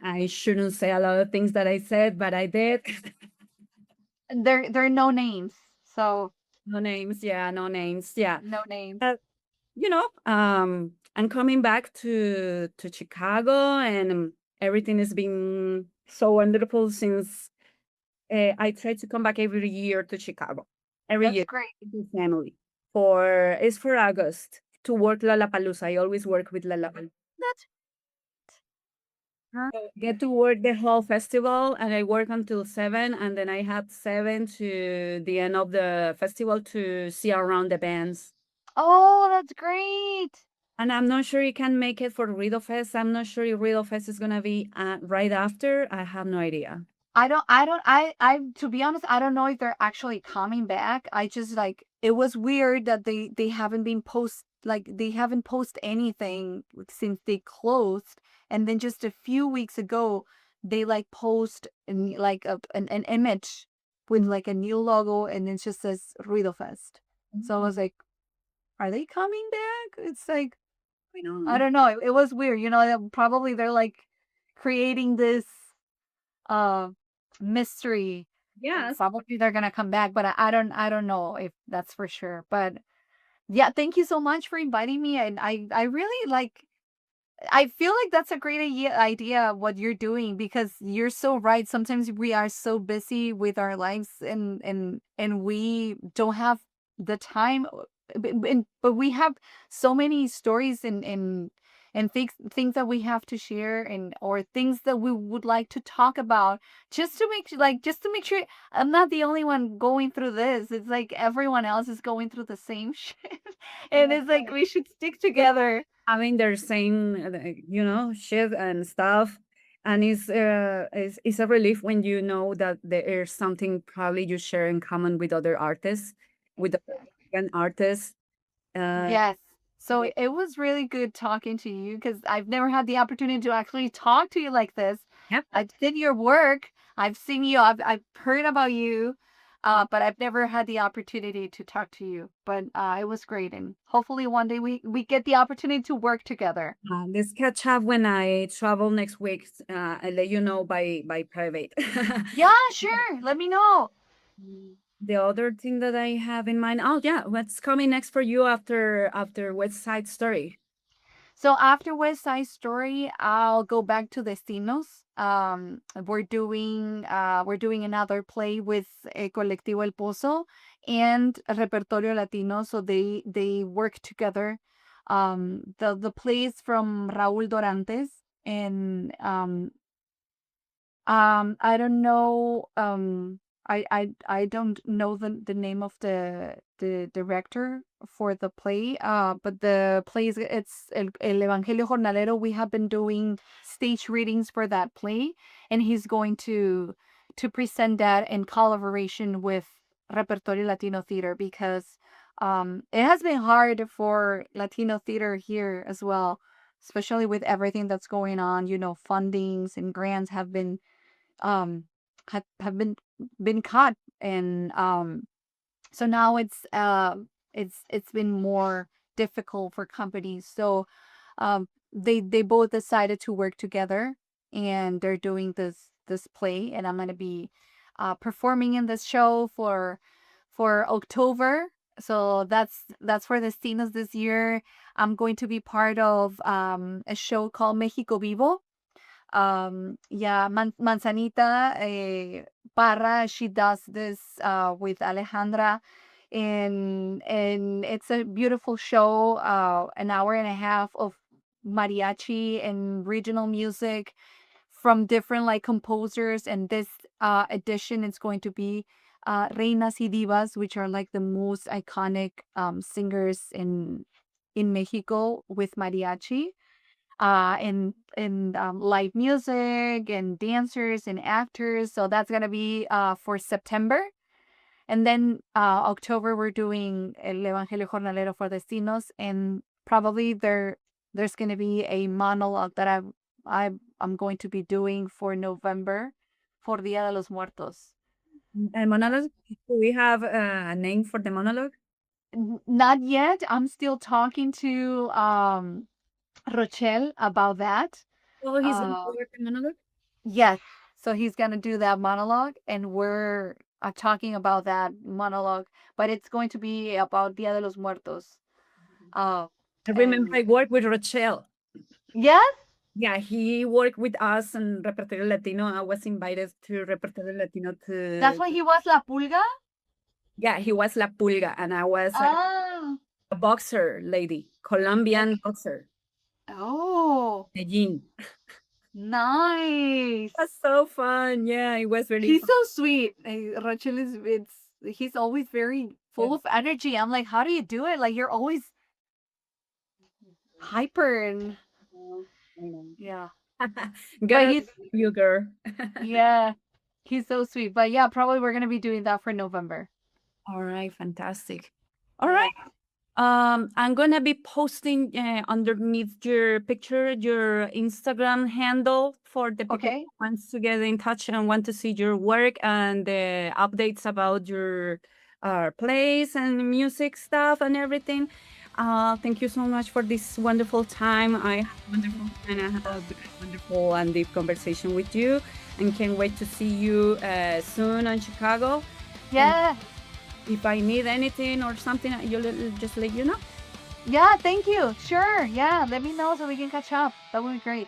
I shouldn't say a lot of things that I said, but I did. There are no names, so No names, yeah, no names, yeah. no names. I'm coming back to Chicago, and everything has been so wonderful since I try to come back every year to Chicago, every That's year great. with family. It's for August to work Lollapalooza. I always work with Lollapalooza. That's Get to work the whole festival, and I work until 7, and then I had 7 to the end of the festival to see around the bands. Oh, that's great. And I'm not sure you can make it for Riddle Fest. I'm not sure if Riddle Fest is gonna be right after. I have no idea. To be honest, I don't know if they're actually coming back. I just like, it was weird that they haven't been they haven't posted anything since they closed. And then just a few weeks ago, they like post like an image with like a new logo, and it just says Ruido Fest. So I was like, are they coming back? It's like, I know. I don't know. It was weird. Probably they're like creating this uh mystery, and Yes. probably they're gonna come back, but I don't know if that's for sure. But yeah, thank you so much for inviting me, and I really like, I feel like that's a great idea what you're doing, because you're so right. Sometimes we are so busy with our lives, and we don't have the time, but we have so many stories and things that we have to share, and or things that we would like to talk about, just to make sure I'm not the only one going through this. It's like everyone else is going through the same shit, and it's like we should stick together. Having their same, shit and stuff. And it's a relief when you know that there's something probably you share in common with other artists, with the Mexican artists. Uh, Yes. So yeah, it was really good talking to you, because I've never had the opportunity to actually talk to you like this. yeah. I've seen your work, I've seen you, I've heard about you, but I've never had the opportunity to talk to you. But it was great, and hopefully one day we get the opportunity to work together. Let's catch up when I travel next week. I'll let you know by private. Yeah, sure. Let me know. The other thing that I have in mind. Oh yeah, what's coming next for you after West Side Story? So after West Side Story, I'll go back to Destinos. We're doing another play with Colectivo El Pozo and Repertorio Latino, so they work together. The plays from Raúl Dorantes, and I don't know. I don't know the name of the director for the play. But the play it's El Evangelio Jornalero. We have been doing stage readings for that play, and he's going to present that in collaboration with Repertorio Latino Theater, because it has been hard for Latino theater here as well, especially with everything that's going on. Fundings and grants um have been cut, and so now it's been more difficult for companies. So they both decided to work together, and they're doing this play, and I'm going to be performing in this show for October. So that's for the Destinos this year. I'm going to be part of a show called Mexico Vivo. Yeah, Manzanita Parra, she does this with Alejandra, and it's a beautiful show, an hour and a half of mariachi and regional music from different like composers. And this edition is going to be Reinas y Divas, which are like the most iconic singers in Mexico with mariachi, and live music and dancers and actors. So that's gonna be for September, and then October we're doing El Evangelio Jornalero for Destinos, and probably there's gonna be a monologue that I'm going to be doing for November for Dia de los Muertos. And monologue? Do we have a name for the monologue? Not yet. I'm still talking to Rochelle about that. Oh, he's gonna Uh, work the monologue. Yes. So he's gonna do that monologue, and we're talking about that monologue, but it's going to be about Dia de los Muertos. Uh, I remember and I worked with Rochelle. yes, Yeah, he worked with us in Repertorio Latino. I was invited to Repertorio Latino that's to, why he was La Pulga. yeah, he was La Pulga, and I was Ah, a boxer lady, Colombian okay. boxer, Oh, Medellin. nice. It was so fun. Yeah, it was really He's fun. so sweet. Rachel is he's always very Yeah. full of energy. I'm like, how do you do it? Like you're always hyper, and I know. yeah. Got But it, he's you girl. yeah, he's so sweet. But yeah, probably we're gonna be doing that for November. All right, fantastic. All Yeah. right. I'm gonna be posting underneath your picture your Instagram handle for the people Okay. who wants to get in touch and want to see your work and the updates about your our plays and music stuff and everything. Thank you so much for this wonderful time. I had a wonderful time. I had a wonderful and deep conversation with you, and can't wait to see you soon in Chicago. And Yeah. if I need anything or something, you'll just let you know. Yeah, thank you. Sure. Yeah, let me know so we can catch up. That would be great.